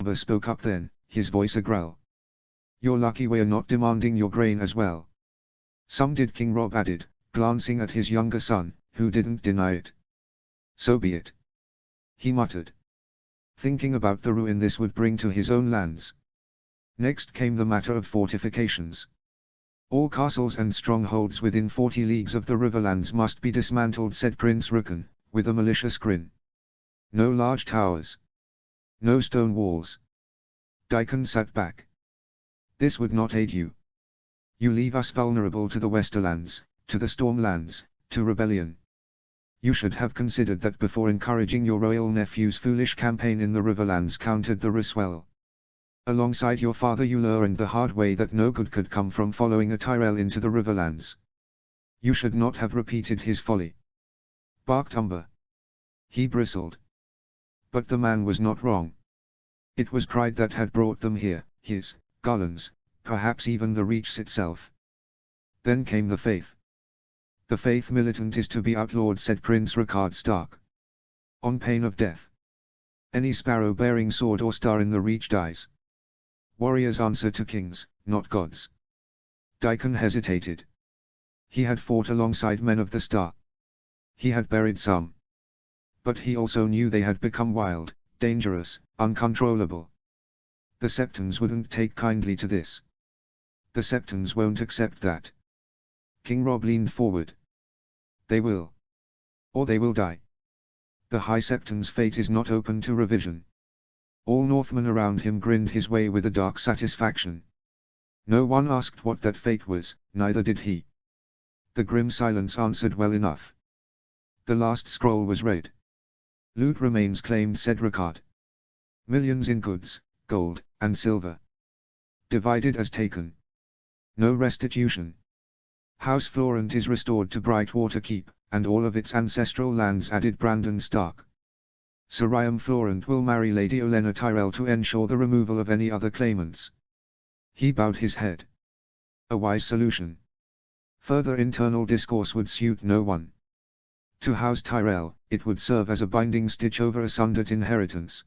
Umber spoke up then, his voice a growl. "You're lucky we're not demanding your grain as well." "Some did," King Rob added, glancing at his younger son, who didn't deny it. "So be it," he muttered, thinking about the ruin this would bring to his own lands. Next came the matter of fortifications. "All castles and strongholds within 40 leagues of the Riverlands must be dismantled," said Prince Rukan, with a malicious grin. "No large towers. No stone walls." Daikon sat back. "This would not aid you. You leave us vulnerable to the Westerlands, to the Stormlands, to rebellion. You should have considered that before encouraging your royal nephew's foolish campaign in the Riverlands," countered the Riswell. "Alongside your father you learned the hard way that no good could come from following a Tyrell into the Riverlands. You should not have repeated his folly," barked Umber. He bristled. But the man was not wrong. It was pride that had brought them here, his, Garland's, perhaps even the Reach itself. Then came the faith. "The faith militant is to be outlawed," said Prince Ricard Stark. "On pain of death. Any sparrow bearing sword or star in the Reach dies. Warriors answer to kings, not gods." Daikon hesitated. He had fought alongside men of the Star. He had buried some. But he also knew they had become wild, dangerous, uncontrollable. The Septons wouldn't take kindly to this. The Septons won't accept that. King Rob leaned forward. "They will. Or they will die. The High Septon's fate is not open to revision." All Northmen around him grinned his way with a dark satisfaction. No one asked what that fate was, neither did he. The grim silence answered well enough. The last scroll was read. "Loot remains claimed," said Ricard. "Millions in goods, gold, and silver. Divided as taken. No restitution. House Florent is restored to Brightwater Keep, and all of its ancestral lands," added Brandon Stark. "Sir Riam Florent will marry Lady Olenna Tyrell to ensure the removal of any other claimants." He bowed his head. A wise solution. Further internal discourse would suit no one. To House Tyrell, it would serve as a binding stitch over a sundered inheritance.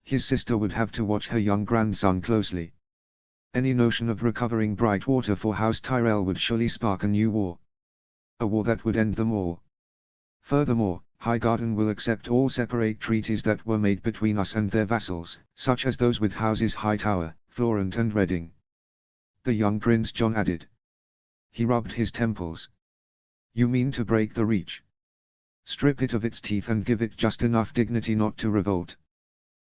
His sister would have to watch her young grandson closely. Any notion of recovering Brightwater for House Tyrell would surely spark a new war. A war that would end them all. Furthermore, Highgarden will accept all separate treaties that were made between us and their vassals, such as those with Houses Hightower, Florent and Reading. The young Prince John added. He rubbed his temples. "You mean to break the Reach? Strip it of its teeth and give it just enough dignity not to revolt?"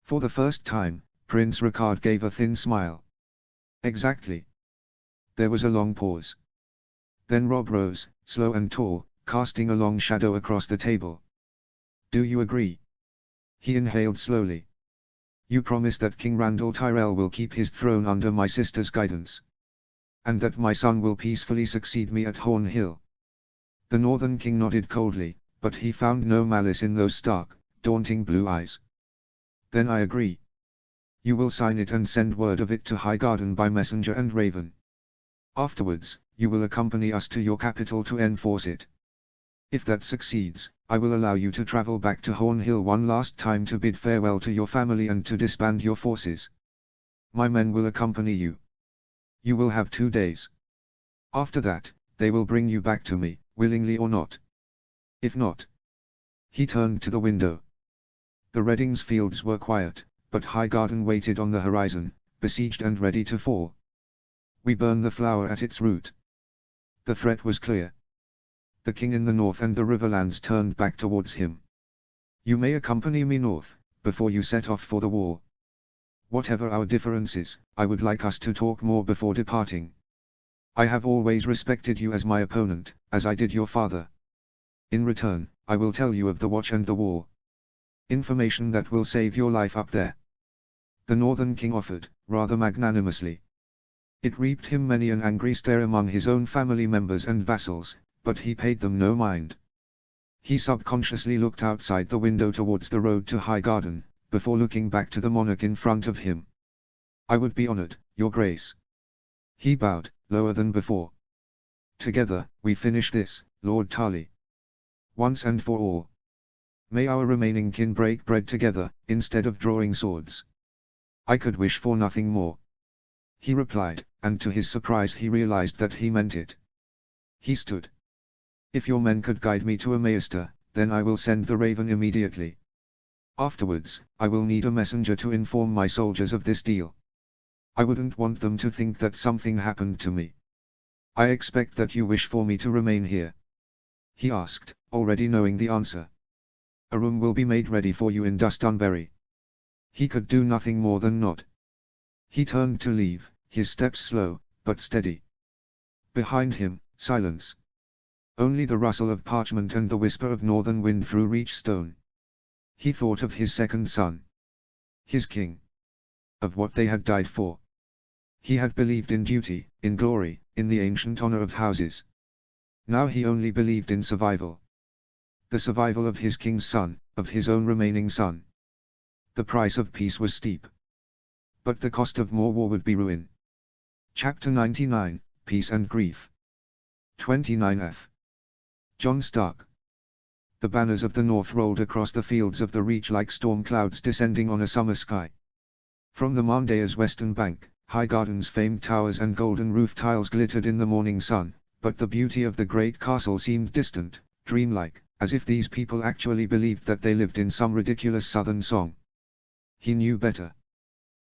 For the first time, Prince Ricard gave a thin smile. "Exactly." There was a long pause. Then Rob rose, slow and tall, casting a long shadow across the table. "Do you agree?" He inhaled slowly. "You promise that King Randall Tyrell will keep his throne under my sister's guidance? And that my son will peacefully succeed me at Horn Hill?" The Northern King nodded coldly, but he found no malice in those stark, daunting blue eyes. "Then I agree. You will sign it and send word of it to Highgarden by messenger and raven. Afterwards, you will accompany us to your capital to enforce it. If that succeeds, I will allow you to travel back to Horn Hill one last time to bid farewell to your family and to disband your forces. My men will accompany you. You will have 2 days. After that, they will bring you back to me, willingly or not. If not..." He turned to the window. The Redding's fields were quiet, but Highgarden waited on the horizon, besieged and ready to fall. "We burn the flower at its root." The threat was clear. The king in the north and the Riverlands turned back towards him. "You may accompany me north, before you set off for the war. Whatever our differences, I would like us to talk more before departing. I have always respected you as my opponent, as I did your father. In return, I will tell you of the Watch and the Wall. Information that will save your life up there." The Northern King offered, rather magnanimously. It reaped him many an angry stare among his own family members and vassals, but he paid them no mind. He subconsciously looked outside the window towards the road to Highgarden, before looking back to the monarch in front of him. "I would be honored, Your Grace." He bowed, lower than before. "Together, we finish this, Lord Tarley. Once and for all. May our remaining kin break bread together, instead of drawing swords." I could wish for nothing more, he replied, and to his surprise he realized that he meant it. He stood. If your men could guide me to a maester, then I will send the raven immediately. Afterwards, I will need a messenger to inform my soldiers of this deal. I wouldn't want them to think that something happened to me. I expect that you wish for me to remain here, he asked, already knowing the answer. A room will be made ready for you in Dustonbury. He could do nothing more than nod. He turned to leave, his steps slow, but steady. Behind him, silence. Only the rustle of parchment and the whisper of northern wind through reach stone. He thought of his second son. His king. Of what they had died for. He had believed in duty, in glory, in the ancient honor of houses. Now he only believed in survival. The survival of his king's son, of his own remaining son. The price of peace was steep. But the cost of more war would be ruin. Chapter 99, Peace and Grief. 29f. John Stark. The banners of the north rolled across the fields of the reach like storm clouds descending on a summer sky. From the Mondea's western bank, Highgarden's famed towers and golden roof tiles glittered in the morning sun, but the beauty of the great castle seemed distant, dreamlike, as if these people actually believed that they lived in some ridiculous southern song. He knew better.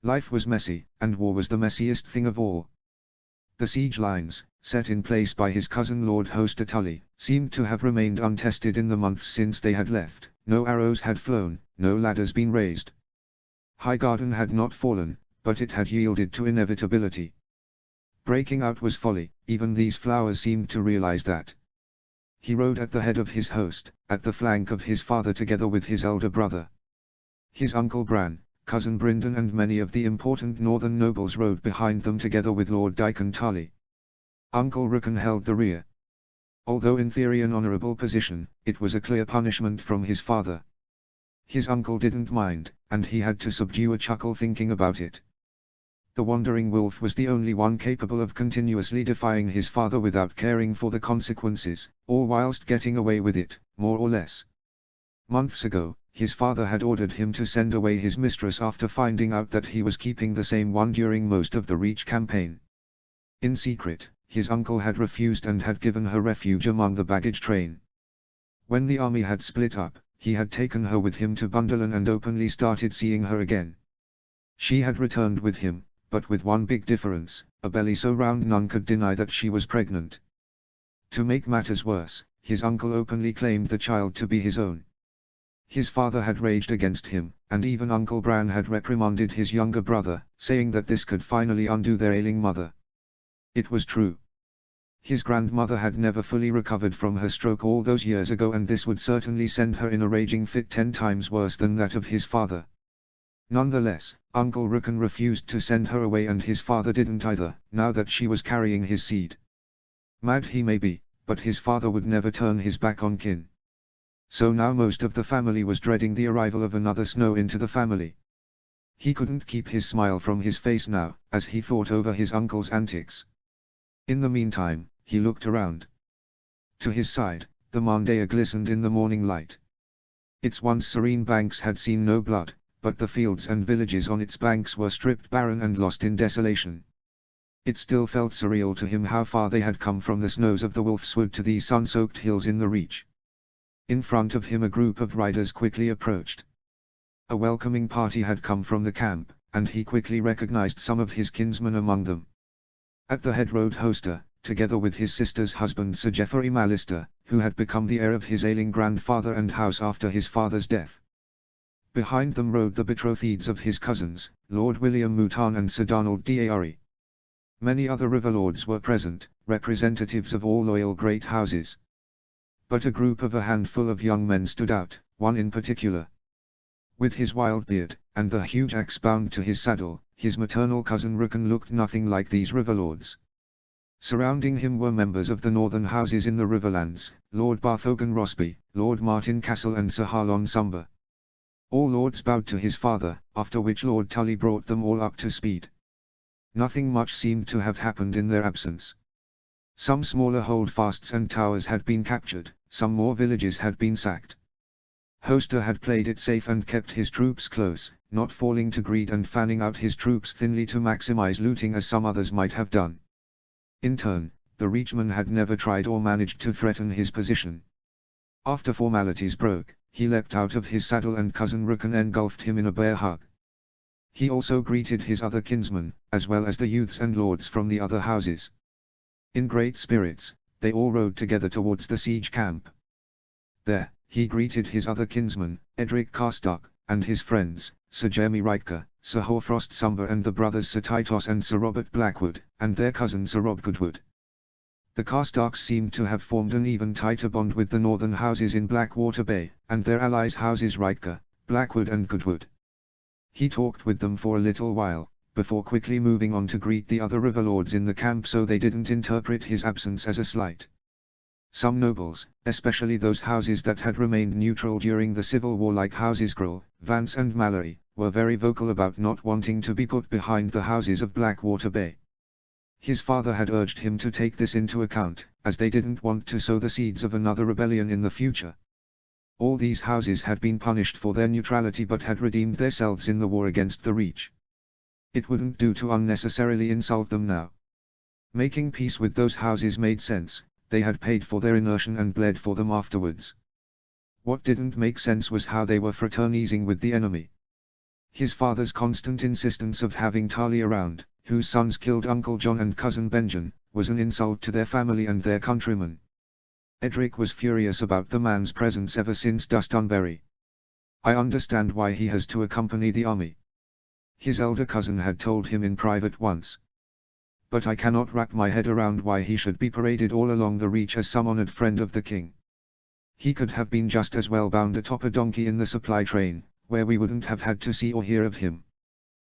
Life was messy, and war was the messiest thing of all. The siege lines, set in place by his cousin Lord Hoster Tully, seemed to have remained untested in the months since they had left. No arrows had flown, no ladders been raised. Highgarden had not fallen, but it had yielded to inevitability. Breaking out was folly, even these flowers seemed to realize that. He rode at the head of his host, at the flank of his father together with his elder brother. His uncle Bran, cousin Brynden and many of the important northern nobles rode behind them together with Lord Dickon Tully. Uncle Rickon held the rear. Although in theory an honorable position, it was a clear punishment from his father. His uncle didn't mind, and he had to subdue a chuckle thinking about it. The wandering wolf was the only one capable of continuously defying his father without caring for the consequences, all whilst getting away with it, more or less. Months ago, his father had ordered him to send away his mistress after finding out that he was keeping the same one during most of the Reach campaign. In secret, his uncle had refused and had given her refuge among the baggage train. When the army had split up, he had taken her with him to Bundelen and openly started seeing her again. She had returned with him, but with one big difference, a belly so round none could deny that she was pregnant. To make matters worse, his uncle openly claimed the child to be his own. His father had raged against him, and even Uncle Bran had reprimanded his younger brother, saying that this could finally undo their ailing mother. It was true. His grandmother had never fully recovered from her stroke all those years ago, and this would certainly send her in a raging fit 10 times worse than that of his father. Nonetheless, Uncle Rickon refused to send her away, and his father didn't either, now that she was carrying his seed. Mad he may be, but his father would never turn his back on kin. So now most of the family was dreading the arrival of another Snow into the family. He couldn't keep his smile from his face now, as he thought over his uncle's antics. In the meantime, he looked around. To his side, the Mondea glistened in the morning light. Its once serene banks had seen no blood, but the fields and villages on its banks were stripped barren and lost in desolation. It still felt surreal to him how far they had come from the snows of the Wolfswood to these sun-soaked hills in the Reach. In front of him a group of riders quickly approached. A welcoming party had come from the camp, and he quickly recognized some of his kinsmen among them. At the head rode Hoster, together with his sister's husband Sir Geoffrey Mallister, who had become the heir of his ailing grandfather and house after his father's death. Behind them rode the betrothed of his cousins, Lord William Mouton and Sir Donald d'Aory. Many other riverlords were present, representatives of all loyal great houses. But a group of a handful of young men stood out, one in particular. With his wild beard, and the huge axe bound to his saddle, his maternal cousin Rickon looked nothing like these riverlords. Surrounding him were members of the northern houses in the Riverlands, Lord Barthogan Rosby, Lord Martin Castle and Sir Harlon Sumber. All lords bowed to his father, after which Lord Tully brought them all up to speed. Nothing much seemed to have happened in their absence. Some smaller holdfasts and towers had been captured, some more villages had been sacked. Hoster had played it safe and kept his troops close, not falling to greed and fanning out his troops thinly to maximize looting as some others might have done. In turn, the Reachman had never tried or managed to threaten his position. After formalities broke, he leapt out of his saddle and cousin Rukon engulfed him in a bear hug. He also greeted his other kinsmen, as well as the youths and lords from the other houses. In great spirits, they all rode together towards the siege camp. There, he greeted his other kinsmen, Edric Carstock, and his friends, Sir Jeremy Ryker, Sir Hoarfrost Sumber and the brothers Sir Titus and Sir Robert Blackwood, and their cousin Sir Rob Goodwood. The Carstocks seemed to have formed an even tighter bond with the northern houses in Blackwater Bay, and their allies houses Ryker, Blackwood and Goodwood. He talked with them for a little while, before quickly moving on to greet the other riverlords in the camp so they didn't interpret his absence as a slight. Some nobles, especially those houses that had remained neutral during the Civil War like houses Grull, Vance and Mallory, were very vocal about not wanting to be put behind the houses of Blackwater Bay. His father had urged him to take this into account, as they didn't want to sow the seeds of another rebellion in the future. All these houses had been punished for their neutrality but had redeemed themselves in the war against the Reach. It wouldn't do to unnecessarily insult them now. Making peace with those houses made sense, they had paid for their inertion and bled for them afterwards. What didn't make sense was how they were fraternizing with the enemy. His father's constant insistence of having Tali around, whose sons killed Uncle John and cousin Benjamin, was an insult to their family and their countrymen. Edric was furious about the man's presence ever since Dustunbury. I understand why he has to accompany the army. His elder cousin had told him in private once. But I cannot wrap my head around why he should be paraded all along the Reach as some honored friend of the king. He could have been just as well bound atop a donkey in the supply train, where we wouldn't have had to see or hear of him.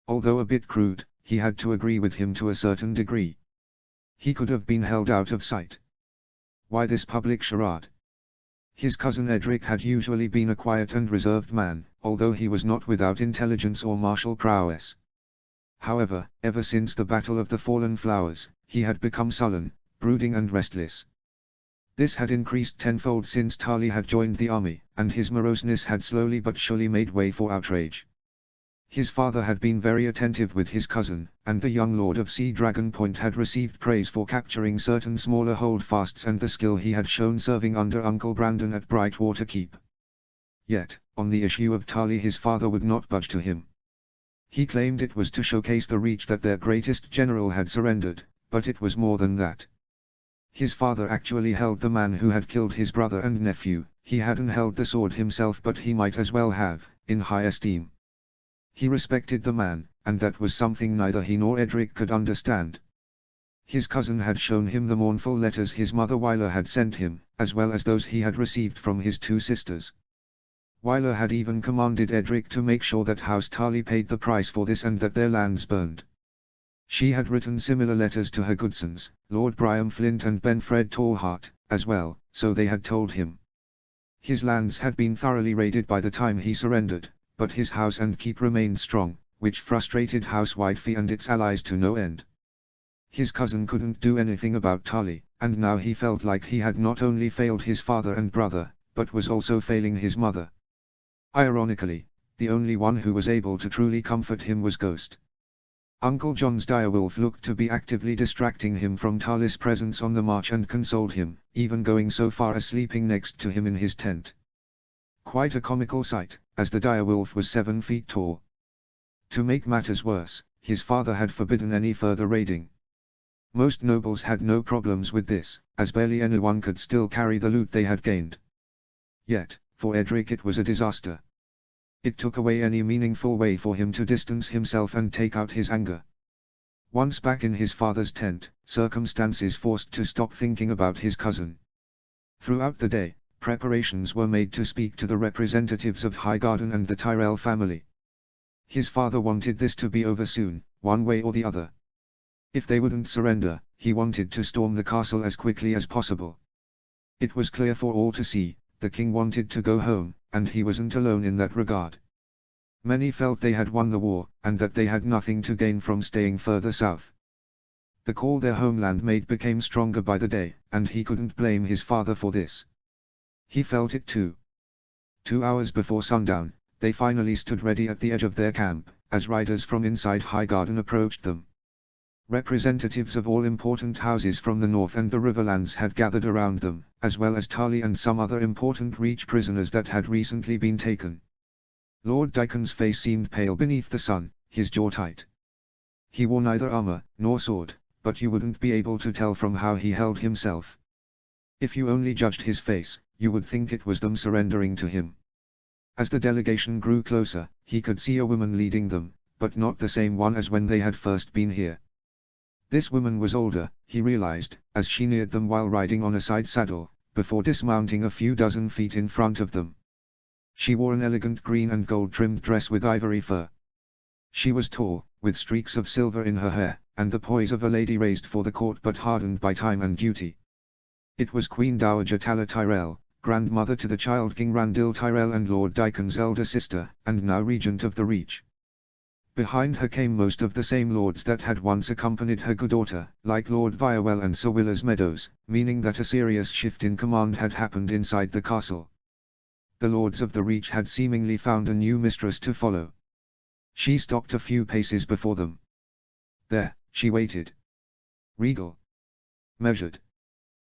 Although a bit crude, he had to agree with him to a certain degree. He could have been held out of sight. Why this public charade? His cousin Edric had usually been a quiet and reserved man, although he was not without intelligence or martial prowess. However, ever since the Battle of the Fallen Flowers, he had become sullen, brooding and restless. This had increased tenfold since Tali had joined the army, and his moroseness had slowly but surely made way for outrage. His father had been very attentive with his cousin, and the young lord of Sea Dragon Point had received praise for capturing certain smaller holdfasts and the skill he had shown serving under Uncle Brandon at Brightwater Keep. Yet, on the issue of Tali his father would not budge to him. He claimed it was to showcase the Reach that their greatest general had surrendered, but it was more than that. His father actually held the man who had killed his brother and nephew, he hadn't held the sword himself but he might as well have, in high esteem. He respected the man, and that was something neither he nor Edric could understand. His cousin had shown him the mournful letters his mother Wyler had sent him, as well as those he had received from his two sisters. Wyler had even commanded Edric to make sure that House Tali paid the price for this and that their lands burned. She had written similar letters to her goodsons, Lord Brian Flint and Benfred Tallheart, as well, so they had told him. His lands had been thoroughly raided by the time he surrendered, but his house and keep remained strong, which frustrated House Whitefee and its allies to no end. His cousin couldn't do anything about Tali, and now he felt like he had not only failed his father and brother, but was also failing his mother. Ironically, the only one who was able to truly comfort him was Ghost. Uncle John's direwolf looked to be actively distracting him from Tali's presence on the march and consoled him, even going so far as sleeping next to him in his tent. Quite a comical sight, as the direwolf was 7 feet tall. To make matters worse, his father had forbidden any further raiding. Most nobles had no problems with this, as barely anyone could still carry the loot they had gained. Yet, for Edric it was a disaster. It took away any meaningful way for him to distance himself and take out his anger. Once back in his father's tent, circumstances forced to stop thinking about his cousin. Throughout the day, preparations were made to speak to the representatives of Highgarden and the Tyrell family. His father wanted this to be over soon, one way or the other. If they wouldn't surrender, he wanted to storm the castle as quickly as possible. It was clear for all to see, the king wanted to go home, and he wasn't alone in that regard. Many felt they had won the war, and that they had nothing to gain from staying further south. The call their homeland made became stronger by the day, and he couldn't blame his father for this. He felt it too. 2 hours before sundown, they finally stood ready at the edge of their camp, as riders from inside Highgarden approached them. Representatives of all important houses from the north and the Riverlands had gathered around them, as well as Tully and some other important Reach prisoners that had recently been taken. Lord Dicon's face seemed pale beneath the sun, his jaw tight. He wore neither armor, nor sword, but you wouldn't be able to tell from how he held himself. If you only judged his face, you would think it was them surrendering to him. As the delegation grew closer, he could see a woman leading them, but not the same one as when they had first been here. This woman was older, he realized, as she neared them while riding on a side saddle, before dismounting a few dozen feet in front of them. She wore an elegant green and gold-trimmed dress with ivory fur. She was tall, with streaks of silver in her hair, and the poise of a lady raised for the court but hardened by time and duty. It was Queen Dowager Tala Tyrell, grandmother to the child King Randil Tyrell and Lord Dicon's elder sister, and now regent of the Reach. Behind her came most of the same lords that had once accompanied her daughter, like Lord Viawell and Sir Willers Meadows, meaning that a serious shift in command had happened inside the castle. The lords of the Reach had seemingly found a new mistress to follow. She stopped a few paces before them. There, she waited. Regal. Measured.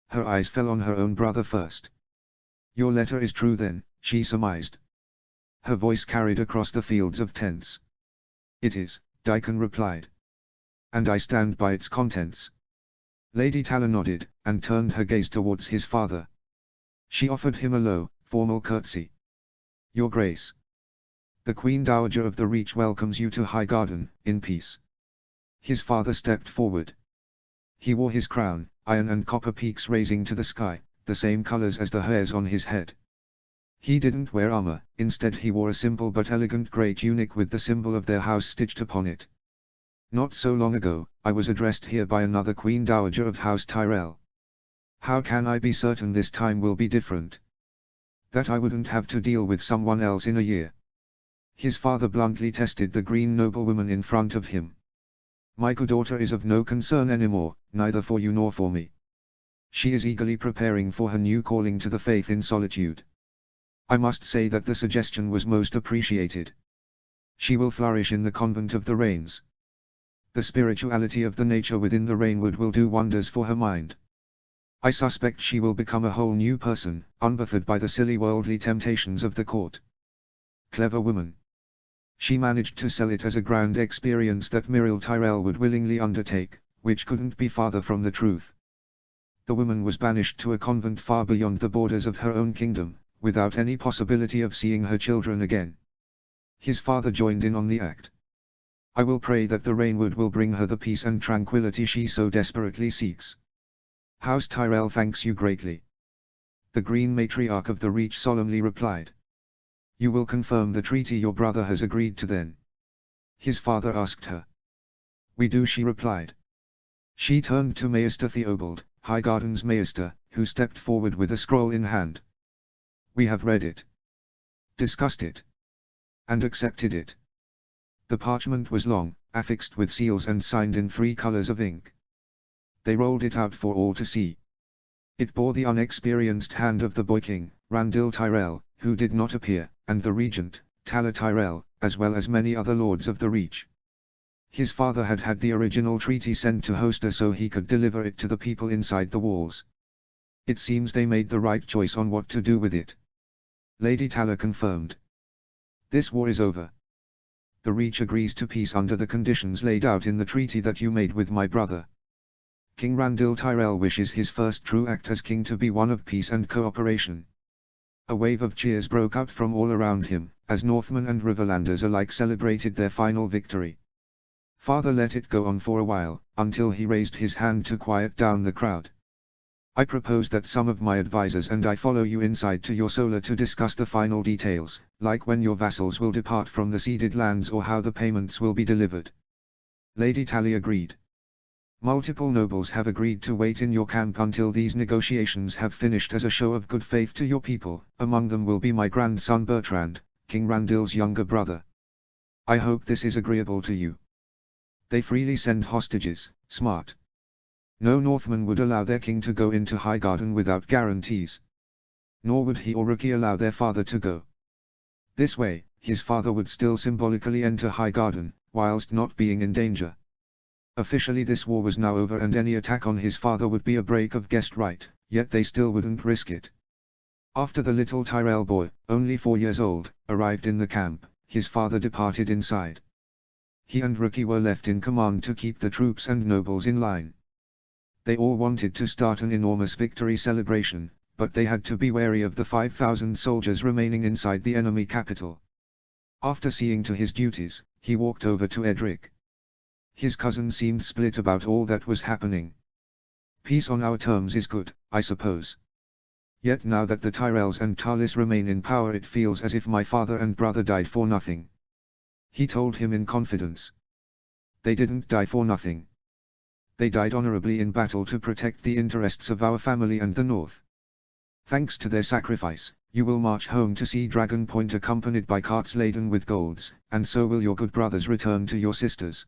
Her eyes fell on her own brother first. Your letter is true then, she surmised. Her voice carried across the fields of tents. It is, Dicon replied. And I stand by its contents. Lady Tala nodded, and turned her gaze towards his father. She offered him a low, formal curtsy. Your Grace. The Queen Dowager of the Reach welcomes you to Highgarden, in peace. His father stepped forward. He wore his crown, iron and copper peaks raising to the sky, the same colors as the hairs on his head. He didn't wear armor, instead he wore a simple but elegant grey tunic with the symbol of their house stitched upon it. Not so long ago, I was addressed here by another Queen Dowager of House Tyrell. How can I be certain this time will be different? That I wouldn't have to deal with someone else in a year. His father bluntly tested the green noblewoman in front of him. My daughter is of no concern anymore, neither for you nor for me. She is eagerly preparing for her new calling to the faith in solitude. I must say that the suggestion was most appreciated. She will flourish in the convent of the Rains. The spirituality of the nature within the Rainwood will do wonders for her mind. I suspect she will become a whole new person, unbothered by the silly worldly temptations of the court. Clever woman. She managed to sell it as a grand experience that Muriel Tyrell would willingly undertake, which couldn't be farther from the truth. The woman was banished to a convent far beyond the borders of her own kingdom, without any possibility of seeing her children again. His father joined in on the act. I will pray that the Rainwood will bring her the peace and tranquility she so desperately seeks. House Tyrell thanks you greatly. The Green Matriarch of the Reach solemnly replied. You will confirm the treaty your brother has agreed to then? His father asked her. We do, she replied. She turned to Maester Theobald, Highgarden's Maester, who stepped forward with a scroll in hand. We have read it, discussed it, and accepted it. The parchment was long, affixed with seals and signed in 3 colors of ink. They rolled it out for all to see. It bore the unexperienced hand of the boy king, Randil Tyrell, who did not appear, and the regent, Tala Tyrell, as well as many other lords of the Reach. His father had had the original treaty sent to Hoster so he could deliver it to the people inside the walls. It seems they made the right choice on what to do with it. Lady Tala confirmed. This war is over. The Reach agrees to peace under the conditions laid out in the treaty that you made with my brother. King Randil Tyrell wishes his first true act as king to be one of peace and cooperation. A wave of cheers broke out from all around him, as Northmen and Riverlanders alike celebrated their final victory. Father let it go on for a while, until he raised his hand to quiet down the crowd. I propose that some of my advisors and I follow you inside to your solar to discuss the final details, like when your vassals will depart from the ceded lands or how the payments will be delivered. Lady Tally agreed. Multiple nobles have agreed to wait in your camp until these negotiations have finished as a show of good faith to your people. Among them will be my grandson Bertrand, King Randil's younger brother. I hope this is agreeable to you. They freely send hostages, smart. No Northman would allow their king to go into Highgarden without guarantees. Nor would he or Rookie allow their father to go. This way, his father would still symbolically enter Highgarden, whilst not being in danger. Officially this war was now over and any attack on his father would be a break of guest right, yet they still wouldn't risk it. After the little Tyrell boy, only 4 years old, arrived in the camp, his father departed inside. He and Rookie were left in command to keep the troops and nobles in line. They all wanted to start an enormous victory celebration, but they had to be wary of the 5,000 soldiers remaining inside the enemy capital. After seeing to his duties, he walked over to Edric. His cousin seemed split about all that was happening. Peace on our terms is good, I suppose. Yet now that the Tyrells and Talis remain in power it feels as if my father and brother died for nothing. He told him in confidence. They didn't die for nothing. They died honorably in battle to protect the interests of our family and the North. Thanks to their sacrifice, you will march home to see Dragon Point accompanied by carts laden with golds, and so will your good brothers return to your sisters.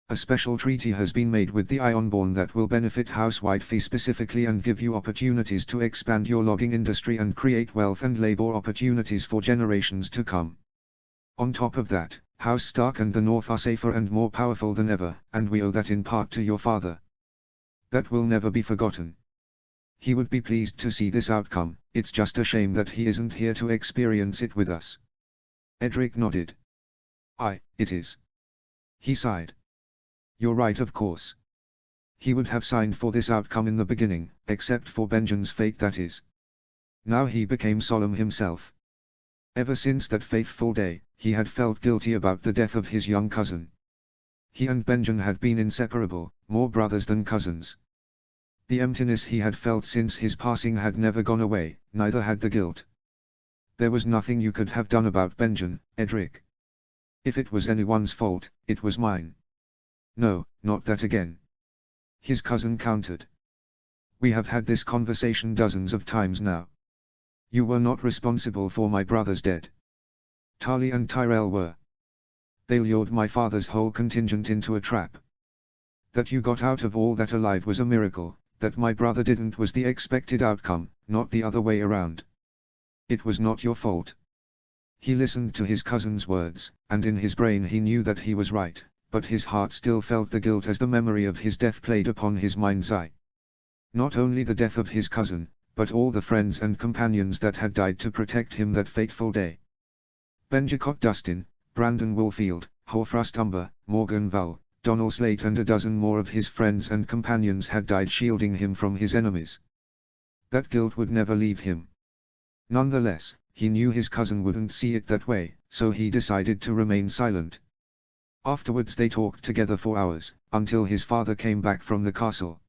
A special treaty has been made with the Ironborn that will benefit House Whitefee specifically and give you opportunities to expand your logging industry and create wealth and labor opportunities for generations to come. On top of that, House Stark and the North are safer and more powerful than ever, and we owe that in part to your father. That will never be forgotten. He would be pleased to see this outcome, it's just a shame that he isn't here to experience it with us. Edric nodded. It is. He sighed. You're right, of course. He would have signed for this outcome in the beginning, except for Benjen's fate, that is. Now he became solemn himself. Ever since that fateful day, he had felt guilty about the death of his young cousin. He and Benjen had been inseparable, more brothers than cousins. The emptiness he had felt since his passing had never gone away, neither had the guilt. There was nothing you could have done about Benjen, Edric. If it was anyone's fault, it was mine. No, not that again. His cousin countered. We have had this conversation dozens of times now. You were not responsible for my brother's death. Tali and Tyrell were. They lured my father's whole contingent into a trap. That you got out of all that alive was a miracle, that my brother didn't was the expected outcome, not the other way around. It was not your fault. He listened to his cousin's words, and in his brain he knew that he was right, but his heart still felt the guilt as the memory of his death played upon his mind's eye. Not only the death of his cousin, but all the friends and companions that had died to protect him that fateful day. Benjicott Dustin, Brandon Woolfield, Horfrust Umber, Morgan Vowell, Donal Slate and a dozen more of his friends and companions had died shielding him from his enemies. That guilt would never leave him. Nonetheless, he knew his cousin wouldn't see it that way, so he decided to remain silent. Afterwards they talked together for hours, until his father came back from the castle.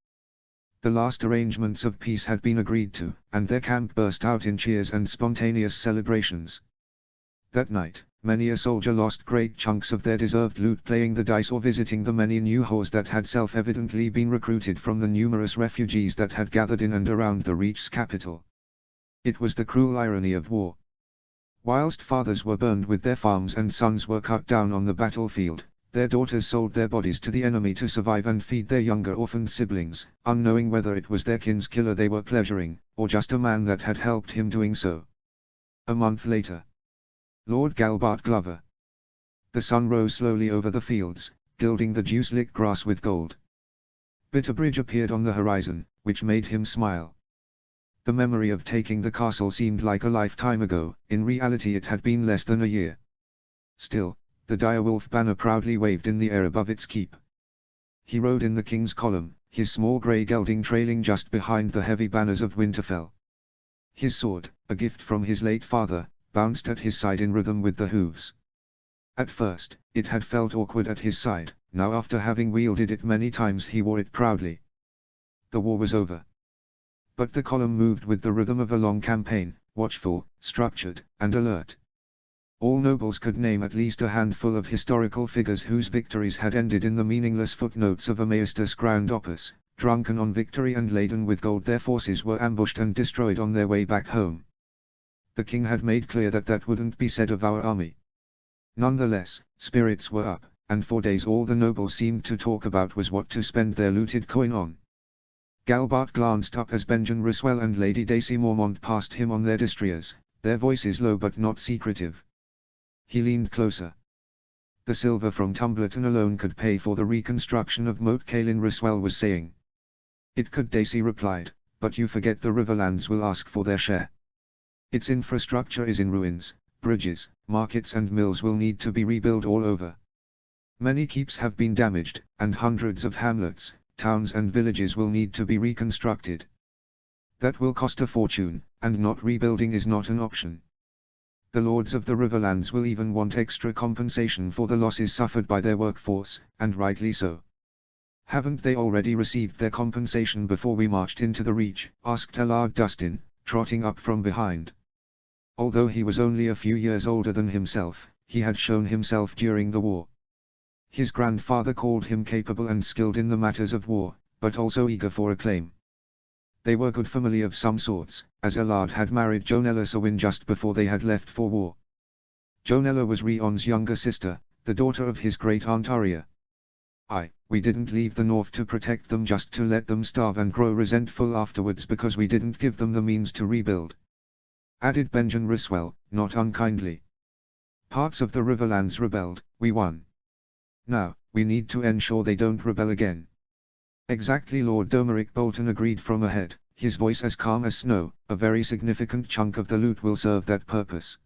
The last arrangements of peace had been agreed to, and their camp burst out in cheers and spontaneous celebrations. That night, many a soldier lost great chunks of their deserved loot playing the dice or visiting the many new whores that had self-evidently been recruited from the numerous refugees that had gathered in and around the Reach's capital. It was the cruel irony of war. Whilst fathers were burned with their farms and sons were cut down on the battlefield, their daughters sold their bodies to the enemy to survive and feed their younger orphaned siblings, unknowing whether it was their kin's killer they were pleasuring, or just a man that had helped him doing so. A month later. Lord Galbart Glover. The sun rose slowly over the fields, gilding the dew-slick grass with gold. Bitterbridge appeared on the horizon, which made him smile. The memory of taking the castle seemed like a lifetime ago, in reality it had been less than a year. Still, the direwolf banner proudly waved in the air above its keep. He rode in the king's column, his small grey gelding trailing just behind the heavy banners of Winterfell. His sword, a gift from his late father, bounced at his side in rhythm with the hooves. At first, it had felt awkward at his side, now after having wielded it many times he wore it proudly. The war was over. But the column moved with the rhythm of a long campaign, watchful, structured, and alert. All nobles could name at least a handful of historical figures whose victories had ended in the meaningless footnotes of a Maestus Grand Opus. Drunken on victory and laden with gold, their forces were ambushed and destroyed on their way back home. The king had made clear that that wouldn't be said of our army. Nonetheless, spirits were up, and for days all the nobles seemed to talk about was what to spend their looted coin on. Galbart glanced up as Benjen Risswell and Lady Daisy Mormont passed him on their destriers, their voices low but not secretive. He leaned closer. The silver from Tumbleton alone could pay for the reconstruction of Moat Cailin, Riswell was saying. It could, Dacey replied, but you forget the Riverlands will ask for their share. Its infrastructure is in ruins, bridges, markets and mills will need to be rebuilt all over. Many keeps have been damaged, and hundreds of hamlets, towns and villages will need to be reconstructed. That will cost a fortune, and not rebuilding is not an option. The lords of the Riverlands will even want extra compensation for the losses suffered by their workforce, and rightly so. Haven't they already received their compensation before we marched into the Reach? Asked Allard Dustin, trotting up from behind. Although he was only a few years older than himself, he had shown himself during the war. His grandfather called him capable and skilled in the matters of war, but also eager for acclaim. They were good family of some sorts, as Allard had married Jonella Sewin just before they had left for war. Jonella was Rion's younger sister, the daughter of his great-aunt Arya. We didn't leave the north to protect them just to let them starve and grow resentful afterwards because we didn't give them the means to rebuild. Added Benjen Riswell, not unkindly. Parts of the Riverlands rebelled, we won. Now, we need to ensure they don't rebel again. Exactly, Lord Domeric Bolton agreed from ahead, his voice as calm as snow. A very significant chunk of the loot will serve that purpose.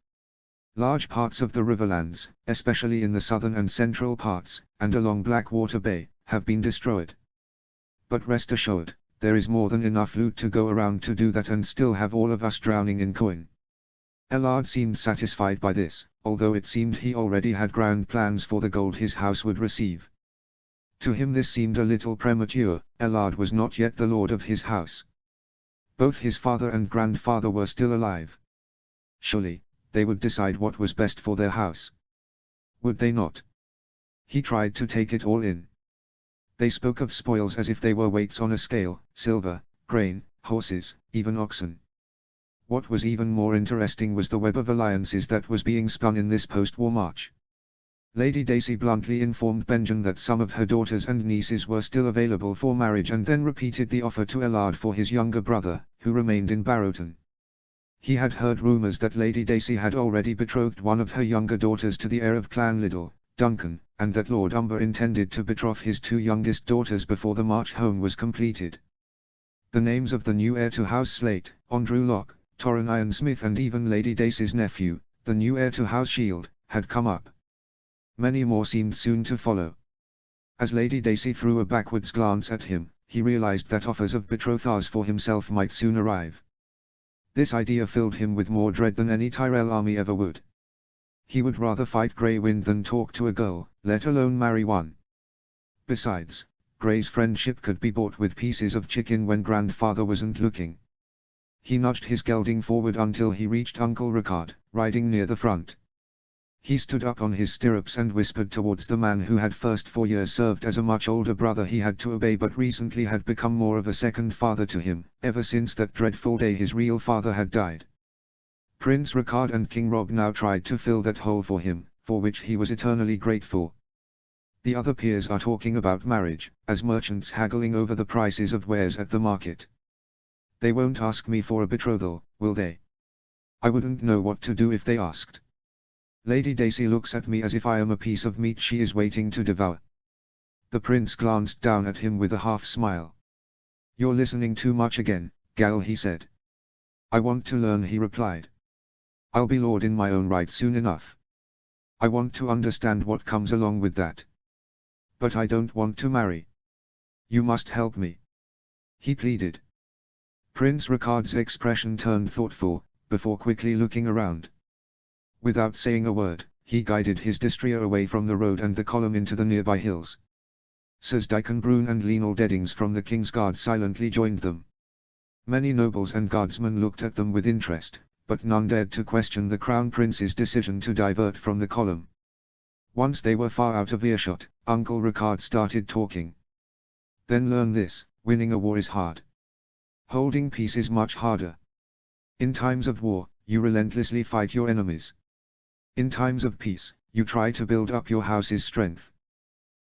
Large parts of the Riverlands, especially in the southern and central parts, and along Blackwater Bay, have been destroyed. But rest assured, there is more than enough loot to go around to do that and still have all of us drowning in coin. Allard seemed satisfied by this, although it seemed he already had grand plans for the gold his house would receive. To him this seemed a little premature. Allard was not yet the lord of his house. Both his father and grandfather were still alive. Surely, they would decide what was best for their house. Would they not? He tried to take it all in. They spoke of spoils as if they were weights on a scale: silver, grain, horses, even oxen. What was even more interesting was the web of alliances that was being spun in this post-war march. Lady Dacey bluntly informed Benjen that some of her daughters and nieces were still available for marriage and then repeated the offer to Allard for his younger brother, who remained in Barrowton. He had heard rumours that Lady Dacey had already betrothed one of her younger daughters to the heir of Clan Liddell, Duncan, and that Lord Umber intended to betroth his two youngest daughters before the march home was completed. The names of the new heir to House Slate, Andrew Locke, Torrin Ironsmith and even Lady Dacey's nephew, the new heir to House Shield, had come up. Many more seemed soon to follow. As Lady Dacey threw a backwards glance at him, he realized that offers of betrothals for himself might soon arrive. This idea filled him with more dread than any Tyrell army ever would. He would rather fight Grey Wind than talk to a girl, let alone marry one. Besides, Grey's friendship could be bought with pieces of chicken when grandfather wasn't looking. He nudged his gelding forward until he reached Uncle Ricard, riding near the front. He stood up on his stirrups and whispered towards the man who had first 4 years served as a much older brother he had to obey but recently had become more of a second father to him, ever since that dreadful day his real father had died. Prince Ricard and King Rob now tried to fill that hole for him, for which he was eternally grateful. The other peers are talking about marriage, as merchants haggling over the prices of wares at the market. They won't ask me for a betrothal, will they? I wouldn't know what to do if they asked. Lady Dacey looks at me as if I am a piece of meat she is waiting to devour. The prince glanced down at him with a half-smile. You're listening too much again, gal, he said. I want to learn, he replied. I'll be lord in my own right soon enough. I want to understand what comes along with that. But I don't want to marry. You must help me. He pleaded. Prince Ricard's expression turned thoughtful, before quickly looking around. Without saying a word, he guided his destrier away from the road and the column into the nearby hills. Sirs Dykenbrun and Lionel Deddings from the King's Guard silently joined them. Many nobles and guardsmen looked at them with interest, but none dared to question the Crown Prince's decision to divert from the column. Once they were far out of earshot, Uncle Ricard started talking. Then learn this: winning a war is hard. Holding peace is much harder. In times of war, you relentlessly fight your enemies. In times of peace, you try to build up your house's strength.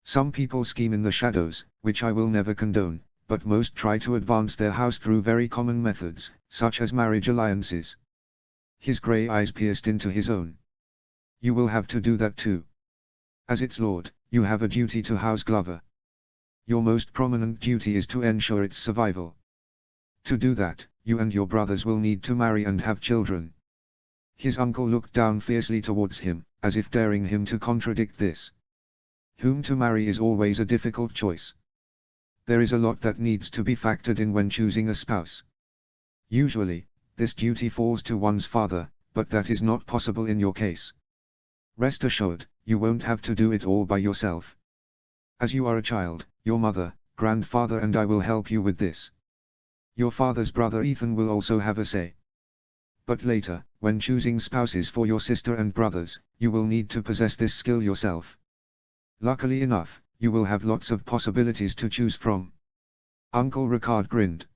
Some people scheme in the shadows, which I will never condone, but most try to advance their house through very common methods, such as marriage alliances. His grey eyes pierced into his own. you will have to do that too. As its lord, you have a duty to House Glover. Your most prominent duty is to ensure its survival. To do that, you and your brothers will need to marry and have children. His uncle looked down fiercely towards him, as if daring him to contradict this. Whom to marry is always a difficult choice. There is a lot that needs to be factored in when choosing a spouse. Usually, this duty falls to one's father, but that is not possible in your case. Rest assured, you won't have to do it all by yourself. As you are a child, your mother, grandfather and I will help you with this. Your father's brother Ethan will also have a say. But later, when choosing spouses for your sister and brothers, you will need to possess this skill yourself. Luckily enough, you will have lots of possibilities to choose from. Uncle Ricard grinned.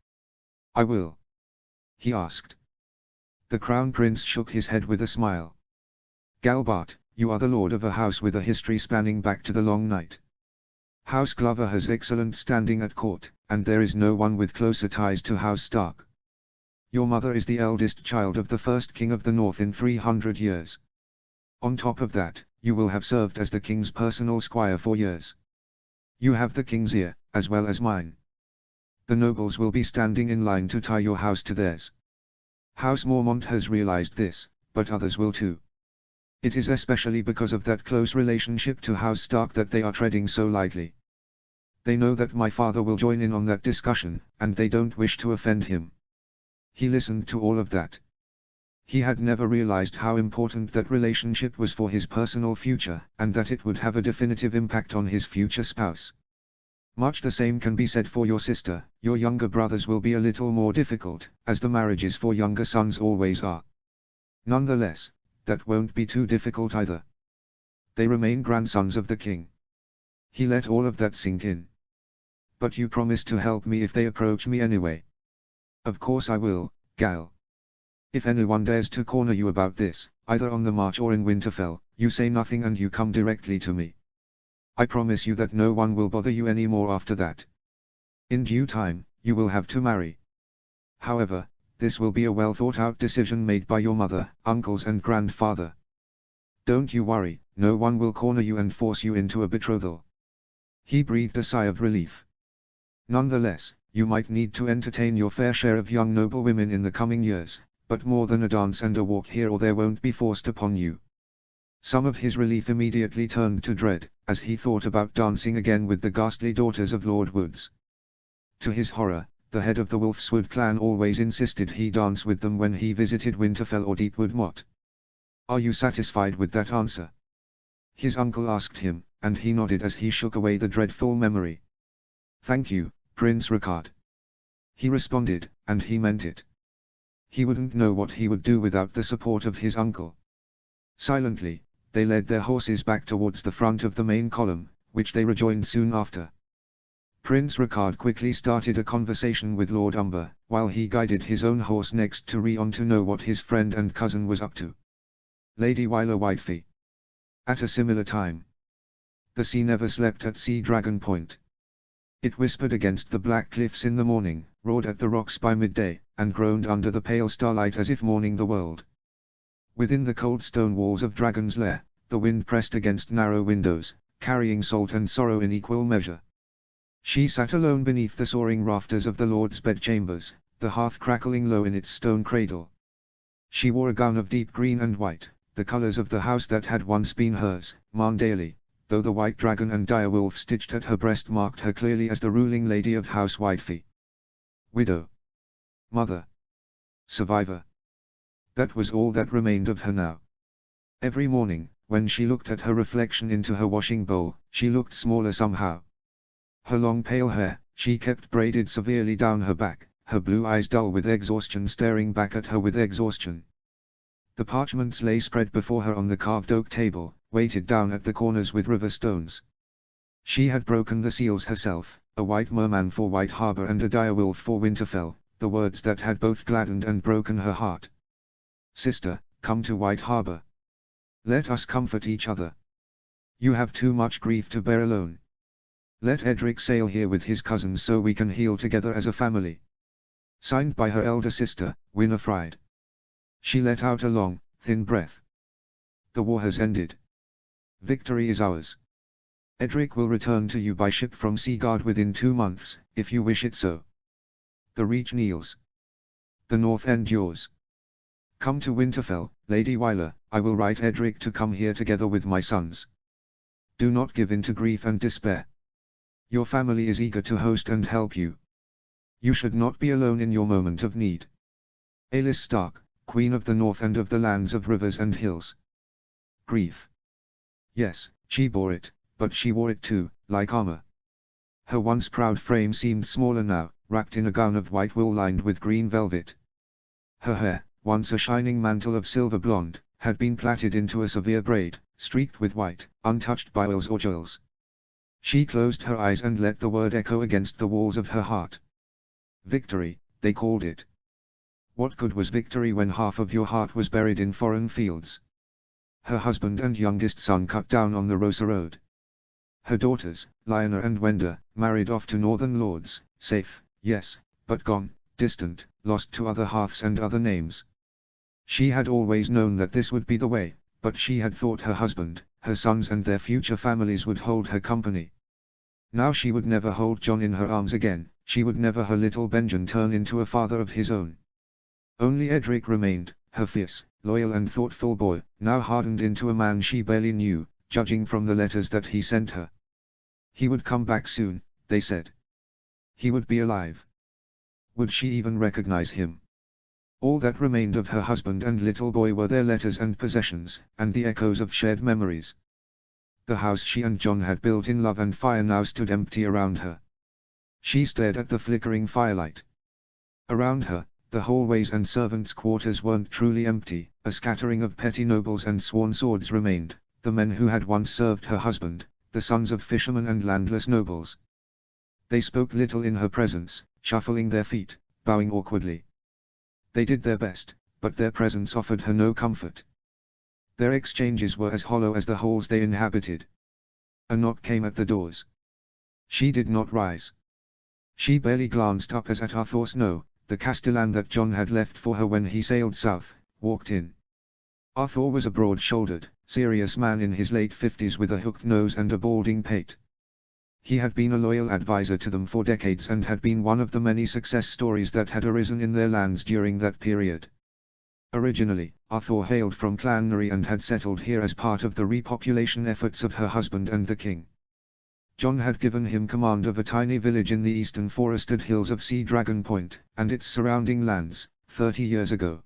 I will? He asked. The Crown Prince shook his head with a smile. Galbart, you are the lord of a house with a history spanning back to the Long Night. House Glover has excellent standing at court, and there is no one with closer ties to House Stark. Your mother is the eldest child of the first king of the North in 300 years. On top of that, you will have served as the king's personal squire for years. You have the king's ear, as well as mine. The nobles will be standing in line to tie your house to theirs. House Mormont has realized this, but others will too. It is especially because of that close relationship to House Stark that they are treading so lightly. They know that my father will join in on that discussion, and they don't wish to offend him. He listened to all of that. He had never realized how important that relationship was for his personal future, and that it would have a definitive impact on his future spouse. Much the same can be said for your sister. Your younger brothers will be a little more difficult, as the marriages for younger sons always are. Nonetheless, that won't be too difficult either. They remain grandsons of the king. He let all of that sink in. But you promise to help me if they approach me anyway. Of course I will, Gal. If anyone dares to corner you about this, either on the march or in Winterfell, you say nothing and you come directly to me. I promise you that no one will bother you anymore after that. In due time, you will have to marry. However, this will be a well thought out decision made by your mother, uncles and grandfather. Don't you worry, no one will corner you and force you into a betrothal. He breathed a sigh of relief. Nonetheless, you might need to entertain your fair share of young noble women in the coming years, but more than a dance and a walk here or there won't be forced upon you. Some of his relief immediately turned to dread, as he thought about dancing again with the ghastly daughters of Lord Woods. To his horror, the head of the Wolfswood clan always insisted he dance with them when he visited Winterfell or Deepwood Motte. Are you satisfied with that answer? His uncle asked him, and he nodded as he shook away the dreadful memory. Thank you, Prince Ricard. He responded, and he meant it. He wouldn't know what he would do without the support of his uncle. Silently, they led their horses back towards the front of the main column, which they rejoined soon after. Prince Ricard quickly started a conversation with Lord Umber, while he guided his own horse next to Rion to know what his friend and cousin was up to. Lady Wyler Whitefee. At a similar time. The sea never slept at Sea Dragon Point. It whispered against the black cliffs in the morning, roared at the rocks by midday, and groaned under the pale starlight as if mourning the world. Within the cold stone walls of Dragon's Lair, the wind pressed against narrow windows, carrying salt and sorrow in equal measure. She sat alone beneath the soaring rafters of the Lord's bedchambers, the hearth crackling low in its stone cradle. She wore a gown of deep green and white, the colors of the house that had once been hers, Marndale, though the white dragon and direwolf stitched at her breast marked her clearly as the ruling lady of House Whitefee. Widow. Mother. Survivor. That was all that remained of her now. Every morning, when she looked at her reflection into her washing bowl, she looked smaller somehow. Her long pale hair, she kept braided severely down her back, her blue eyes dull with exhaustion staring back at her with exhaustion. The parchments lay spread before her on the carved oak table, weighted down at the corners with river stones. She had broken the seals herself, a white merman for White Harbor and a direwolf for Winterfell, the words that had both gladdened and broken her heart. Sister, come to White Harbor. Let us comfort each other. You have too much grief to bear alone. Let Edric sail here with his cousins so we can heal together as a family. Signed by her elder sister, Winifred. She let out a long, thin breath. The war has ended. Victory is ours. Edric will return to you by ship from Seaguard within 2 months, if you wish it so. The Reach kneels. The North End yours. Come to Winterfell, Lady Wyler. I will write Edric to come here together with my sons. Do not give in to grief and despair. Your family is eager to host and help you. You should not be alone in your moment of need. Aelys Stark, Queen of the North and of the lands of rivers and hills. Grief. Yes, she bore it, but she wore it too, like armor. Her once proud frame seemed smaller now, wrapped in a gown of white wool lined with green velvet. Her hair, once a shining mantle of silver blonde, had been plaited into a severe braid, streaked with white, untouched by oils or jewels. She closed her eyes and let the word echo against the walls of her heart. Victory, they called it. What good was victory when half of your heart was buried in foreign fields? Her husband and youngest son cut down on the Rosa Road. Her daughters, Lyanna and Wenda, married off to northern lords, safe, yes, but gone, distant, lost to other hearths and other names. She had always known that this would be the way, but she had thought her husband, her sons and their future families would hold her company. Now she would never hold Jon in her arms again, she would never her little Benjen turn into a father of his own. Only Edric remained, her fierce, loyal and thoughtful boy, now hardened into a man she barely knew, judging from the letters that he sent her. He would come back soon, they said. He would be alive. Would she even recognize him? All that remained of her husband and little boy were their letters and possessions, and the echoes of shared memories. The house she and Jon had built in love and fire now stood empty around her. She stared at the flickering firelight. Around her, the hallways and servants' quarters weren't truly empty, a scattering of petty nobles and sworn swords remained, the men who had once served her husband, the sons of fishermen and landless nobles. They spoke little in her presence, shuffling their feet, bowing awkwardly. They did their best, but their presence offered her no comfort. Their exchanges were as hollow as the halls they inhabited. A knock came at the doors. She did not rise. She barely glanced up as at Arthur Snow, the castellan that Jon had left for her when he sailed south, walked in. Arthur was a broad-shouldered, serious man in his late 50s with a hooked nose and a balding pate. He had been a loyal advisor to them for decades and had been one of the many success stories that had arisen in their lands during that period. Originally, Arthur hailed from Clan Neri and had settled here as part of the repopulation efforts of her husband and the king. Jon had given him command of a tiny village in the eastern forested hills of Sea Dragon Point, and its surrounding lands, 30 years ago.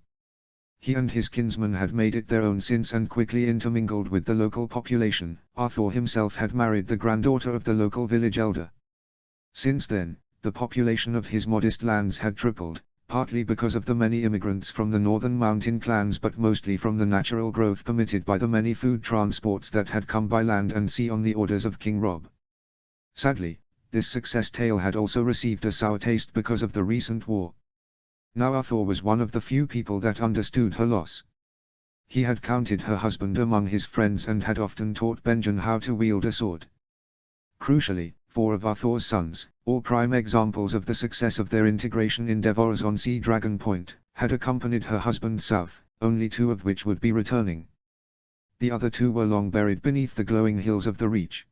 He and his kinsmen had made it their own since and quickly intermingled with the local population. Arthur himself had married the granddaughter of the local village elder. Since then, the population of his modest lands had tripled, partly because of the many immigrants from the northern mountain clans but mostly from the natural growth permitted by the many food transports that had come by land and sea on the orders of King Robb. Sadly, this success tale had also received a sour taste because of the recent war. Now Arthur was one of the few people that understood her loss. He had counted her husband among his friends and had often taught Benjen how to wield a sword. Crucially, 4 of Arthur's sons, all prime examples of the success of their integration endeavors on Sea Dragon Point, had accompanied her husband south, only 2 of which would be returning. The other 2 were long buried beneath the glowing hills of the Reach.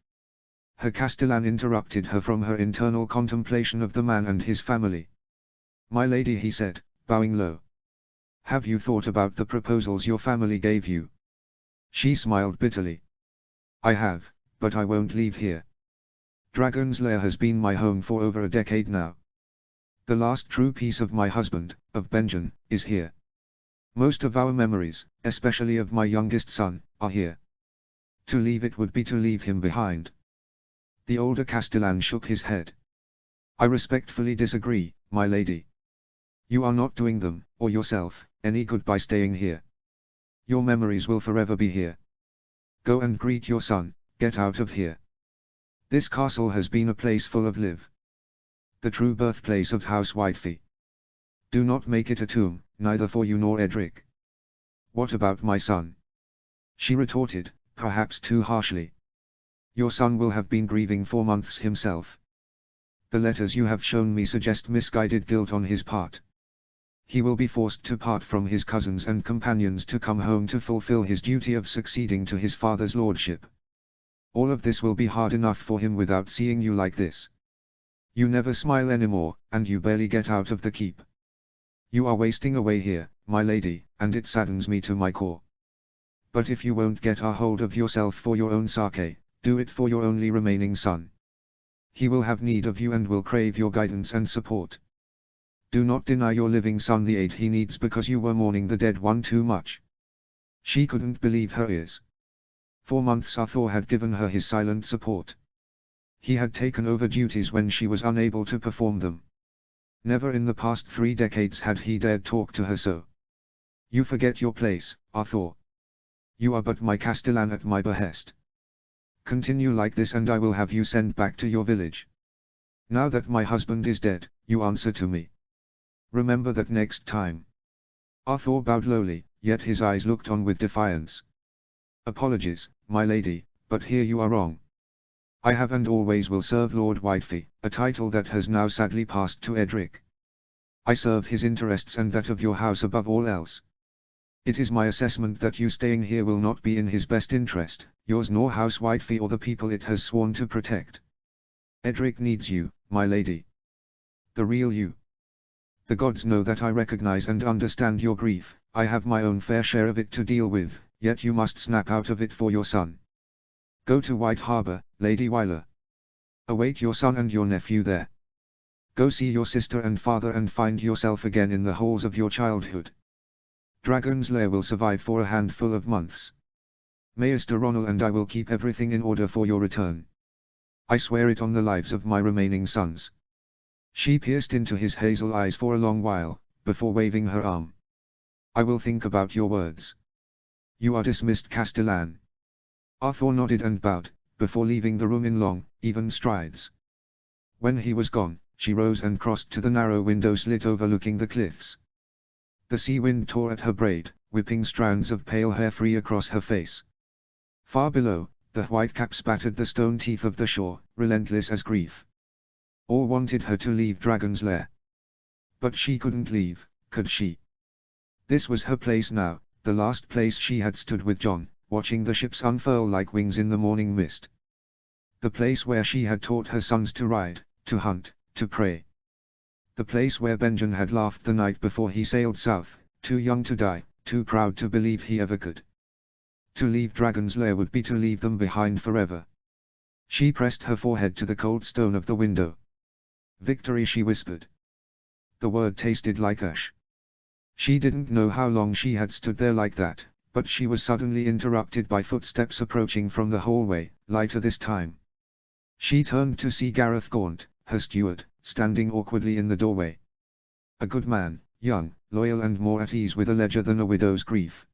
Her castellan interrupted her from her internal contemplation of the man and his family. "My lady," he said, bowing low. "Have you thought about the proposals your family gave you?" She smiled bitterly. "I have, but I won't leave here. Dragon's Lair has been my home for over a decade now. The last true piece of my husband, of Benjen, is here. Most of our memories, especially of my youngest son, are here. To leave it would be to leave him behind." The older castellan shook his head. "I respectfully disagree, my lady. You are not doing them, or yourself, any good by staying here. Your memories will forever be here. Go and greet your son, get out of here. This castle has been a place full of live. The true birthplace of House Whitefy. Do not make it a tomb, neither for you nor Edric." "What about my son?" she retorted, perhaps too harshly. "Your son will have been grieving for months himself. The letters you have shown me suggest misguided guilt on his part. He will be forced to part from his cousins and companions to come home to fulfill his duty of succeeding to his father's lordship. All of this will be hard enough for him without seeing you like this. You never smile anymore, and you barely get out of the keep. You are wasting away here, my lady, and it saddens me to my core. But if you won't get a hold of yourself for your own sake, do it for your only remaining son. He will have need of you and will crave your guidance and support. Do not deny your living son the aid he needs because you were mourning the dead one too much. She couldn't believe her ears. For months Arthur had given her his silent support. He had taken over duties when she was unable to perform them. Never in the past 3 decades had he dared talk to her so. You forget your place, Arthur. You are but my castellan at my behest. Continue like this and I will have you sent back to your village. Now that my husband is dead, you answer to me. Remember that next time. Arthur bowed lowly, yet his eyes looked on with defiance. Apologies, my lady, but here you are wrong. I have and always will serve Lord Whitefy, a title that has now sadly passed to Edric. I serve his interests and that of your house above all else. It is my assessment that you staying here will not be in his best interest, yours nor House Whitefy or the people it has sworn to protect. Edric needs you, my lady. The real you. The gods know that I recognize and understand your grief, I have my own fair share of it to deal with, yet you must snap out of it for your son. Go to White Harbor, Lady Wyler. Await your son and your nephew there. Go see your sister and father and find yourself again in the halls of your childhood. Dragon's Lair will survive for a handful of months. Maester Ronald and I will keep everything in order for your return. I swear it on the lives of my remaining sons. She pierced into his hazel eyes for a long while, before waving her arm. I will think about your words. You are dismissed, Castellan. Arthur nodded and bowed, before leaving the room in long, even strides. When he was gone, she rose and crossed to the narrow window slit overlooking the cliffs. The sea wind tore at her braid, whipping strands of pale hair free across her face. Far below, the white caps battered the stone teeth of the shore, relentless as grief. All wanted her to leave Dragon's Lair. But she couldn't leave, could she? This was her place now, the last place she had stood with John, watching the ships unfurl like wings in the morning mist. The place where she had taught her sons to ride, to hunt, to pray. The place where Benjen had laughed the night before he sailed south, too young to die, too proud to believe he ever could. To leave Dragon's Lair would be to leave them behind forever. She pressed her forehead to the cold stone of the window. Victory, she whispered. The word tasted like ash. She didn't know how long she had stood there like that, but she was suddenly interrupted by footsteps approaching from the hallway, lighter this time. She turned to see Gareth Gaunt, her steward, standing awkwardly in the doorway. A good man, young, loyal and more at ease with a ledger than a widow's grief.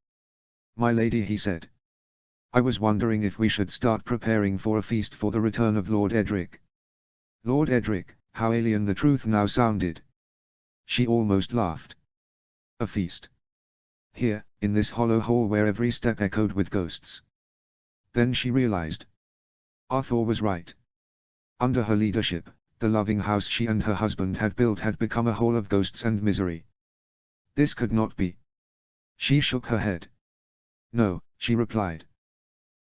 My lady, he said. I was wondering if we should start preparing for a feast for the return of Lord Edric. Lord Edric, how alien the truth now sounded. She almost laughed. A feast. Here, in this hollow hall where every step echoed with ghosts. Then she realized. Arthur was right. Under her leadership, the loving house she and her husband had built had become a hall of ghosts and misery. This could not be. She shook her head. No, she replied.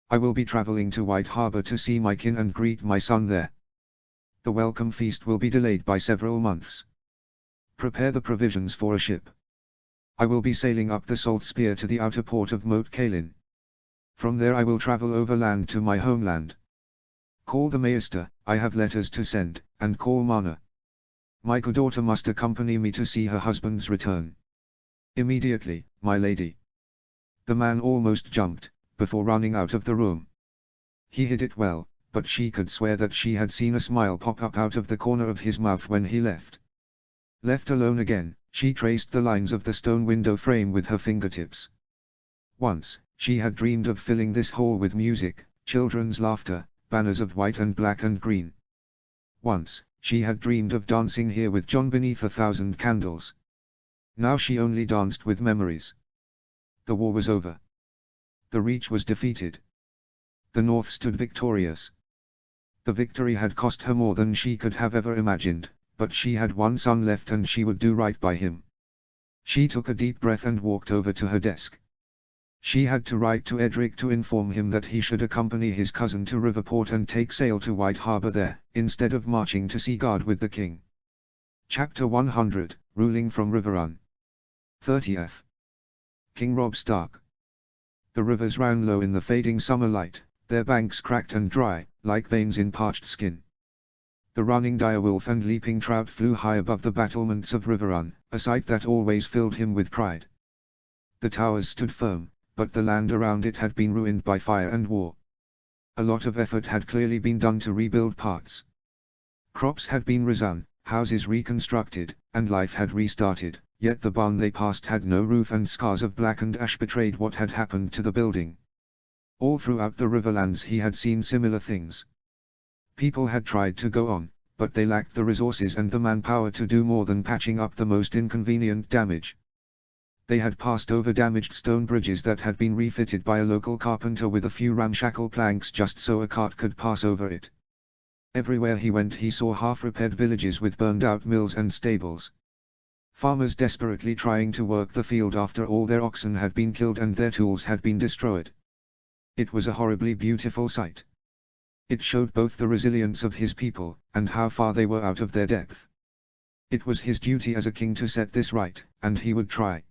I will be traveling to White Harbor to see my kin and greet my son there. The welcome feast will be delayed by several months. Prepare the provisions for a ship. I will be sailing up the Salt Spear to the outer port of Moat Cailin. From there I will travel overland to my homeland. Call the Maester, I have letters to send, and call Mana. My good daughter must accompany me to see her husband's return. Immediately, my lady. The man almost jumped, before running out of the room. He hid it well, but she could swear that she had seen a smile pop up out of the corner of his mouth when he left. Left alone again, she traced the lines of the stone window frame with her fingertips. Once, she had dreamed of filling this hall with music, children's laughter, banners of white and black and green. Once, she had dreamed of dancing here with John beneath 1,000 candles. Now she only danced with memories. The war was over. The Reach was defeated. The North stood victorious. The victory had cost her more than she could have ever imagined, but she had one son left and she would do right by him. She took a deep breath and walked over to her desk. She had to write to Edric to inform him that he should accompany his cousin to Riverport and take sail to White Harbor there, instead of marching to Seaguard with the king. Chapter 100, Ruling from Riverrun. 30th. King Robb Stark. The rivers ran low in the fading summer light, their banks cracked and dry, like veins in parched skin. The running direwolf and leaping trout flew high above the battlements of Riverrun, a sight that always filled him with pride. The towers stood firm, but the land around it had been ruined by fire and war. A lot of effort had clearly been done to rebuild parts. Crops had been resown, houses reconstructed, and life had restarted, yet the barn they passed had no roof and scars of blackened ash betrayed what had happened to the building. All throughout the Riverlands he had seen similar things. People had tried to go on, but they lacked the resources and the manpower to do more than patching up the most inconvenient damage. They had passed over damaged stone bridges that had been refitted by a local carpenter with a few ramshackle planks just so a cart could pass over it. Everywhere he went he saw half-repaired villages with burned-out mills and stables. Farmers desperately trying to work the field after all their oxen had been killed and their tools had been destroyed. It was a horribly beautiful sight. It showed both the resilience of his people, and how far they were out of their depth. It was his duty as a king to set this right, and he would try.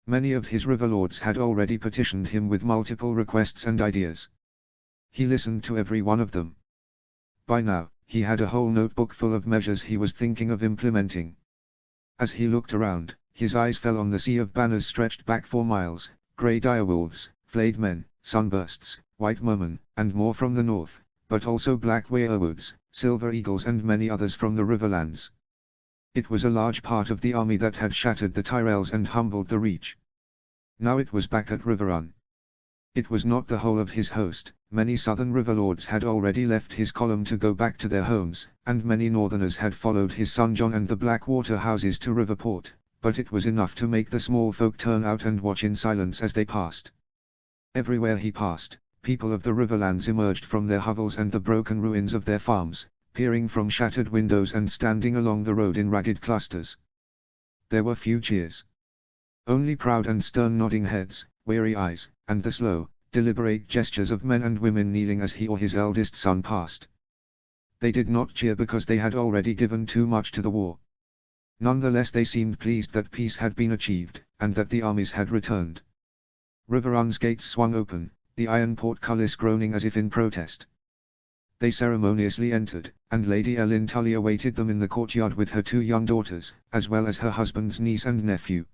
Many of his riverlords had already petitioned him with multiple requests and ideas. He listened to every one of them. By now, he had a whole notebook full of measures he was thinking of implementing. As he looked around, his eyes fell on the sea of banners stretched back for miles, grey direwolves, flayed men, sunbursts, white mermen, and more from the north, but also black werewolves, silver eagles and many others from the Riverlands. It was a large part of the army that had shattered the Tyrells and humbled the Reach. Now it was back at Riverrun. It was not the whole of his host. Many southern riverlords had already left his column to go back to their homes, and many northerners had followed his son John and the Blackwater houses to Riverport, but it was enough to make the small folk turn out and watch in silence as they passed. Everywhere he passed, people of the Riverlands emerged from their hovels and the broken ruins of their farms, peering from shattered windows and standing along the road in ragged clusters. There were few cheers. Only proud and stern nodding heads, weary eyes, and the slow, deliberate gestures of men and women kneeling as he or his eldest son passed. They did not cheer because they had already given too much to the war. Nonetheless they seemed pleased that peace had been achieved, and that the armies had returned. Riverrun's gates swung open, the iron portcullis groaning as if in protest. They ceremoniously entered, and Lady Ellen Tully awaited them in the courtyard with her 2 young daughters, as well as her husband's niece and nephew.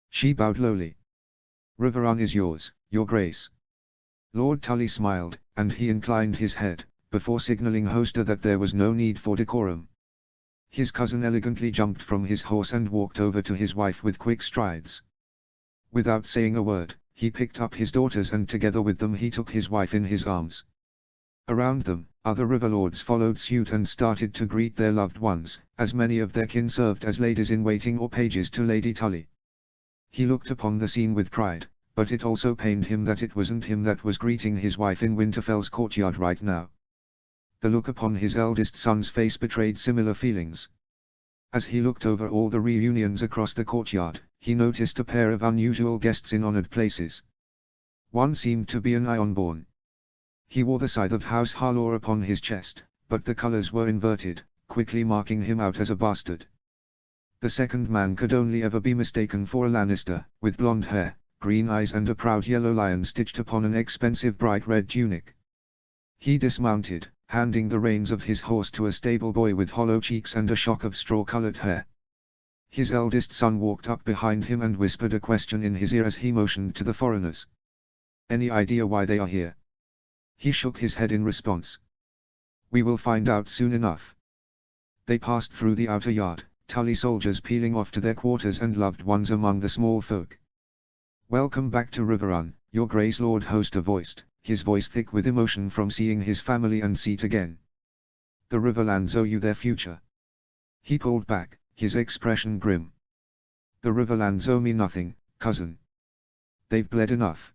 She bowed lowly. "Riverrun is yours, Your Grace." Lord Tully smiled, and he inclined his head, before signaling Hoster that there was no need for decorum. His cousin elegantly jumped from his horse and walked over to his wife with quick strides. Without saying a word, he picked up his daughters and together with them he took his wife in his arms. Around them, other riverlords followed suit and started to greet their loved ones, as many of their kin served as ladies-in-waiting or pages to Lady Tully. He looked upon the scene with pride, but it also pained him that it wasn't him that was greeting his wife in Winterfell's courtyard right now. The look upon his eldest son's face betrayed similar feelings. As he looked over all the reunions across the courtyard, he noticed a pair of unusual guests in honored places. One seemed to be an Ironborn. He wore the scythe of House Harlaw upon his chest, but the colors were inverted, quickly marking him out as a bastard. The second man could only ever be mistaken for a Lannister, with blonde hair, green eyes and a proud yellow lion stitched upon an expensive bright red tunic. He dismounted, handing the reins of his horse to a stable boy with hollow cheeks and a shock of straw-colored hair. His eldest son walked up behind him and whispered a question in his ear as he motioned to the foreigners. "Any idea why they are here?" He shook his head in response. "We will find out soon enough." They passed through the outer yard, Tully soldiers peeling off to their quarters and loved ones among the small folk. "Welcome back to Riverrun, Your Grace," Lord Hoster voiced, his voice thick with emotion from seeing his family and seat again. "The Riverlands owe you their future." He pulled back, his expression grim. "The Riverlands owe me nothing, cousin. They've bled enough.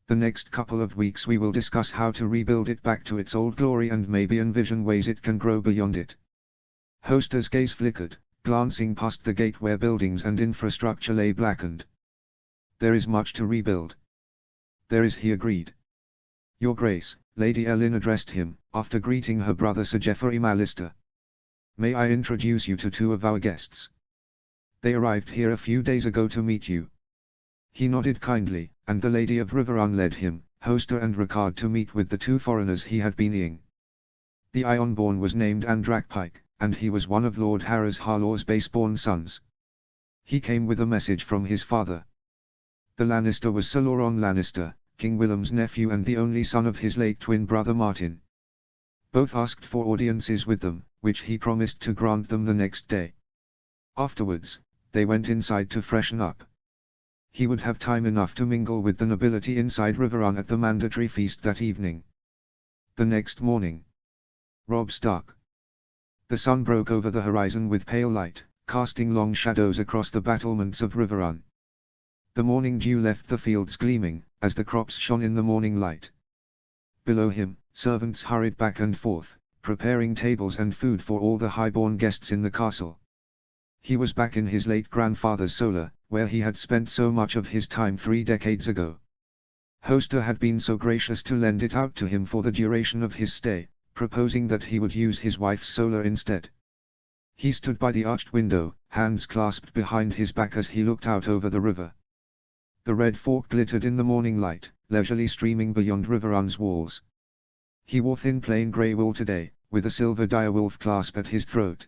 The next couple of weeks we will discuss how to rebuild it back to its old glory and maybe envision ways it can grow beyond it." Hoster's gaze flickered, glancing past the gate where buildings and infrastructure lay blackened. There is much to rebuild. There is, he agreed. Your Grace, Lady Ellen addressed him, after greeting her brother Sir Geoffrey Mallister. May I introduce you to two of our guests? They arrived here a few days ago to meet you. He nodded kindly, and the Lady of Riverrun led him, Hoster and Ricard, to meet with the two foreigners he had been eyeing. The Ironborn was named Andrak Pike, and he was one of Lord Harris Harlaw's base-born sons. He came with a message from his father. The Lannister was Sir Loron Lannister, King Willem's nephew and the only son of his late twin brother Martin. Both asked for audiences with them, which he promised to grant them the next day. Afterwards, they went inside to freshen up. He would have time enough to mingle with the nobility inside Riverrun at the mandatory feast that evening. The next morning, Robb Stark. The sun broke over the horizon with pale light, casting long shadows across the battlements of Riverrun. The morning dew left the fields gleaming, as the crops shone in the morning light. Below him, servants hurried back and forth, preparing tables and food for all the highborn guests in the castle. He was back in his late grandfather's solar, where he had spent so much of his time 3 decades ago. Hoster had been so gracious to lend it out to him for the duration of his stay, proposing that he would use his wife's solar instead. He stood by the arched window, hands clasped behind his back as he looked out over the river. The red fork glittered in the morning light, leisurely streaming beyond Riverrun's walls. He wore thin plain grey wool today, with a silver direwolf clasp at his throat.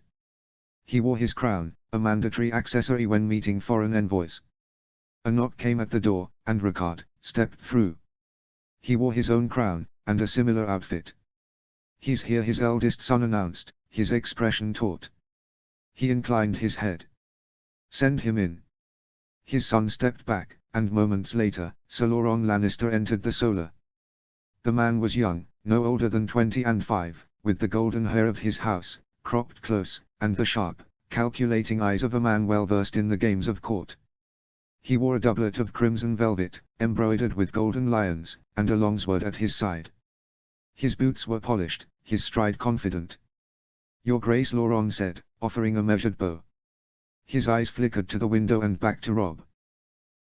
He wore his crown, a mandatory accessory when meeting foreign envoys. A knock came at the door, and Ricard stepped through. He wore his own crown, and a similar outfit. "He's here," his eldest son announced, his expression taut. He inclined his head. "Send him in." His son stepped back, and moments later, Sir Loron Lannister entered the solar. The man was young, no older than 25, with the golden hair of his house, cropped close, and the sharp, calculating eyes of a man well versed in the games of court. He wore a doublet of crimson velvet, embroidered with golden lions, and a longsword at his side. His boots were polished, his stride confident. "Your Grace," Loron said, offering a measured bow. His eyes flickered to the window and back to Robb.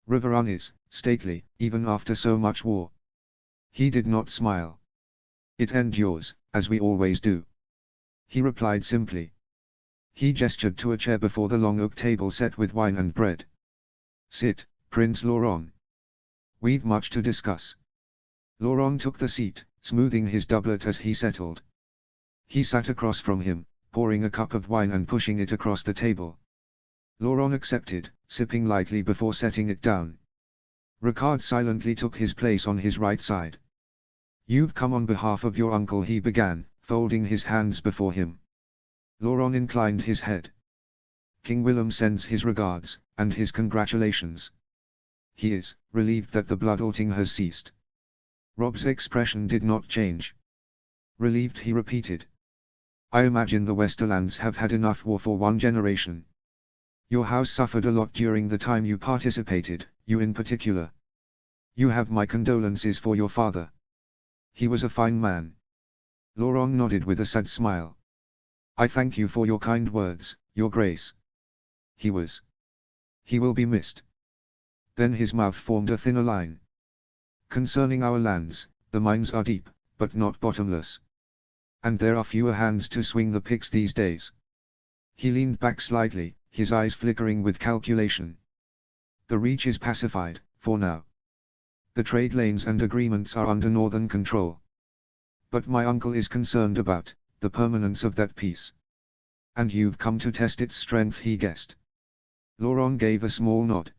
"Riverrun is stately, even after so much war." He did not smile. "It endures, as we always do," he replied simply. He gestured to a chair before the long oak table set with wine and bread. "Sit, Prince Loron. We've much to discuss." Loron took the seat, smoothing his doublet as he settled. He sat across from him, pouring a cup of wine and pushing it across the table. Loron accepted, sipping lightly before setting it down. Ricard silently took his place on his right side. "You've come on behalf of your uncle," he began, folding his hands before him. Loron inclined his head. "King Willem sends his regards, and his congratulations. He is relieved that the bloodletting has ceased." Robb's expression did not change. "Relieved," he repeated. "I imagine the Westerlands have had enough war for 1 generation. Your house suffered a lot during the time you participated, you in particular. You have my condolences for your father. He was a fine man." Loron nodded with a sad smile. "I thank you for your kind words, Your Grace. He was. He will be missed." Then his mouth formed a thinner line. "Concerning our lands, the mines are deep, but not bottomless. And there are fewer hands to swing the picks these days." He leaned back slightly, his eyes flickering with calculation. "The Reach is pacified, for now. The trade lanes and agreements are under northern control. But my uncle is concerned about the permanence of that peace. And you've come to test its strength," he guessed. Loron gave a small nod.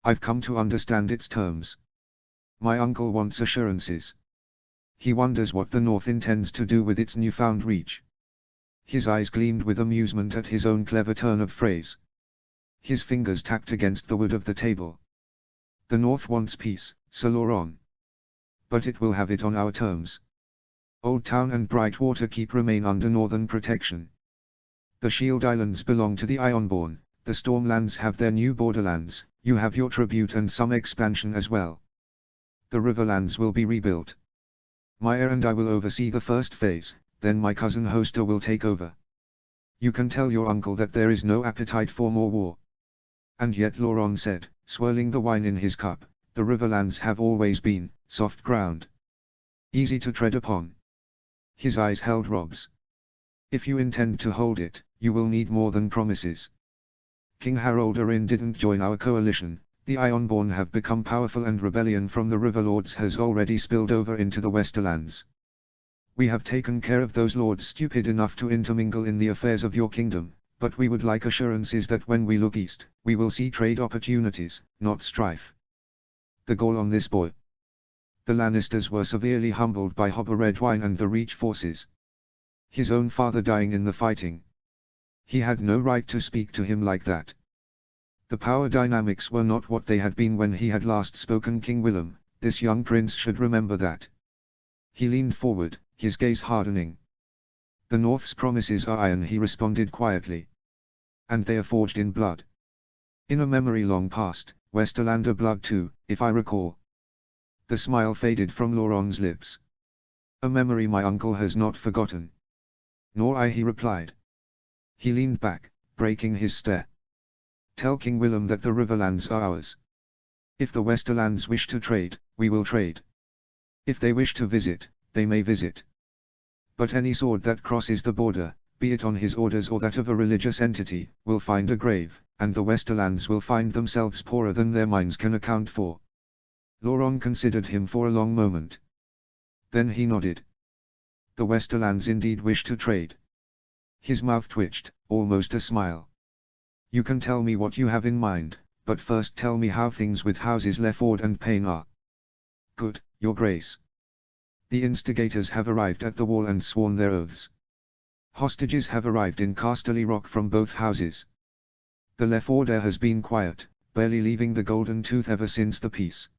"I've come to understand its terms. My uncle wants assurances. He wonders what the North intends to do with its newfound reach." His eyes gleamed with amusement at his own clever turn of phrase. His fingers tapped against the wood of the table. "The North wants peace, Sir Loron. But it will have it on our terms. Old Town and Brightwater Keep remain under northern protection. The Shield Islands belong to the Ironborn, the Stormlands have their new borderlands, you have your tribute and some expansion as well. The Riverlands will be rebuilt. My heir and I will oversee the first phase, then my cousin Hoster will take over. You can tell your uncle that there is no appetite for more war. And yet Laurent said, swirling the wine in his cup, the Riverlands have always been soft ground, easy to tread upon. His eyes held Rob's. If you intend to hold it, you will need more than promises. King Harold Arin didn't join our coalition, the Ironborn have become powerful and rebellion from the Riverlords has already spilled over into the Westerlands. We have taken care of those lords stupid enough to intermingle in the affairs of your kingdom, but we would like assurances that when we look east, we will see trade opportunities, not strife. The gall on this boy. The Lannisters were severely humbled by Hobber Redwine and the Reach forces. His own father dying in the fighting. He had no right to speak to him like that. The power dynamics were not what they had been when he had last spoken. King Willem, this young prince should remember that. He leaned forward, his gaze hardening. The North's promises are iron, he responded quietly. And they are forged in blood. In a memory long past, Westerlander blood too, if I recall. The smile faded from Laurent's lips. A memory my uncle has not forgotten. Nor I, he replied. He leaned back, breaking his stare. Tell King Willem that the Riverlands are ours. If the Westerlands wish to trade, we will trade. If they wish to visit, they may visit. But any sword that crosses the border, be it on his orders or that of a religious entity, will find a grave, and the Westerlands will find themselves poorer than their minds can account for. Laurent considered him for a long moment. Then he nodded. The Westerlands indeed wish to trade. His mouth twitched, almost a smile. You can tell me what you have in mind, but first tell me how things with houses Leford and Payne are. Good, your grace. The instigators have arrived at the wall and sworn their oaths. Hostages have arrived in Casterly Rock from both houses. The Leforder has been quiet, barely leaving the Golden Tooth ever since the peace.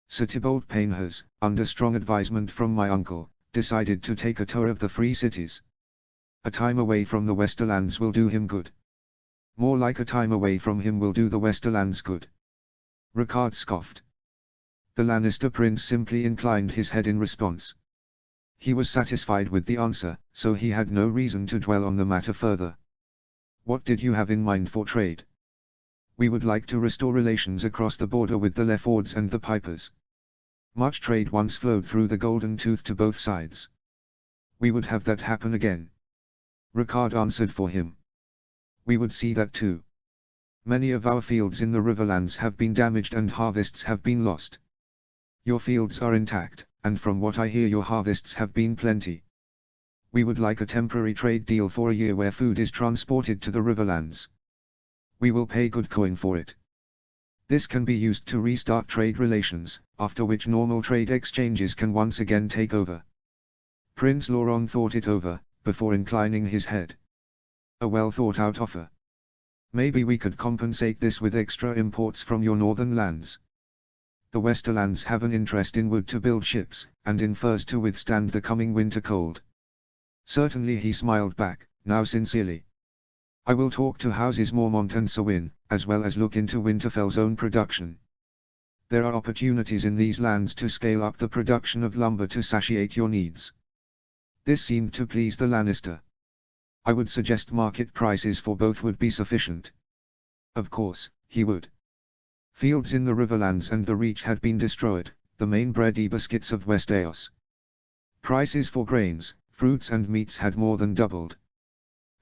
Sir Tybalt Payne has, under strong advisement from my uncle, decided to take a tour of the free cities. A time away from the Westerlands will do him good. More like a time away from him will do the Westerlands good. Ricard scoffed. The Lannister prince simply inclined his head in response. He was satisfied with the answer, so he had no reason to dwell on the matter further. What did you have in mind for trade? We would like to restore relations across the border with the Lefords and the Pipers. Much trade once flowed through the Golden Tooth to both sides. We would have that happen again. Ricard answered for him. We would see that too. Many of our fields in the Riverlands have been damaged and harvests have been lost. Your fields are intact, and from what I hear your harvests have been plenty. We would like a temporary trade deal for a year where food is transported to the Riverlands. We will pay good coin for it. This can be used to restart trade relations, after which normal trade exchanges can once again take over. Prince Laurent thought it over, before inclining his head. A well thought out offer. Maybe we could compensate this with extra imports from your northern lands. The Westerlands have an interest in wood to build ships, and in furs to withstand the coming winter cold. Certainly, he smiled back, now sincerely. I will talk to Houses Mormont and Sewin, as well as look into Winterfell's own production. There are opportunities in these lands to scale up the production of lumber to satiate your needs. This seemed to please the Lannister. I would suggest market prices for both would be sufficient. Of course, he would. Fields in the Riverlands and the Reach had been destroyed, the main bready biscuits of West Eos. Prices for grains, fruits and meats had more than doubled.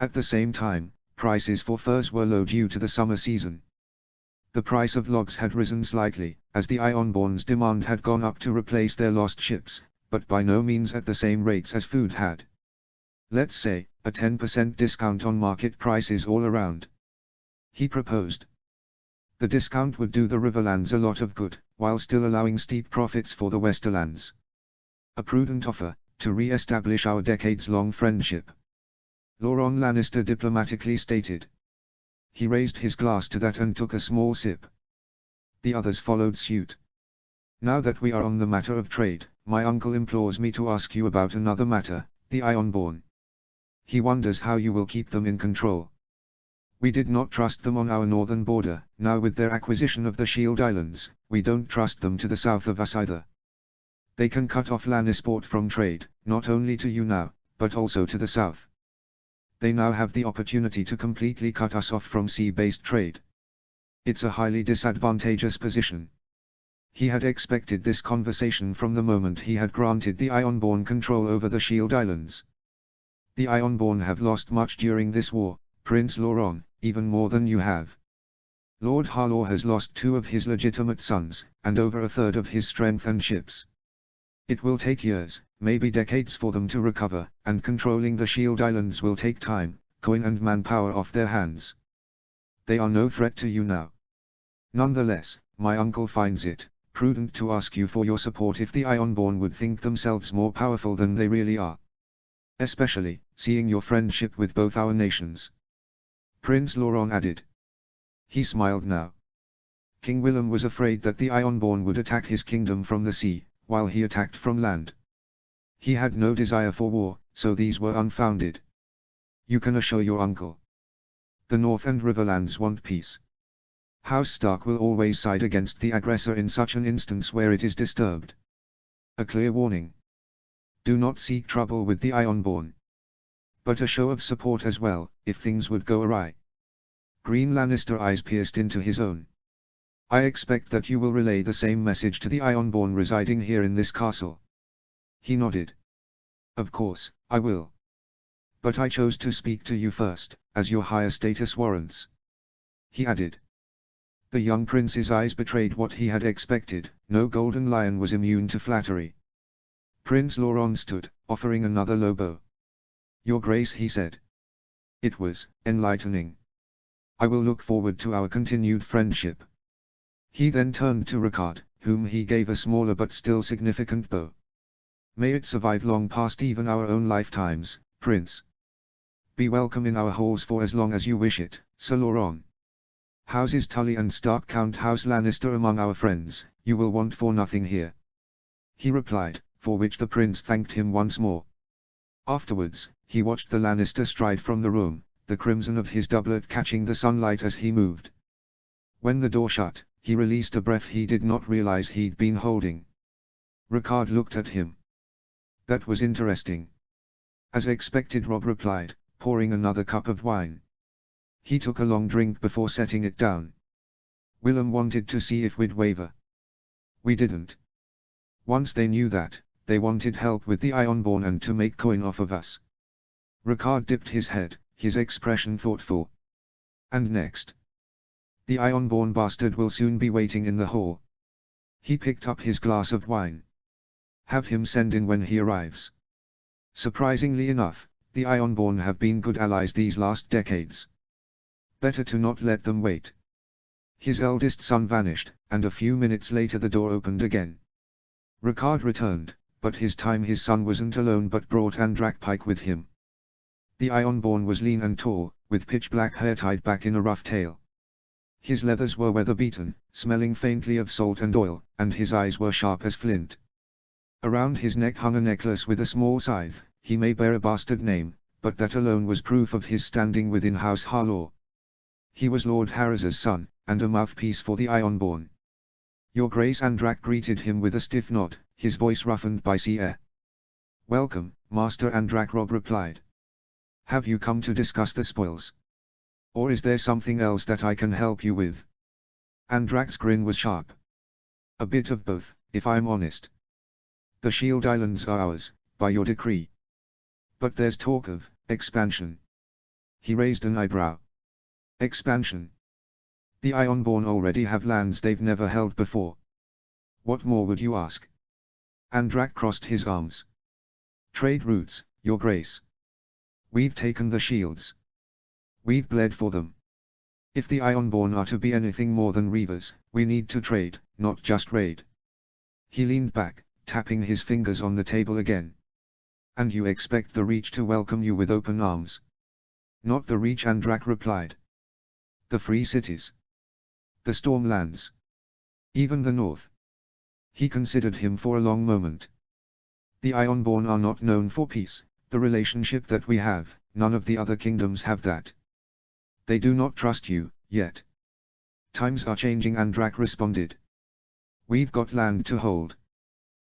At the same time, prices for furs were low due to the summer season. The price of logs had risen slightly, as the Ironborn's demand had gone up to replace their lost ships, but by no means at the same rates as food had. Let's say, a 10% discount on market prices all around. He proposed. The discount would do the Riverlands a lot of good, while still allowing steep profits for the Westerlands. A prudent offer, to re-establish our decades-long friendship. Laurent Lannister diplomatically stated. He raised his glass to that and took a small sip. The others followed suit. Now that we are on the matter of trade, my uncle implores me to ask you about another matter, the Ironborn. He wonders how you will keep them in control. We did not trust them on our northern border, now with their acquisition of the Shield Islands, we don't trust them to the south of us either. They can cut off Lannisport from trade, not only to you now, but also to the south. They now have the opportunity to completely cut us off from sea-based trade. It's a highly disadvantageous position. He had expected this conversation from the moment he had granted the Ironborn control over the Shield Islands. The Ironborn have lost much during this war, Prince Lauron, even more than you have. Lord Harlaw has lost 2 of his legitimate sons, and over a third of his strength and ships. It will take years, maybe decades for them to recover, and controlling the Shield Islands will take time, coin and manpower off their hands. They are no threat to you now. Nonetheless, my uncle finds it prudent to ask you for your support if the Ironborn would think themselves more powerful than they really are. Especially, seeing your friendship with both our nations. Prince Lauron added. He smiled now. King Willem was afraid that the Ironborn would attack his kingdom from the sea, while he attacked from land. He had no desire for war, so these were unfounded. You can assure your uncle. The North and Riverlands want peace. House Stark will always side against the aggressor in such an instance where it is disturbed. A clear warning. Do not seek trouble with the Ironborn. But a show of support as well, if things would go awry. Green Lannister eyes pierced into his own. I expect that you will relay the same message to the Ironborn residing here in this castle. He nodded. Of course, I will. But I chose to speak to you first, as your higher status warrants. He added. The young prince's eyes betrayed what he had expected, no golden lion was immune to flattery. Prince Lauron stood, offering another low bow. Your Grace, he said. It was enlightening. I will look forward to our continued friendship. He then turned to Ricard, whom he gave a smaller but still significant bow. May it survive long past even our own lifetimes, Prince. Be welcome in our halls for as long as you wish it, Sir Lauron. Houses Tully and Stark count House Lannister among our friends, you will want for nothing here. He replied, for which the prince thanked him once more. Afterwards, he watched the Lannister stride from the room, the crimson of his doublet catching the sunlight as he moved. When the door shut, he released a breath he did not realize he'd been holding. Ricard looked at him. That was interesting. As expected, Robb replied, pouring another cup of wine. He took a long drink before setting it down. Willem wanted to see if we'd waver. We didn't. Once they knew that, they wanted help with the Ironborn and to make coin off of us. Ricard dipped his head, his expression thoughtful. And next? The Ironborn bastard will soon be waiting in the hall. He picked up his glass of wine. Have him send in when he arrives. Surprisingly enough, the Ironborn have been good allies these last decades. Better to not let them wait. His eldest son vanished, and a few minutes later the door opened again. Ricard returned, but his time his son wasn't alone but brought Andrak Pike with him. The Ironborn was lean and tall, with pitch-black hair tied back in a rough tail. His leathers were weather-beaten, smelling faintly of salt and oil, and his eyes were sharp as flint. Around his neck hung a necklace with a small scythe. He may bear a bastard name, but that alone was proof of his standing within House Harlaw. He was Lord Harris's son, and a mouthpiece for the Ironborn. Your Grace. Andrak greeted him with a stiff nod, his voice roughened by sea air. Welcome, Master Andrak, Robb replied. Have you come to discuss the spoils? Or is there something else that I can help you with? Andrak's grin was sharp. A bit of both, if I'm honest. The Shield Islands are ours, by your decree. But there's talk of expansion. He raised an eyebrow. Expansion. The Ironborn already have lands they've never held before. What more would you ask? Andrak crossed his arms. Trade routes, Your Grace. We've taken the shields. We've bled for them. If the Ironborn are to be anything more than reavers, we need to trade, not just raid. He leaned back, tapping his fingers on the table again. And you expect the Reach to welcome you with open arms? Not the Reach, Andrak replied. The Free Cities. The Stormlands. Even the North. He considered him for a long moment. The Ironborn are not known for peace, the relationship that we have, none of the other kingdoms have that. They do not trust you, yet. Times are changing, Andrak responded. We've got land to hold.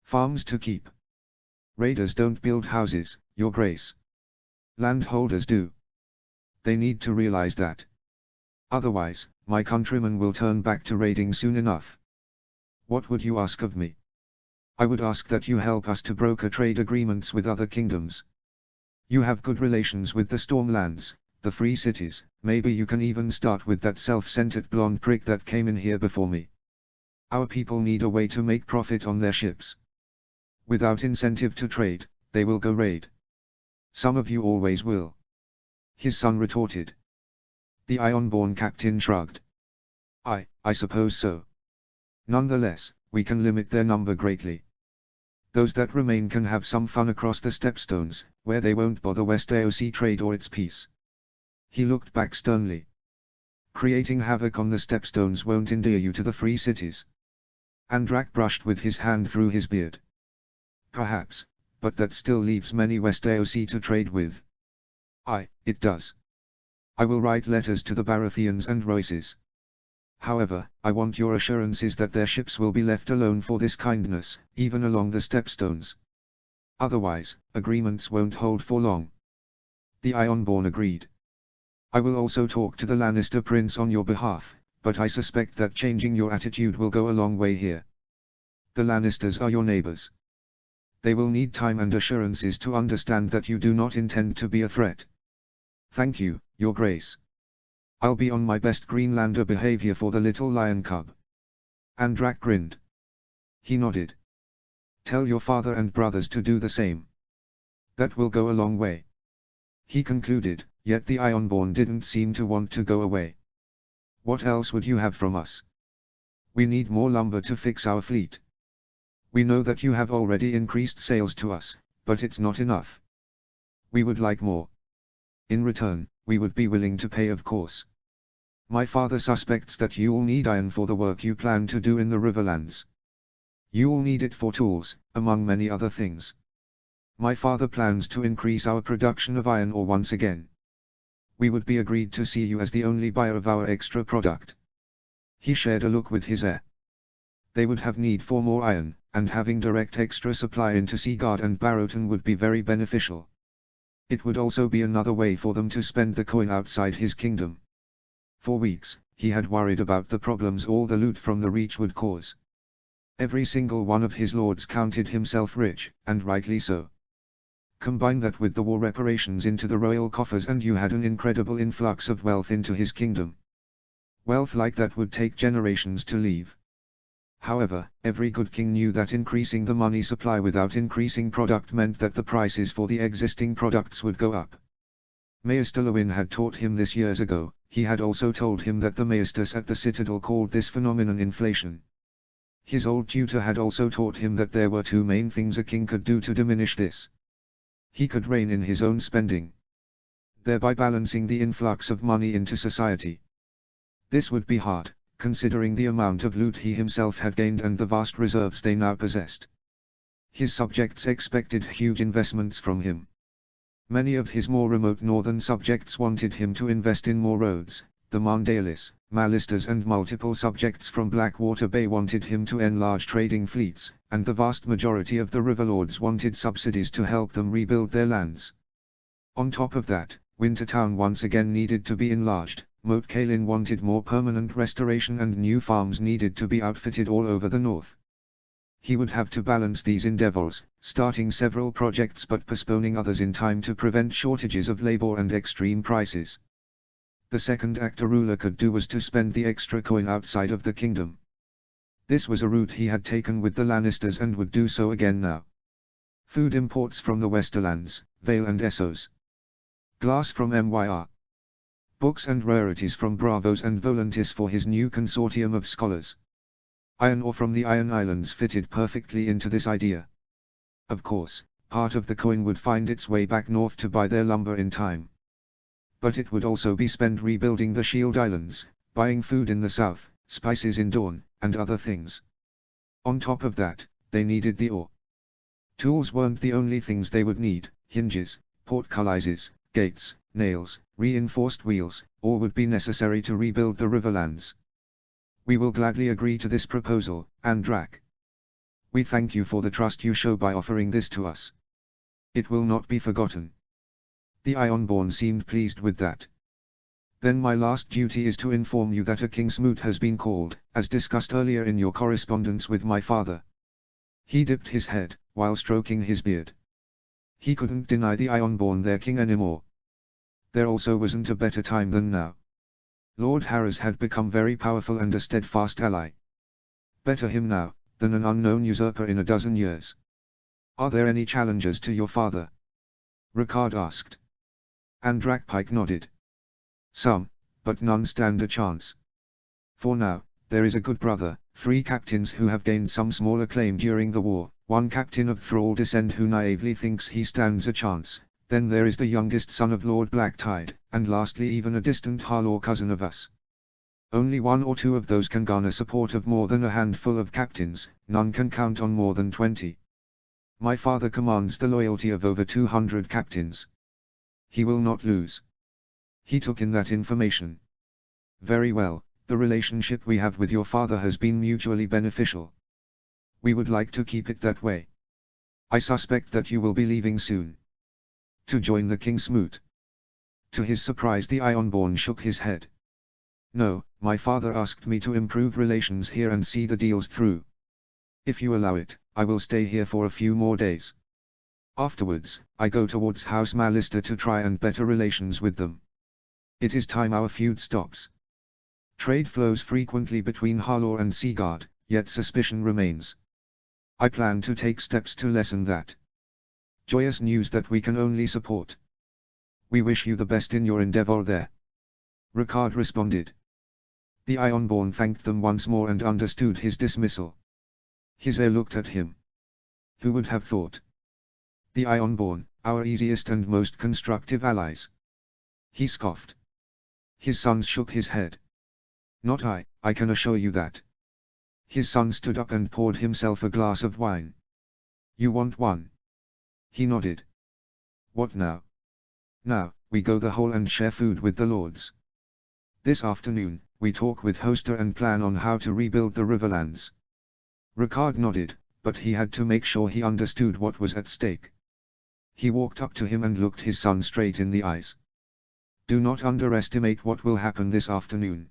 Farms to keep. Raiders don't build houses, Your Grace. Landholders do. They need to realize that. Otherwise, my countrymen will turn back to raiding soon enough. What would you ask of me? I would ask that you help us to broker trade agreements with other kingdoms. You have good relations with the Stormlands, the Free Cities, maybe you can even start with that self-centered blonde prick that came in here before me. Our people need a way to make profit on their ships. Without incentive to trade, they will go raid. Some of you always will. His son retorted. The Ironborn captain shrugged. I suppose so. Nonetheless, we can limit their number greatly. Those that remain can have some fun across the stepstones, where they won't bother West AOC trade or its peace. He looked back sternly. Creating havoc on the stepstones won't endear you to the Free Cities. Andrak brushed with his hand through his beard. Perhaps, but that still leaves many West AOC to trade with. It does. I will write letters to the Baratheons and Royces. However, I want your assurances that their ships will be left alone for this kindness, even along the stepstones. Otherwise, agreements won't hold for long. The Ironborn agreed. I will also talk to the Lannister prince on your behalf, but I suspect that changing your attitude will go a long way here. The Lannisters are your neighbors. They will need time and assurances to understand that you do not intend to be a threat. Thank you, Your Grace. I'll be on my best Greenlander behavior for the little lion cub. Andrak grinned. He nodded. Tell your father and brothers to do the same. That will go a long way. He concluded, yet the Ironborn didn't seem to want to go away. What else would you have from us? We need more lumber to fix our fleet. We know that you have already increased sales to us, but it's not enough. We would like more. In return, we would be willing to pay, of course. My father suspects that you'll need iron for the work you plan to do in the Riverlands. You'll need it for tools, among many other things. My father plans to increase our production of iron ore once again. We would be agreed to see you as the only buyer of our extra product. He shared a look with his heir. They would have need for more iron, and having direct extra supply into Seaguard and Barrowton would be very beneficial. It would also be another way for them to spend the coin outside his kingdom. For weeks, he had worried about the problems all the loot from the Reach would cause. Every single one of his lords counted himself rich, and rightly so. Combine that with the war reparations into the royal coffers and you had an incredible influx of wealth into his kingdom. Wealth like that would take generations to leave. However, every good king knew that increasing the money supply without increasing product meant that the prices for the existing products would go up. Maester Lewin had taught him this years ago. He had also told him that the maesters at the Citadel called this phenomenon inflation. His old tutor had also taught him that there were two main things a king could do to diminish this. He could rein in his own spending, thereby balancing the influx of money into society. This would be hard, considering the amount of loot he himself had gained and the vast reserves they now possessed. His subjects expected huge investments from him. Many of his more remote northern subjects wanted him to invest in more roads. The Mandaelis, Malisters and multiple subjects from Blackwater Bay wanted him to enlarge trading fleets, and the vast majority of the Riverlords wanted subsidies to help them rebuild their lands. On top of that, Wintertown once again needed to be enlarged. Moat Cailin wanted more permanent restoration and new farms needed to be outfitted all over the north. He would have to balance these endeavors, starting several projects but postponing others in time to prevent shortages of labor and extreme prices. The second act a ruler could do was to spend the extra coin outside of the kingdom. This was a route he had taken with the Lannisters and would do so again now. Food imports from the Westerlands, Vale and Essos. Glass from MYR. Books and rarities from Bravos and Volantis for his new consortium of scholars. Iron ore from the Iron Islands fitted perfectly into this idea. Of course, part of the coin would find its way back north to buy their lumber in time. But it would also be spent rebuilding the Shield Islands, buying food in the south, spices in Dawn, and other things. On top of that, they needed the ore. Tools weren't the only things they would need. Hinges, portcullises, gates, nails, reinforced wheels, all would be necessary to rebuild the Riverlands. We will gladly agree to this proposal, Andrak. We thank you for the trust you show by offering this to us. It will not be forgotten. The Ironborn seemed pleased with that. Then my last duty is to inform you that a king's moot has been called, as discussed earlier in your correspondence with my father. He dipped his head, while stroking his beard. He couldn't deny the Ironborn their king anymore. There also wasn't a better time than now. Lord Harris had become very powerful and a steadfast ally. Better him now, than an unknown usurper in a dozen years. Are there any challenges to your father? Ricard asked. Andrakpike nodded. Some, but none stand a chance. For now, there is a good brother, 3 captains who have gained some small acclaim during the war, 1 captain of Thrall descent who naively thinks he stands a chance, then there is the youngest son of Lord Blacktide, and lastly even a distant Harlaw cousin of us. Only 1 or 2 of those can garner support of more than a handful of captains, none can count on more than 20. My father commands the loyalty of over 200 captains. He will not lose. He took in that information. Very well, the relationship we have with your father has been mutually beneficial. We would like to keep it that way. I suspect that you will be leaving soon. To join the King's Moot. To his surprise the Ironborn shook his head. No, my father asked me to improve relations here and see the deals through. If you allow it, I will stay here for a few more days. Afterwards, I go towards House Mallister to try and better relations with them. It is time our feud stops. Trade flows frequently between Harlaw and Seaguard, yet suspicion remains. I plan to take steps to lessen that. Joyous news that we can only support. We wish you the best in your endeavor there. Ricard responded. The Ironborn thanked them once more and understood his dismissal. His heir looked at him. Who would have thought? The Ironborn, our easiest and most constructive allies. He scoffed. His sons shook his head. Not I can assure you that. His son stood up and poured himself a glass of wine. You want one? He nodded. What now? Now, we go the whole and share food with the lords. This afternoon, we talk with Hoster and plan on how to rebuild the Riverlands. Ricard nodded, but he had to make sure he understood what was at stake. He walked up to him and looked his son straight in the eyes. Do not underestimate what will happen this afternoon.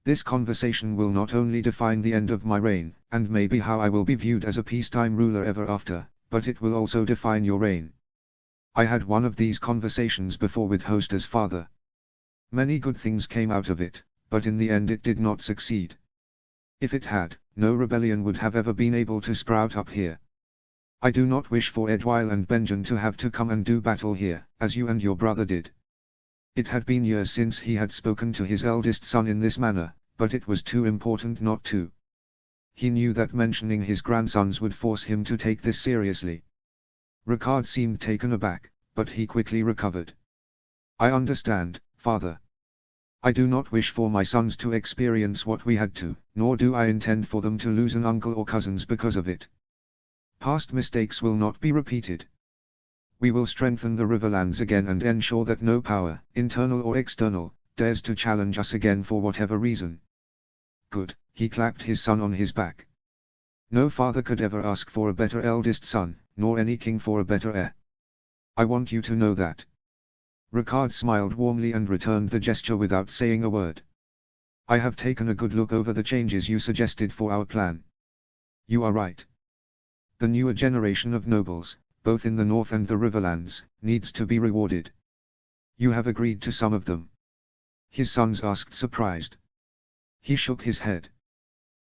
This conversation will not only define the end of my reign, and maybe how I will be viewed as a peacetime ruler ever after, but it will also define your reign. I had one of these conversations before with Hoster's father. Many good things came out of it, but in the end it did not succeed. If it had, no rebellion would have ever been able to sprout up here. I do not wish for Edwyle and Benjen to have to come and do battle here, as you and your brother did. It had been years since he had spoken to his eldest son in this manner, but it was too important not to. He knew that mentioning his grandsons would force him to take this seriously. Ricard seemed taken aback, but he quickly recovered. I understand, father. I do not wish for my sons to experience what we had to, nor do I intend for them to lose an uncle or cousins because of it. Past mistakes will not be repeated. We will strengthen the Riverlands again and ensure that no power, internal or external, dares to challenge us again for whatever reason. Good, he clapped his son on his back. No father could ever ask for a better eldest son, nor any king for a better heir. I want you to know that. Ricard smiled warmly and returned the gesture without saying a word. I have taken a good look over the changes you suggested for our plan. You are right. The newer generation of nobles, both in the north and the Riverlands, needs to be rewarded. You have agreed to some of them? His sons asked surprised. He shook his head.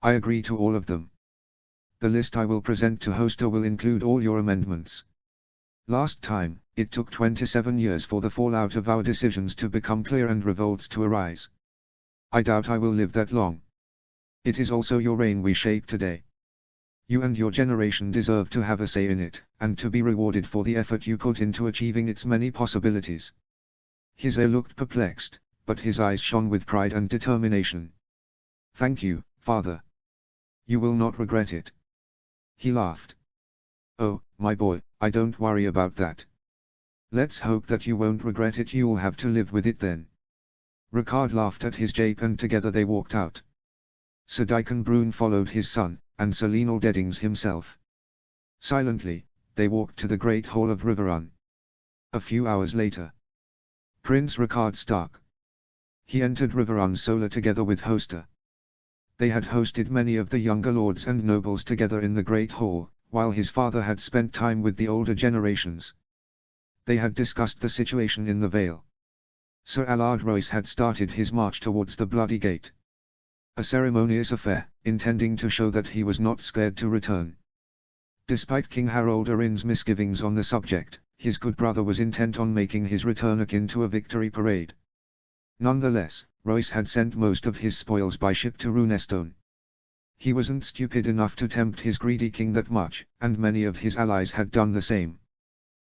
I agree to all of them. The list I will present to Hoster will include all your amendments. Last time, it took 27 years for the fallout of our decisions to become clear and revolts to arise. I doubt I will live that long. It is also your reign we shape today. You and your generation deserve to have a say in it, and to be rewarded for the effort you put into achieving its many possibilities. His heir looked perplexed, but his eyes shone with pride and determination. Thank you, father. You will not regret it. He laughed. Oh, my boy, I don't worry about that. Let's hope that you won't regret it. You'll have to live with it then. Ricard laughed at his jape and together they walked out. Sir Dickon Brune followed his son, and Sir Lionel Deddings himself. Silently, they walked to the Great Hall of Riverrun. A few hours later. Prince Ricard Stark. He entered River-on-Solar together with Hoster. They had hosted many of the younger lords and nobles together in the Great Hall, while his father had spent time with the older generations. They had discussed the situation in the Vale. Sir Allard Royce had started his march towards the Bloody Gate. A ceremonious affair, intending to show that he was not scared to return. Despite King Harold Arryn's misgivings on the subject, his good brother was intent on making his return akin to a victory parade. Nonetheless, Royce had sent most of his spoils by ship to Runestone. He wasn't stupid enough to tempt his greedy king that much, and many of his allies had done the same.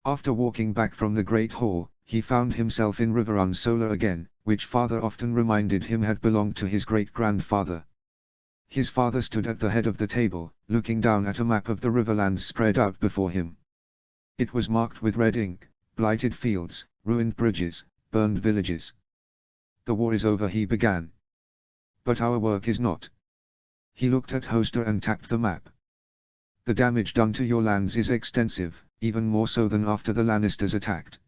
After walking back from the Great Hall, he found himself in River-on-Solar again, which father often reminded him had belonged to his great-grandfather. His father stood at the head of the table, looking down at a map of the Riverlands spread out before him. It was marked with red ink, blighted fields, ruined bridges, burned villages. "The war is over," he began. "But our work is not." He looked at Hoster and tapped the map. "The damage done to your lands is extensive, even more so than after the Lannisters attacked.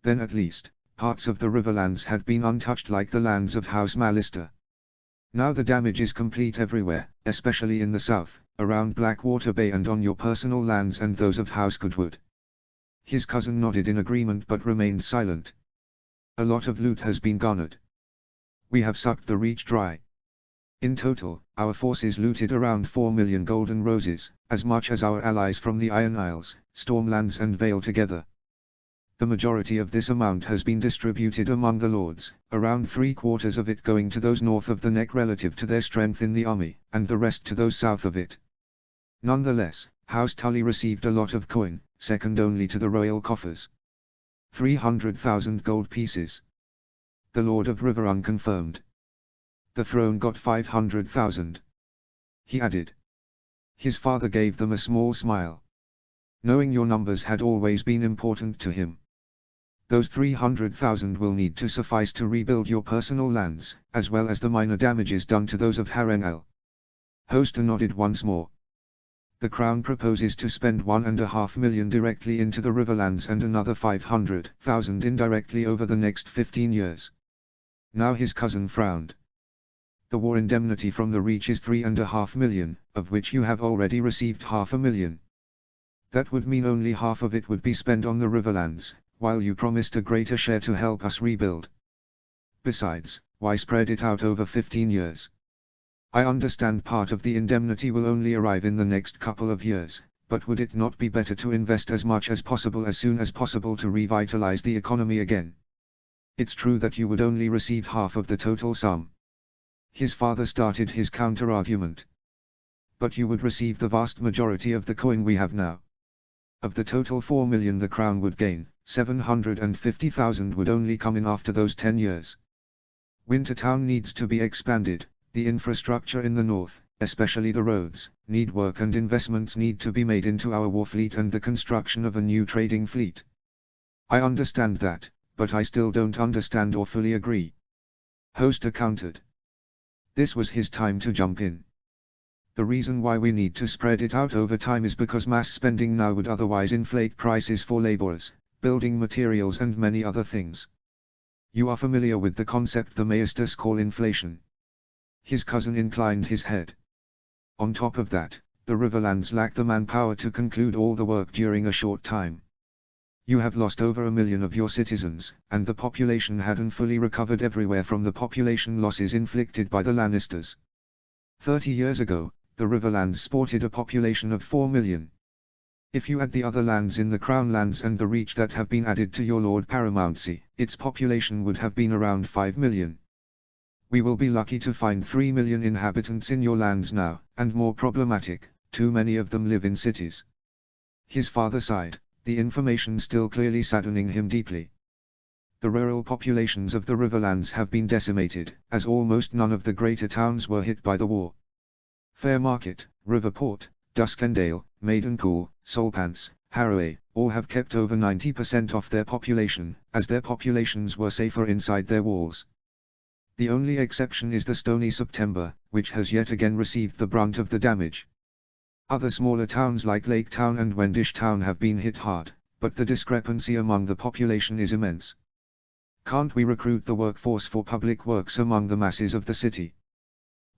Then at least, parts of the Riverlands had been untouched like the lands of House Mallister. Now the damage is complete everywhere, especially in the south, around Blackwater Bay and on your personal lands and those of House Goodwood." His cousin nodded in agreement but remained silent. "A lot of loot has been garnered. We have sucked the Reach dry. In total, our forces looted around 4 million golden roses, as much as our allies from the Iron Isles, Stormlands and Vale together. The majority of this amount has been distributed among the lords, around 3/4 of it going to those north of the Neck relative to their strength in the army, and the rest to those south of it. Nonetheless, House Tully received a lot of coin, second only to the royal coffers. 300,000 gold pieces. The Lord of Riverrun confirmed. The throne got 500,000. He added. His father gave them a small smile. Knowing your numbers had always been important to him. Those 300,000 will need to suffice to rebuild your personal lands, as well as the minor damages done to those of Harrenhal. Hoster nodded once more. The Crown proposes to spend 1.5 million directly into the Riverlands and another 500,000 indirectly over the next 15 years. Now his cousin frowned. The war indemnity from the Reach is 3.5 million, of which you have already received 500,000. That would mean only half of it would be spent on the Riverlands, while you promised a greater share to help us rebuild. Besides, why spread it out over 15 years? I understand part of the indemnity will only arrive in the next couple of years, but would it not be better to invest as much as possible as soon as possible to revitalize the economy again? It's true that you would only receive half of the total sum. His father started his counter-argument. But you would receive the vast majority of the coin we have now. Of the total 4 million the Crown would gain, 750,000 would only come in after those 10 years. Wintertown needs to be expanded, the infrastructure in the north, especially the roads, need work and investments need to be made into our war fleet and the construction of a new trading fleet. I understand that, but I still don't understand or fully agree. Hoster countered. This was his time to jump in. The reason why we need to spread it out over time is because mass spending now would otherwise inflate prices for laborers, building materials and many other things. You are familiar with the concept the Maesters call inflation. His cousin inclined his head. On top of that, the Riverlands lack the manpower to conclude all the work during a short time. You have lost over 1 million of your citizens, and the population hadn't fully recovered everywhere from the population losses inflicted by the Lannisters. 30 years ago, the Riverlands sported a population of 4 million. If you add the other lands in the Crown lands and the Reach that have been added to your Lord Paramountcy, its population would have been around 5 million. We will be lucky to find 3 million inhabitants in your lands now, and more problematic, too many of them live in cities. His father sighed, the information still clearly saddening him deeply. The rural populations of the Riverlands have been decimated, as almost none of the greater towns were hit by the war. Fairmarket, Riverport, Duskendale, Maidenpool, Solpants, Harroway, all have kept over 90% of their population, as their populations were safer inside their walls. The only exception is the Stony September, which has yet again received the brunt of the damage. Other smaller towns like Lake Town and Wendish Town have been hit hard, but the discrepancy among the population is immense. Can't we recruit the workforce for public works among the masses of the city?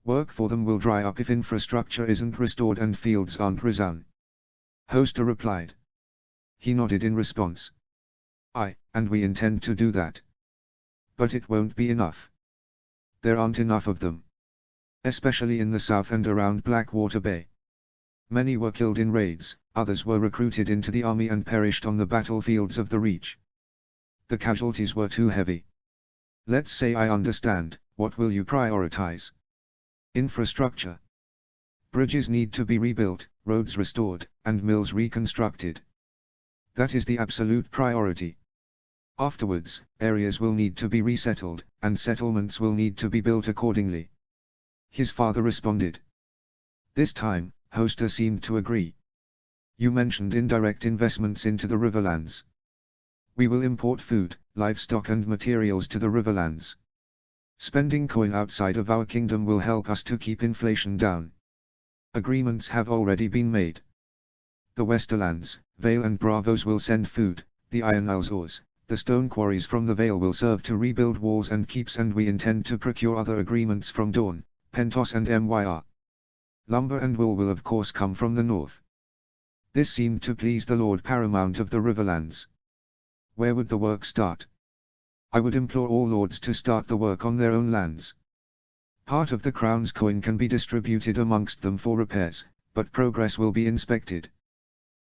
Work for them will dry up if infrastructure isn't restored and fields aren't resown. Hoster replied. He nodded in response. Aye, and we intend to do that. But it won't be enough. There aren't enough of them. Especially in the south and around Blackwater Bay. Many were killed in raids, others were recruited into the army and perished on the battlefields of the Reach. The casualties were too heavy. Let's say I understand, what will you prioritize? Infrastructure. Bridges need to be rebuilt, roads restored, and mills reconstructed. That is the absolute priority. Afterwards, areas will need to be resettled, and settlements will need to be built accordingly. His father responded. This time, Hoster seemed to agree. You mentioned indirect investments into the riverlands. We will import food, livestock and materials to the riverlands. Spending coin outside of our kingdom will help us to keep inflation down. Agreements have already been made. The Westerlands, Vale and Bravos will send food, the Iron Isles ores, the stone quarries from the Vale will serve to rebuild walls and keeps, and we intend to procure other agreements from Dawn, Pentos and Myr. Lumber and wool will of course come from the north. This seemed to please the Lord Paramount of the Riverlands. Where would the work start? I would implore all lords to start the work on their own lands. Part of the crown's coin can be distributed amongst them for repairs, but progress will be inspected.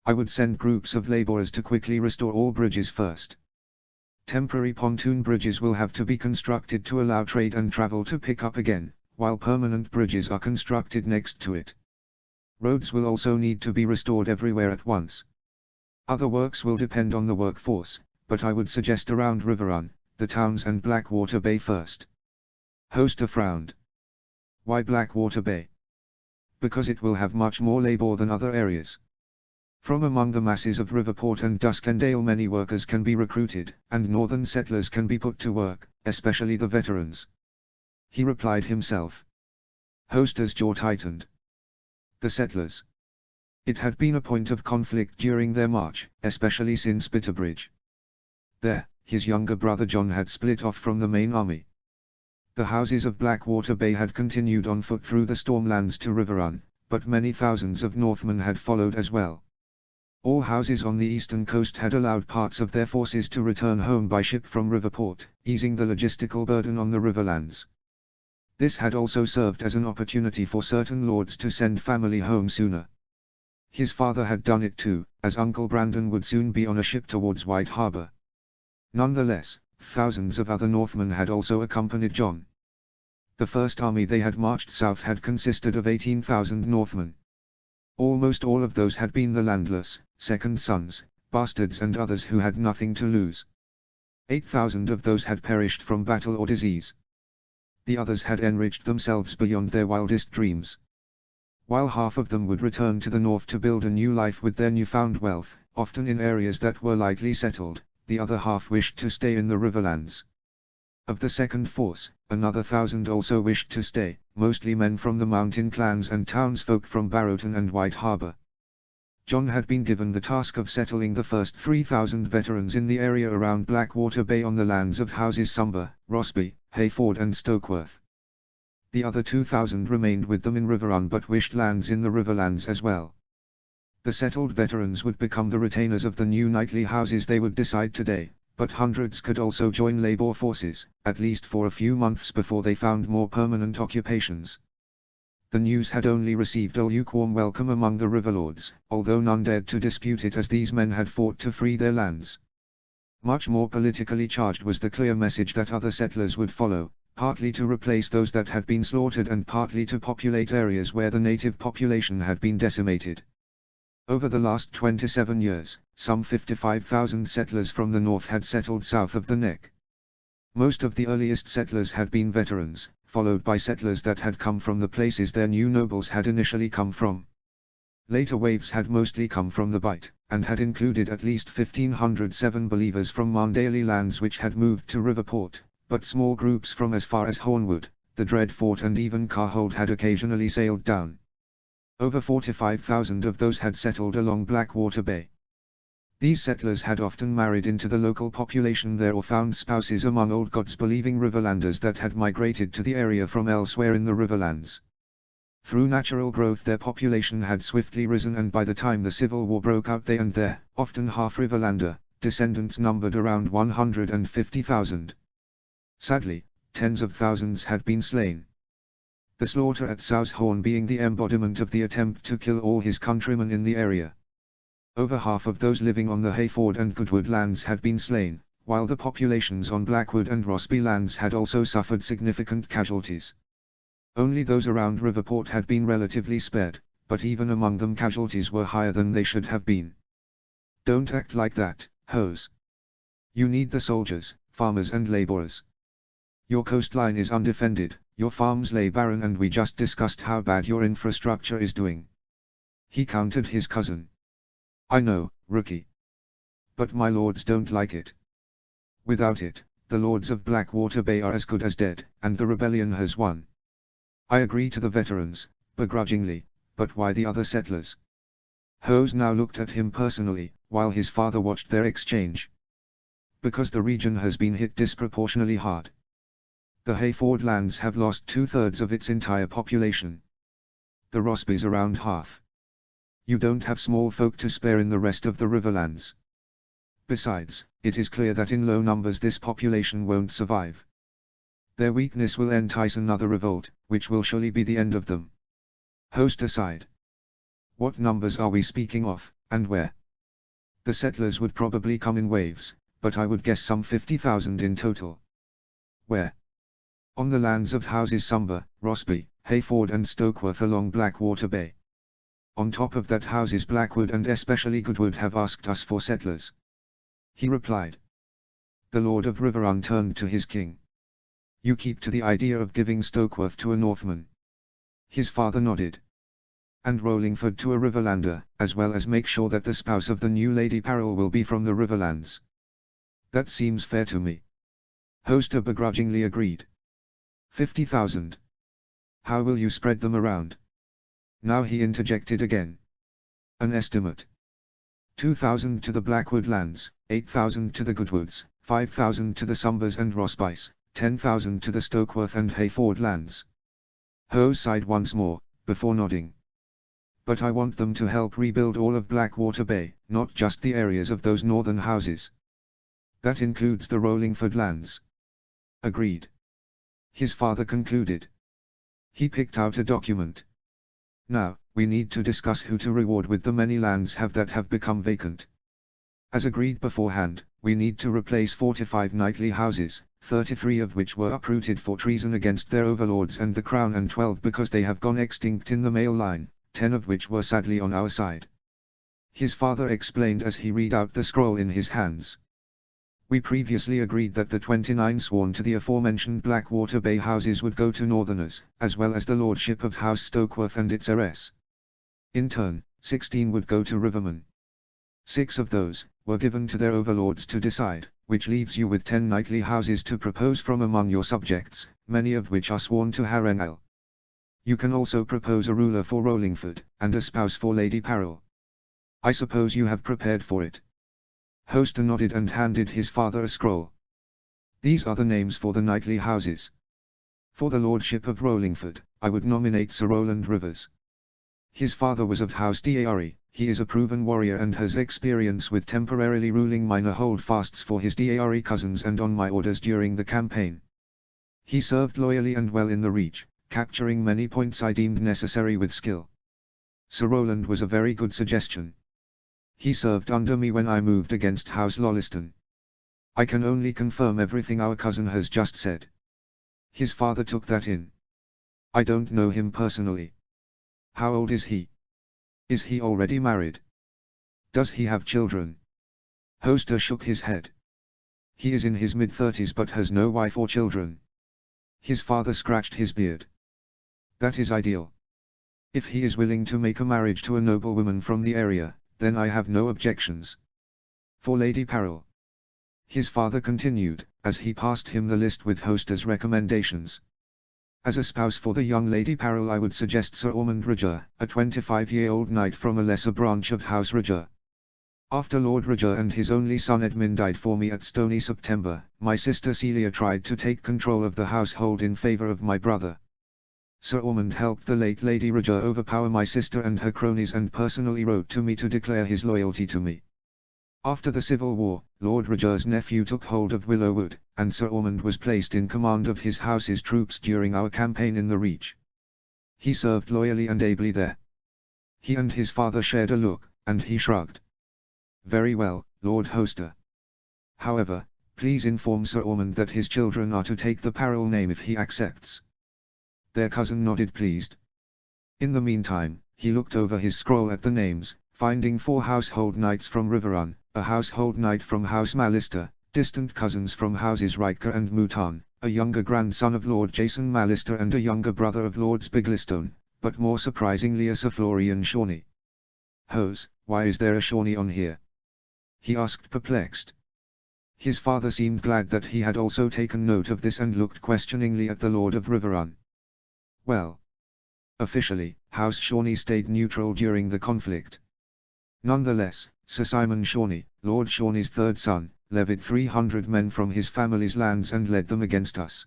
I would send groups of laborers to quickly restore all bridges first. Temporary pontoon bridges will have to be constructed to allow trade and travel to pick up again, while permanent bridges are constructed next to it. Roads will also need to be restored everywhere at once. Other works will depend on the workforce, but I would suggest around Riverrun, the towns and Blackwater Bay first. Hoster frowned. Why Blackwater Bay? Because it will have much more labor than other areas. From among the masses of Riverport and Duskendale many workers can be recruited, and northern settlers can be put to work, especially the veterans. He replied himself. Hoster's jaw tightened. The settlers. It had been a point of conflict during their march, especially since Bitterbridge. There, his younger brother John had split off from the main army. The houses of Blackwater Bay had continued on foot through the Stormlands to Riverrun, but many thousands of Northmen had followed as well. All houses on the eastern coast had allowed parts of their forces to return home by ship from Riverport, easing the logistical burden on the Riverlands. This had also served as an opportunity for certain lords to send family home sooner. His father had done it too, as Uncle Brandon would soon be on a ship towards White Harbour. Nonetheless, thousands of other Northmen had also accompanied John. The first army they had marched south had consisted of 18,000 Northmen. Almost all of those had been the landless, second sons, bastards and others who had nothing to lose. 8,000 of those had perished from battle or disease. The others had enriched themselves beyond their wildest dreams. While half of them would return to the north to build a new life with their newfound wealth, often in areas that were lightly settled, the other half wished to stay in the Riverlands. Of the second force, another 1,000 also wished to stay, mostly men from the mountain clans and townsfolk from Barrowton and White Harbour. John had been given the task of settling the first 3,000 veterans in the area around Blackwater Bay on the lands of Houses Sumber, Rossby, Hayford and Stokeworth. The other 2,000 remained with them in Riverrun but wished lands in the Riverlands as well. The settled veterans would become the retainers of the new knightly houses they would decide today, but hundreds could also join labour forces, at least for a few months before they found more permanent occupations. The news had only received a lukewarm welcome among the riverlords, although none dared to dispute it as these men had fought to free their lands. Much more politically charged was the clear message that other settlers would follow, partly to replace those that had been slaughtered and partly to populate areas where the native population had been decimated. Over the last 27 years, some 55,000 settlers from the north had settled south of the Neck. Most of the earliest settlers had been veterans, followed by settlers that had come from the places their new nobles had initially come from. Later waves had mostly come from the Bight, and had included at least 1,507 believers from Mandaly lands which had moved to Riverport, but small groups from as far as Hornwood, the Dreadfort and even Carhold had occasionally sailed down. Over 45,000 of those had settled along Blackwater Bay. These settlers had often married into the local population there or found spouses among old gods-believing Riverlanders that had migrated to the area from elsewhere in the Riverlands. Through natural growth their population had swiftly risen, and by the time the Civil War broke out they and their, often half-Riverlander, descendants numbered around 150,000. Sadly, tens of thousands had been slain. The slaughter at Southhorn being the embodiment of the attempt to kill all his countrymen in the area. Over half of those living on the Hayford and Goodwood lands had been slain, while the populations on Blackwood and Rossby lands had also suffered significant casualties. Only those around Riverport had been relatively spared, but even among them casualties were higher than they should have been. Don't act like that, Hose. You need the soldiers, farmers and laborers. Your coastline is undefended, your farms lay barren, and we just discussed how bad your infrastructure is doing. He countered his cousin. I know, rookie. But my lords don't like it. Without it, the lords of Blackwater Bay are as good as dead, and the rebellion has won. I agree to the veterans, begrudgingly, but why the other settlers? Hose now looked at him personally, while his father watched their exchange. Because the region has been hit disproportionately hard. The Hayford lands have lost 2/3 of its entire population. The Rossbys around half. You don't have small folk to spare in the rest of the Riverlands. Besides, it is clear that in low numbers this population won't survive. Their weakness will entice another revolt, which will surely be the end of them. Host aside. What numbers are we speaking of, and where? The settlers would probably come in waves, but I would guess some 50,000 in total. Where? On the lands of Houses Sumber, Rossby, Hayford and Stokeworth along Blackwater Bay. On top of that, Houses Blackwood and especially Goodwood have asked us for settlers. He replied. The Lord of Riverrun turned to his king. You keep to the idea of giving Stokeworth to a Northman. His father nodded. And Rollingford to a Riverlander, as well as make sure that the spouse of the new Lady Parrell will be from the Riverlands. That seems fair to me. Hoster begrudgingly agreed. 50,000. How will you spread them around? Now he interjected again. An estimate. 2,000 to the Blackwood lands, 8,000 to the Goodwoods, 5,000 to the Sumbers and Rossbys, 10,000 to the Stokeworth and Hayford lands. Hose sighed once more, before nodding. But I want them to help rebuild all of Blackwater Bay, not just the areas of those northern houses. That includes the Rollingford lands. Agreed. His father concluded. He picked out a document. Now, we need to discuss who to reward with the many lands that have become vacant. As agreed beforehand, we need to replace 45 knightly houses, 33 of which were uprooted for treason against their overlords and the crown, and 12 because they have gone extinct in the male line, 10 of which were sadly on our side. His father explained as he read out the scroll in his hands. We previously agreed that the 29 sworn to the aforementioned Blackwater Bay houses would go to Northerners, as well as the lordship of House Stokeworth and its heiress. In turn, 16 would go to Rivermen. 6 of those were given to their overlords to decide, which leaves you with 10 knightly houses to propose from among your subjects, many of which are sworn to Harrenhal. You can also propose a ruler for Rollingford, and a spouse for Lady Parrell. I suppose you have prepared for it. Hoster nodded and handed his father a scroll. These are the names for the knightly houses. For the lordship of Rollingford, I would nominate Sir Roland Rivers. His father was of House D'Ary, he is a proven warrior and has experience with temporarily ruling minor holdfasts for his D'Ary cousins and on my orders during the campaign. He served loyally and well in the Reach, capturing many points I deemed necessary with skill. Sir Roland was a very good suggestion. He served under me when I moved against House Lolliston. I can only confirm everything our cousin has just said. His father took that in. I don't know him personally. How old is he? Is he already married? Does he have children? Hoster shook his head. He is in his mid-30s but has no wife or children. His father scratched his beard. That is ideal. If he is willing to make a marriage to a noblewoman from the area, then I have no objections. For Lady Parrell. His father continued, as he passed him the list with Hoster's recommendations. As a spouse for the young Lady Parrell I would suggest Sir Ormond Roger, a 25-year-old knight from a lesser branch of House Roger. After Lord Roger and his only son Edmund died for me at Stony September, my sister Celia tried to take control of the household in favour of my brother. Sir Ormond helped the late Lady Roger overpower my sister and her cronies and personally wrote to me to declare his loyalty to me. After the Civil War, Lord Roger's nephew took hold of Willowwood, and Sir Ormond was placed in command of his house's troops during our campaign in the Reach. He served loyally and ably there. He and his father shared a look, and he shrugged. Very well, Lord Hoster. However, please inform Sir Ormond that his children are to take the Parrell name if he accepts. Their cousin nodded pleased. In the meantime, he looked over his scroll at the names, finding 4 household knights from Riverrun, a household knight from House Mallister, distant cousins from Houses Riker and Mouton, a younger grandson of Lord Jason Mallister and a younger brother of Lords Biglestone, but more surprisingly a Sir Florian Shawnee. Hose, why is there a Shawnee on here? He asked perplexed. His father seemed glad that he had also taken note of this and looked questioningly at the Lord of Riverrun. Well. Officially, House Shawnee stayed neutral during the conflict. Nonetheless, Sir Simon Shawnee, Lord Shawnee's third son, levied 300 men from his family's lands and led them against us.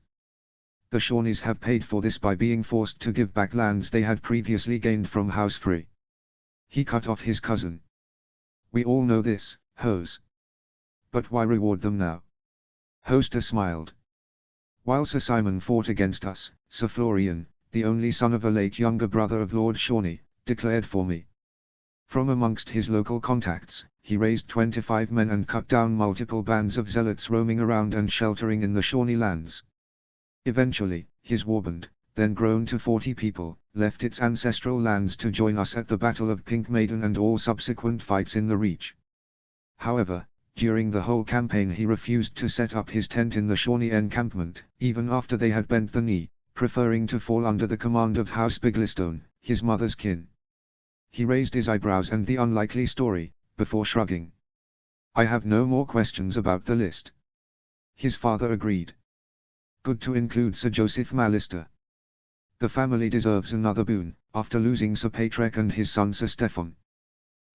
The Shawnees have paid for this by being forced to give back lands they had previously gained from House Free. He cut off his cousin. We all know this, Hose. But why reward them now? Hoster smiled. While Sir Simon fought against us, Sir Florian, the only son of a late younger brother of Lord Shawnee, declared for me. From amongst his local contacts, he raised 25 men and cut down multiple bands of zealots roaming around and sheltering in the Shawnee lands. Eventually, his warband, then grown to 40 people, left its ancestral lands to join us at the Battle of Pink Maiden and all subsequent fights in the Reach. However, during the whole campaign he refused to set up his tent in the Shawnee encampment, even after they had bent the knee, preferring to fall under the command of House Biglestone, his mother's kin. He raised his eyebrows and the unlikely story, before shrugging. I have no more questions about the list. His father agreed. Good to include Sir Joseph Mallister. The family deserves another boon, after losing Sir Patrick and his son Sir Stefan.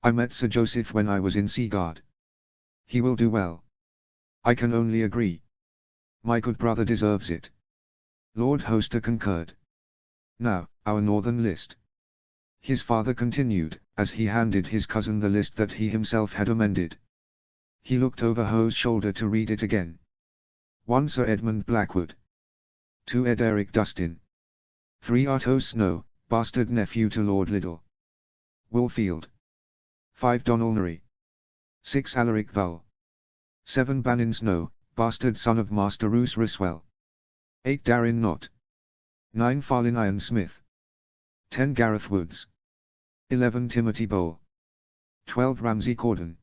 I met Sir Joseph when I was in Seaguard. He will do well. I can only agree. My good brother deserves it. Lord Hoster concurred. Now, our northern list. His father continued, as he handed his cousin the list that he himself had amended. He looked over Ho's shoulder to read it again. 1 Sir Edmund Blackwood. 2 Ed Eric Dustin. 3 Arto Snow, bastard nephew to Lord Liddell. Woolfield. 5 Donalnery. 6 Alaric Vowell. 7 Bannon Snow, bastard son of Master Roose Riswell. 8 Darren Knott. 9 Farlin Iron Smith. 10 Gareth Woods. 11 Timothy Bowl. 12 Ramsay Corden.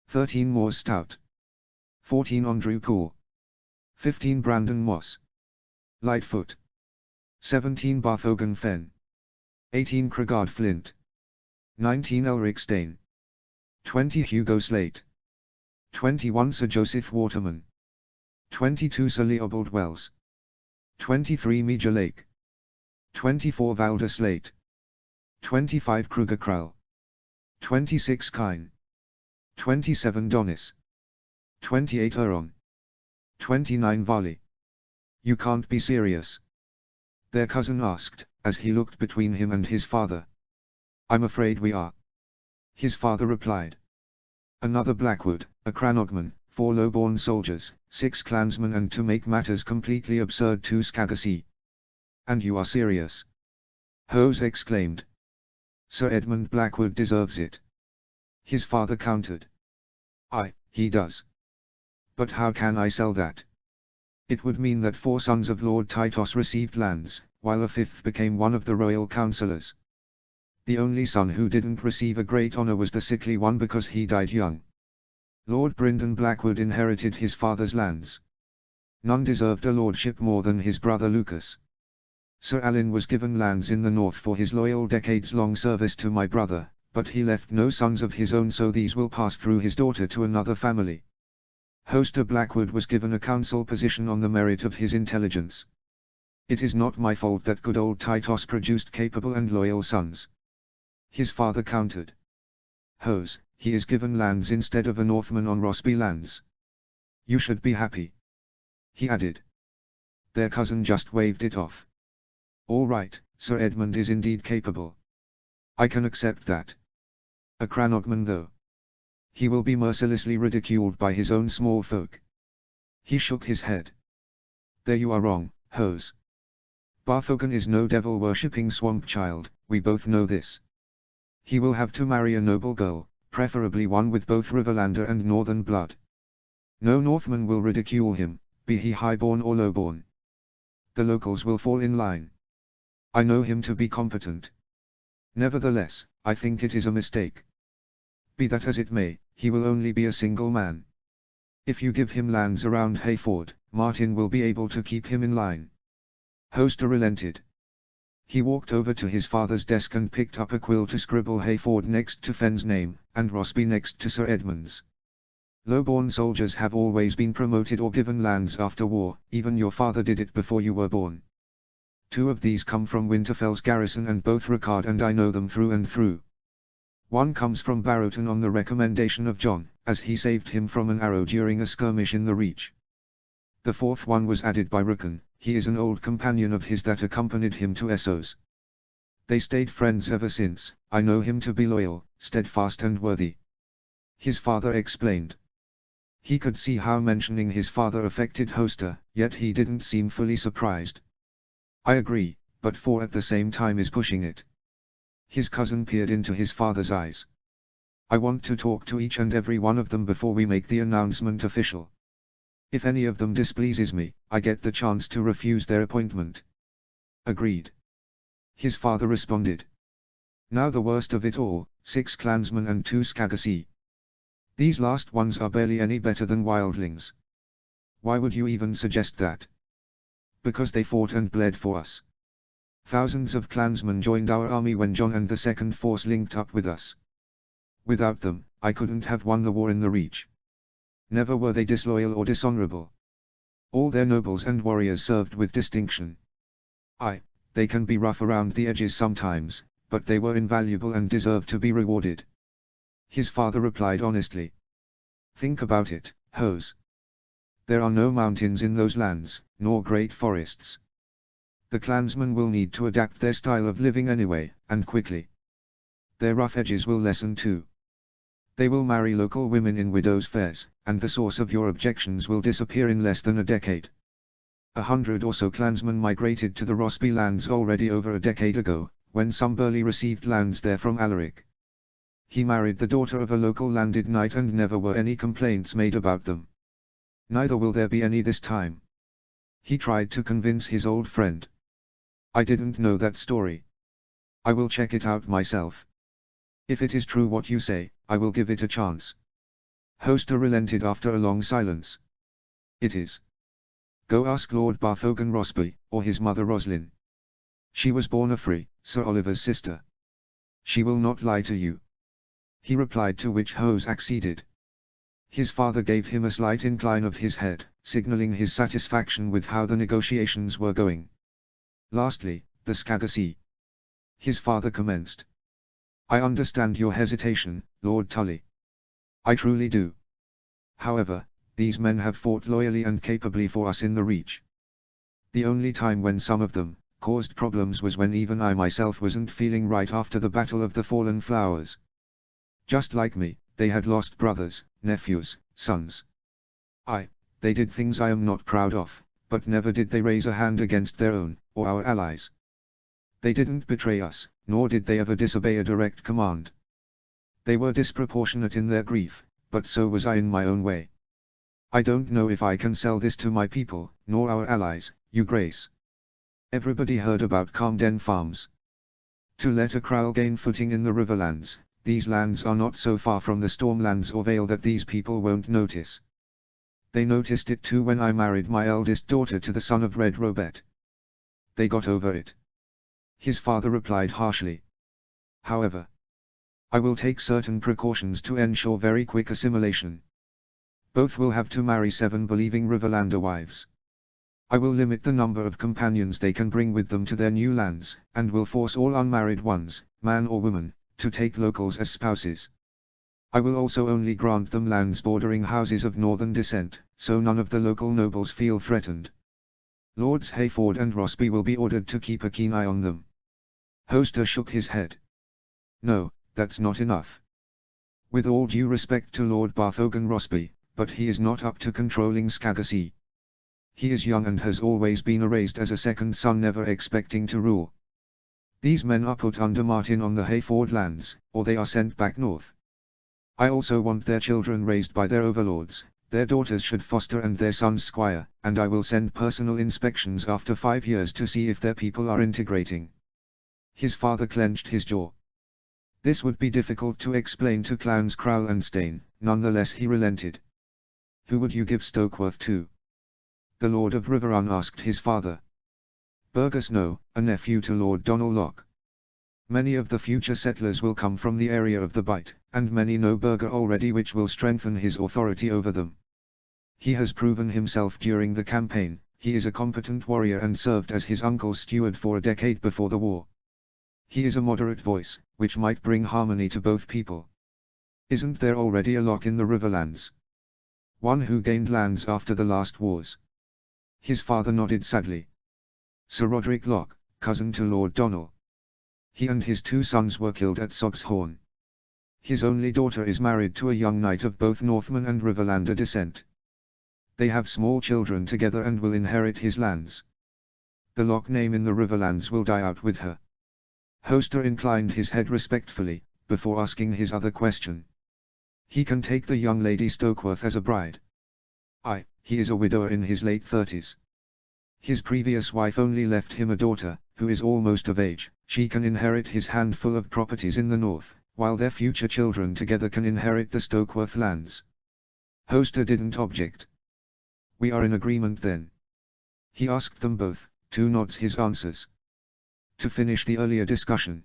13 Moore Stout. 14 Andrew Poole. 15 Brandon Moss. Lightfoot. 17 Barthogan Fenn. 18 Cregard Flint. 19 Elric Stain. 20 Hugo Slate. 21 Sir Joseph Waterman. 22 Sir Leopold Wells. 23 Major Lake. 24 Valder Slate. 25 Kruger Krall. 26 Kine. 27 Donis. 28 Huron. 29 Volley. You can't be serious? Their cousin asked, as he looked between him and his father. I'm afraid we are. His father replied. Another Blackwood, a Cranogman, 4 low-born soldiers, 6 clansmen and to make matters completely absurd 2 Scagassee. And you are serious? Hose exclaimed. Sir Edmund Blackwood deserves it. His father countered. Aye, he does. But how can I sell that? It would mean that 4 sons of Lord Tytos received lands, while a 5th became one of the royal councillors. The only son who didn't receive a great honour was the sickly one because he died young. Lord Bryndon Blackwood inherited his father's lands. None deserved a lordship more than his brother Lucas. Sir Alan was given lands in the north for his loyal decades-long service to my brother, but he left no sons of his own, so these will pass through his daughter to another family. Hoster Blackwood was given a council position on the merit of his intelligence. It is not my fault that good old Tytos produced capable and loyal sons. His father countered. Hose, he is given lands instead of a Northman on Rosby lands. You should be happy," he added. Their cousin just waved it off. "All right, Sir Edmund is indeed capable. I can accept that. A Cranogman though. He will be mercilessly ridiculed by his own small folk." He shook his head. "There you are wrong, Hose. Barthogan is no devil-worshipping swamp child, we both know this. He will have to marry a noble girl, preferably one with both Riverlander and Northern blood. No Northman will ridicule him, be he highborn or lowborn. The locals will fall in line. I know him to be competent. Nevertheless, I think it is a mistake. Be that as it may, he will only be a single man. If you give him lands around Hayford, Martin will be able to keep him in line." Hoster relented. He walked over to his father's desk and picked up a quill to scribble Hayford next to Fenn's name, and Rosby next to Sir Edmund's. "Lowborn soldiers have always been promoted or given lands after war, even your father did it before you were born. 2 of these come from Winterfell's garrison and both Ricard and I know them through and through. One comes from Barrowton on the recommendation of John, as he saved him from an arrow during a skirmish in the Reach. The 4th one was added by Rickon, he is an old companion of his that accompanied him to Essos. They stayed friends ever since, I know him to be loyal, steadfast and worthy." His father explained. He could see how mentioning his father affected Hoster, yet he didn't seem fully surprised. "I agree, but 4 at the same time is pushing it." His cousin peered into his father's eyes. "I want to talk to each and every one of them before we make the announcement official. If any of them displeases me, I get the chance to refuse their appointment." "Agreed," his father responded. "Now the worst of it all, 6 clansmen and 2 Skagasi. These last ones are barely any better than wildlings." "Why would you even suggest that?" "Because they fought and bled for us. Thousands of clansmen joined our army when John and the Second Force linked up with us. Without them, I couldn't have won the war in the Reach. Never were they disloyal or dishonorable. All their nobles and warriors served with distinction. They can be rough around the edges sometimes, but they were invaluable and deserve to be rewarded." His father replied honestly. "Think about it, Hose. There are no mountains in those lands, nor great forests. The clansmen will need to adapt their style of living anyway, and quickly. Their rough edges will lessen too. They will marry local women in widows' fairs, and the source of your objections will disappear in less than a decade. 100 or so clansmen migrated to the Rosby lands already over a decade ago, when some Burley received lands there from Alaric. He married the daughter of a local landed knight and never were any complaints made about them. Neither will there be any this time." He tried to convince his old friend. "I didn't know that story. I will check it out myself. If it is true what you say, I will give it a chance." Hoster relented after a long silence. "It is. Go ask Lord Barthogan Rosby, or his mother Roslin. She was born a Free, Sir Oliver's sister. She will not lie to you." He replied, to which Hose acceded. His father gave him a slight incline of his head, signaling his satisfaction with how the negotiations were going. "Lastly, the Skagasi," his father commenced. "I understand your hesitation, Lord Tully. I truly do. However, these men have fought loyally and capably for us in the Reach. The only time when some of them caused problems was when even I myself wasn't feeling right after the Battle of the Fallen Flowers. Just like me, they had lost brothers, nephews, sons. They did things I am not proud of, but never did they raise a hand against their own, or our allies. They didn't betray us, nor did they ever disobey a direct command. They were disproportionate in their grief, but so was I in my own way. I don't know if I can sell this to my people, nor our allies, your grace. Everybody heard about Camden Farms. To let a kraal gain footing in the Riverlands, these lands are not so far from the Stormlands or Vale that these people won't notice. They noticed it too when I married my eldest daughter to the son of Red Robet. They got over it." His father replied harshly. "However, I will take certain precautions to ensure very quick assimilation. Both will have to marry 7 believing Riverlander wives. I will limit the number of companions they can bring with them to their new lands, and will force all unmarried ones, man or woman, to take locals as spouses. I will also only grant them lands bordering houses of northern descent, so none of the local nobles feel threatened. Lords Hayford and Rossby will be ordered to keep a keen eye on them. Hoster shook his head. No, that's not enough. With all due respect to Lord Barthogan Rossby, but he is not up to controlling Scaggersea. He is young and has always been raised as a second son, never expecting to rule. These men are put under Martin on the Hayford lands, or they are sent back north. I also want their children raised by their overlords, their daughters should foster and their sons squire, and I will send personal inspections after 5 years to see if their people are integrating. His father clenched his jaw. This would be difficult to explain to clowns Crowell and Stain, nonetheless he relented. Who would you give Stokeworth to? The Lord of Riverrun asked his father. Burgess No, a nephew to Lord Donald Locke. Many of the future settlers will come from the area of the Bight, and many know Burger already, which will strengthen his authority over them. He has proven himself during the campaign, he is a competent warrior and served as his uncle's steward for a decade before the war. He is a moderate voice, which might bring harmony to both people. Isn't there already a Locke in the Riverlands? One who gained lands after the last wars. His father nodded sadly. Sir Roderick Locke, cousin to Lord Donald. He and his 2 sons were killed at Soxhorn. His only daughter is married to a young knight of both Northman and Riverlander descent. They have small children together and will inherit his lands. The Locke name in the Riverlands will die out with her. Hoster inclined his head respectfully, before asking his other question. He can take the young Lady Stokeworth as a bride. Aye, he is a widower in his late 30s. His previous wife only left him a daughter, who is almost of age. She can inherit his handful of properties in the north, while their future children together can inherit the Stokeworth lands. Hoster didn't object. We are in agreement then. He asked them both, 2 nods his answers. To finish the earlier discussion.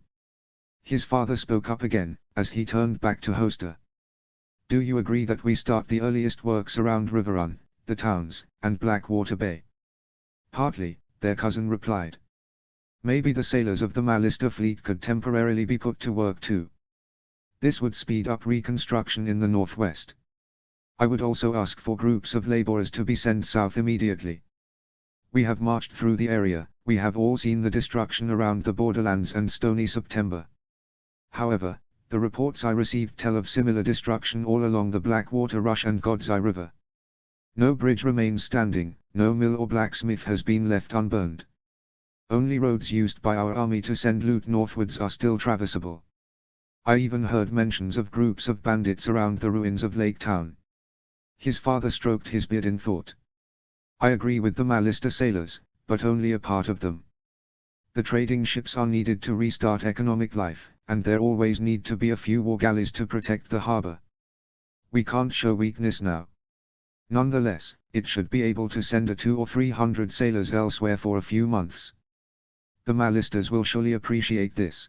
His father spoke up again, as he turned back to Hoster. Do you agree that we start the earliest works around Riverrun, the towns, and Blackwater Bay? Partly, their cousin replied. Maybe the sailors of the Mallister fleet could temporarily be put to work too. This would speed up reconstruction in the northwest. I would also ask for groups of laborers to be sent south immediately. We have marched through the area, we have all seen the destruction around the borderlands and Stony September. However, the reports I received tell of similar destruction all along the Blackwater Rush and God's Eye River. No bridge remains standing, no mill or blacksmith has been left unburned. Only roads used by our army to send loot northwards are still traversable. I even heard mentions of groups of bandits around the ruins of Lake Town. His father stroked his beard in thought. I agree with the Mallister sailors, but only a part of them. The trading ships are needed to restart economic life, and there always need to be a few war galleys to protect the harbor. We can't show weakness now. Nonetheless, it should be able to send a 200 or 300 sailors elsewhere for a few months. The Mallisters will surely appreciate this.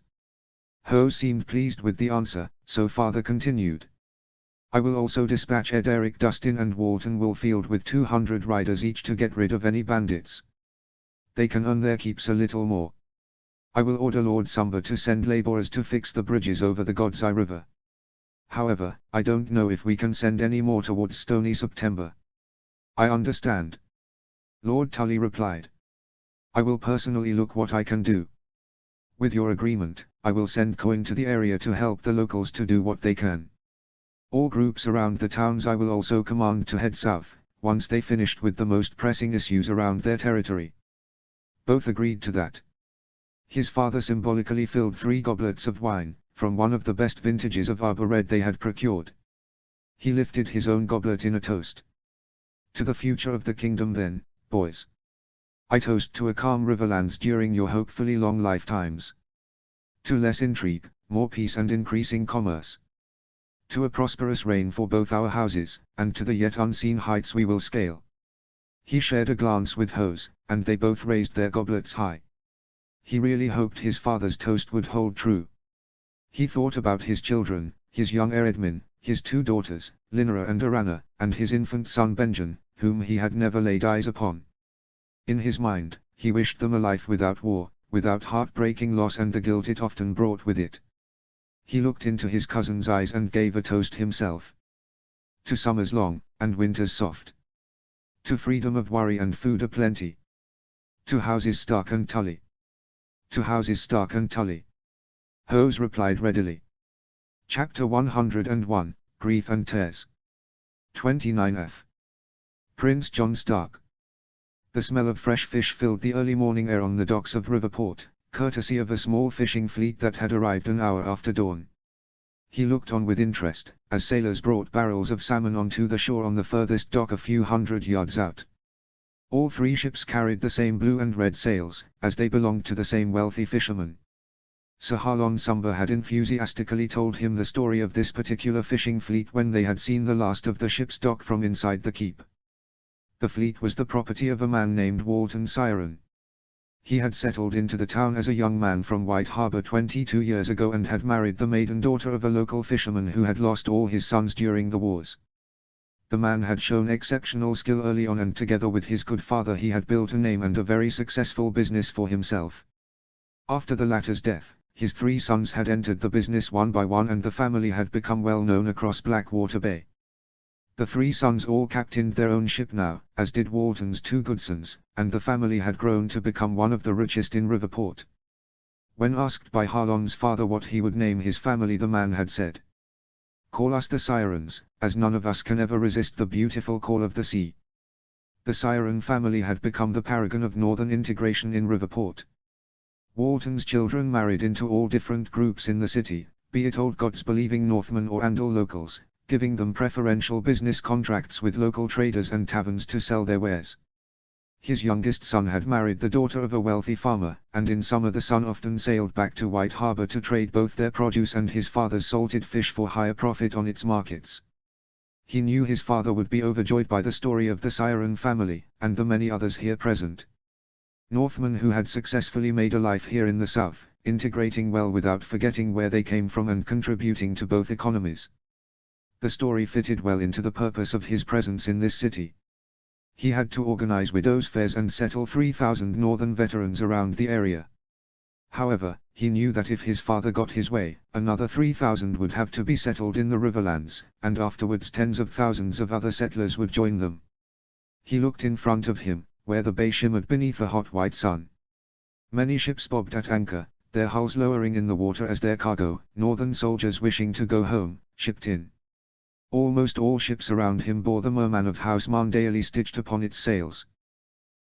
Ho seemed pleased with the answer, so father continued. I will also dispatch Ed Eric Dustin and Walton Woolfield with 200 riders each to get rid of any bandits. They can earn their keeps a little more. I will order Lord Sumber to send laborers to fix the bridges over the God's Eye River. However, I don't know if we can send any more towards Stony September. I understand. Lord Tully replied. I will personally look what I can do. With your agreement, I will send Coin to the area to help the locals to do what they can. All groups around the towns I will also command to head south, once they finished with the most pressing issues around their territory. Both agreed to that. His father symbolically filled 3 goblets of wine, from one of the best vintages of Arbor Red they had procured. He lifted his own goblet in a toast. To the future of the kingdom then, boys. I toast to a calm Riverlands during your hopefully long lifetimes. To less intrigue, more peace and increasing commerce. To a prosperous reign for both our houses, and to the yet unseen heights we will scale. He shared a glance with Hose, and they both raised their goblets high. He really hoped his father's toast would hold true. He thought about his children, his young Eredmin, his 2 daughters, Linara and Arana, and his infant son Benjen, whom he had never laid eyes upon. In his mind, he wished them a life without war, without heartbreaking loss and the guilt it often brought with it. He looked into his cousin's eyes and gave a toast himself. To summers long, and winters soft. To freedom of worry and food aplenty. To houses stark and tully. To houses stark and tully. Hose replied readily. Chapter 101, Grief and Tears. 29f. Prince John Stark. The smell of fresh fish filled the early morning air on the docks of Riverport, courtesy of a small fishing fleet that had arrived an hour after dawn. He looked on with interest, as sailors brought barrels of salmon onto the shore on the furthest dock a few hundred yards out. All three ships carried the same blue and red sails, as they belonged to the same wealthy fisherman. Sir Harlon Sumber had enthusiastically told him the story of this particular fishing fleet when they had seen the last of the ship's dock from inside the keep. The fleet was the property of a man named Walton Siren. He had settled into the town as a young man from White Harbor 22 years ago and had married the maiden daughter of a local fisherman who had lost all his sons during the wars. The man had shown exceptional skill early on, and together with his good father he had built a name and a very successful business for himself. After the latter's death, his three sons had entered the business one by one and the family had become well known across Blackwater Bay. The three sons all captained their own ship now, as did Walton's two good sons, and the family had grown to become one of the richest in Riverport. When asked by Harlon's father what he would name his family, the man had said, "Call us the Sirens, as none of us can ever resist the beautiful call of the sea." The Siren family had become the paragon of northern integration in Riverport. Walton's children married into all different groups in the city, be it old gods-believing Northmen or Andal locals, giving them preferential business contracts with local traders and taverns to sell their wares. His youngest son had married the daughter of a wealthy farmer, and in summer the son often sailed back to White Harbor to trade both their produce and his father's salted fish for higher profit on its markets. He knew his father would be overjoyed by the story of the Siren family, and the many others here present. Northmen who had successfully made a life here in the south, integrating well without forgetting where they came from and contributing to both economies. The story fitted well into the purpose of his presence in this city. He had to organize widows' fairs and settle 3,000 northern veterans around the area. However, he knew that if his father got his way, another 3,000 would have to be settled in the riverlands, and afterwards tens of thousands of other settlers would join them. He looked in front of him, where the bay shimmered beneath a hot white sun. Many ships bobbed at anchor, their hulls lowering in the water as their cargo, northern soldiers wishing to go home, shipped in. Almost all ships around him bore the merman of House Marndale stitched upon its sails.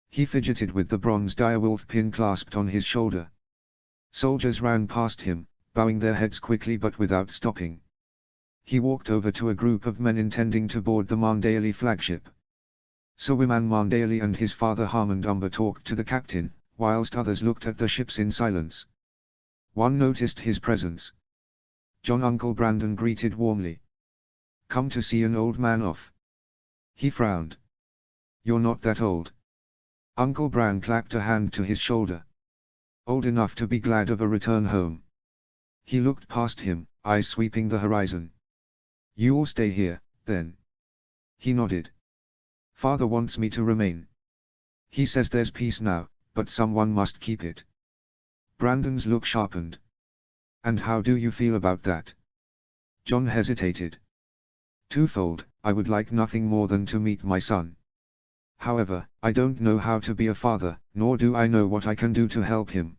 He fidgeted with the bronze direwolf pin clasped on his shoulder. Soldiers ran past him, bowing their heads quickly but without stopping. He walked over to a group of men intending to board the Marndale flagship. Sir Wyman Marndale and his father Harmond Umber talked to the captain, whilst others looked at the ships in silence. One noticed his presence. John Uncle Brandon greeted warmly. "Come to see an old man off?" He frowned. "You're not that old." Uncle Bran clapped a hand to his shoulder. "Old enough to be glad of a return home." He looked past him, eyes sweeping the horizon. "You'll stay here, then?" He nodded. "Father wants me to remain. He says there's peace now, but someone must keep it." Brandon's look sharpened. "And how do you feel about that?" John hesitated. "Twofold, I would like nothing more than to meet my son. However, I don't know how to be a father, nor do I know what I can do to help him.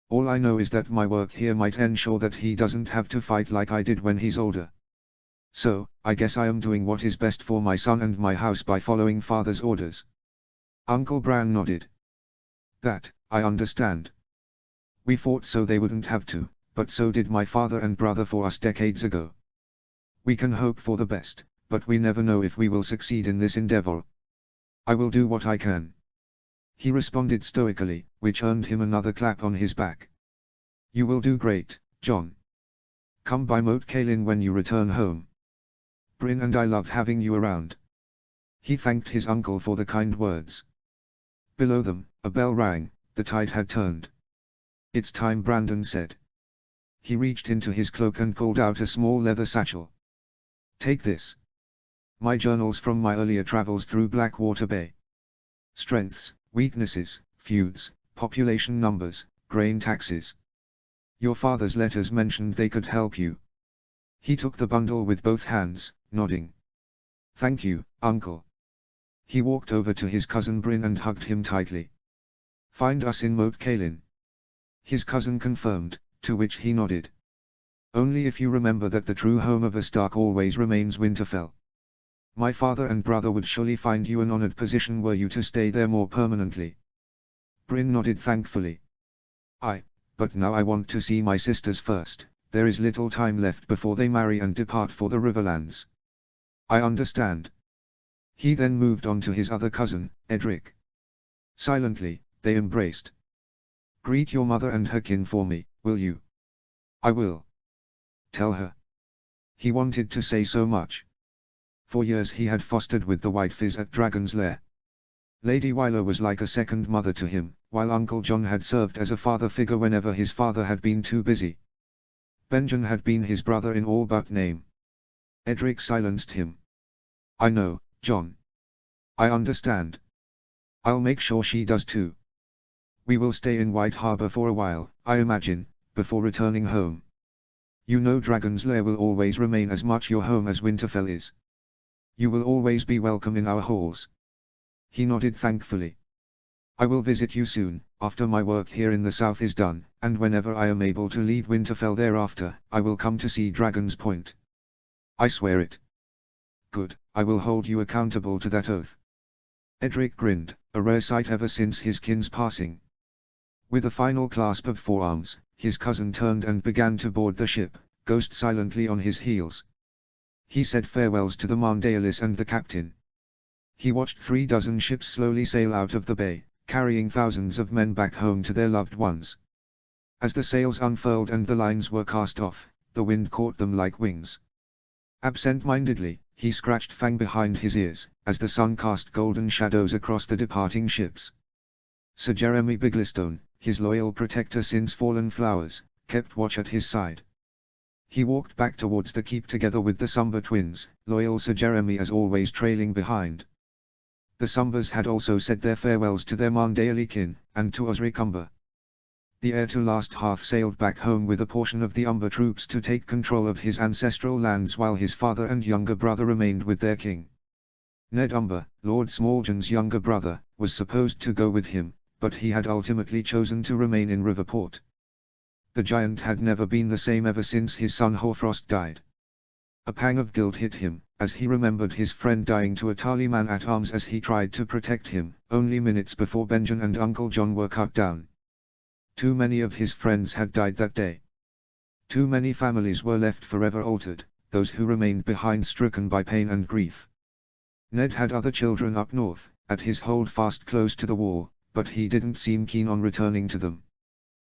All I know is that my work here might ensure that he doesn't have to fight like I did when he's older. So, I guess I am doing what is best for my son and my house by following father's orders." Uncle Bran nodded. "That, I understand. We fought so they wouldn't have to, but so did my father and brother for us decades ago. We can hope for the best, but we never know if we will succeed in this endeavor. I will do what I can." He responded stoically, which earned him another clap on his back. "You will do great, John. Come by Moat Cailin when you return home. Bryn and I love having you around." He thanked his uncle for the kind words. Below them, a bell rang, the tide had turned. "It's time," Brandon said. He reached into his cloak and pulled out a small leather satchel. "Take this. My journals from my earlier travels through Blackwater Bay. Strengths, weaknesses, feuds, population numbers, grain taxes. Your father's letters mentioned they could help you. He took the bundle with both hands, nodding. Thank you, uncle. He walked over to his cousin Bryn and hugged him tightly. Find us in Moat Cailin. His cousin confirmed, to which he nodded. Only if you remember that the true home of a Stark always remains Winterfell. My father and brother would surely find you an honored position were you to stay there more permanently. Bryn nodded thankfully. But now I want to see my sisters first. There is little time left before they marry and depart for the Riverlands. I understand. He then moved on to his other cousin, Edric. Silently, they embraced. Greet your mother and her kin for me, will you? I will. Tell her. He wanted to say so much. For years he had fostered with the White Fizz at Dragon's Lair. Lady Wyler was like a second mother to him, while Uncle John had served as a father figure whenever his father had been too busy. Benjen had been his brother in all but name. Edric silenced him. I know, John. I understand. I'll make sure she does too. We will stay in White Harbor for a while, I imagine, before returning home. You know Dragon's Lair will always remain as much your home as Winterfell is. You will always be welcome in our halls. He nodded thankfully. I will visit you soon, after my work here in the south is done, and whenever I am able to leave Winterfell thereafter, I will come to see Dragon's Point. I swear it. Good, I will hold you accountable to that oath. Edric grinned, a rare sight ever since his kin's passing. With a final clasp of forearms, his cousin turned and began to board the ship, Ghost silently on his heels. He said farewells to the Mandaelis and the captain. He watched 36 ships slowly sail out of the bay, carrying thousands of men back home to their loved ones. As the sails unfurled and the lines were cast off, the wind caught them like wings. Absent-mindedly, he scratched Fang behind his ears, as the sun cast golden shadows across the departing ships. Sir Jeremy Bigglestone, his loyal protector since Fallen Flowers, kept watch at his side. He walked back towards the keep together with the Sumber twins, loyal Sir Jeremy as always trailing behind. The Sumbers had also said their farewells to their Mandaeli kin, and to Osric Umber. The heir to last Hearth sailed back home with a portion of the Umber troops to take control of his ancestral lands while his father and younger brother remained with their king. Ned Umber, Lord Smalljan's younger brother, was supposed to go with him, but he had ultimately chosen to remain in Riverport. The giant had never been the same ever since his son Hoarfrost died. A pang of guilt hit him, as he remembered his friend dying to a Tarly man-at-arms as he tried to protect him, only minutes before Benjen and Uncle John were cut down. Too many of his friends had died that day. Too many families were left forever altered, those who remained behind stricken by pain and grief. Ned had other children up north, at his holdfast close to the wall, but he didn't seem keen on returning to them.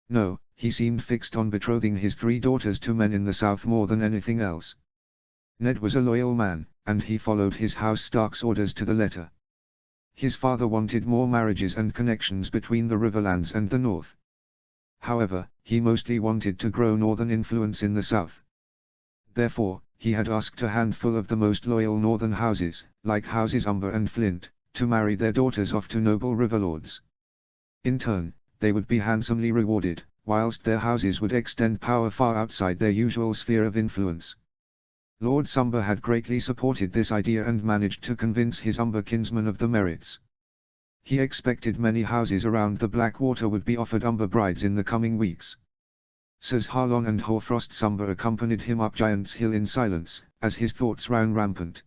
No, he seemed fixed on betrothing his 3 daughters to men in the south more than anything else. Ned was a loyal man, and he followed his House Stark's orders to the letter. His father wanted more marriages and connections between the Riverlands and the north. However, he mostly wanted to grow northern influence in the south. Therefore, he had asked a handful of the most loyal northern houses, like Houses Umber and Flint, to marry their daughters off to noble riverlords. In turn, they would be handsomely rewarded, whilst their houses would extend power far outside their usual sphere of influence. Lord Sumber had greatly supported this idea and managed to convince his Umber kinsman of the merits. He expected many houses around the Blackwater would be offered Umber brides in the coming weeks. Sirs Harlon and Hoarfrost Sumber accompanied him up Giant's Hill in silence, as his thoughts ran rampant.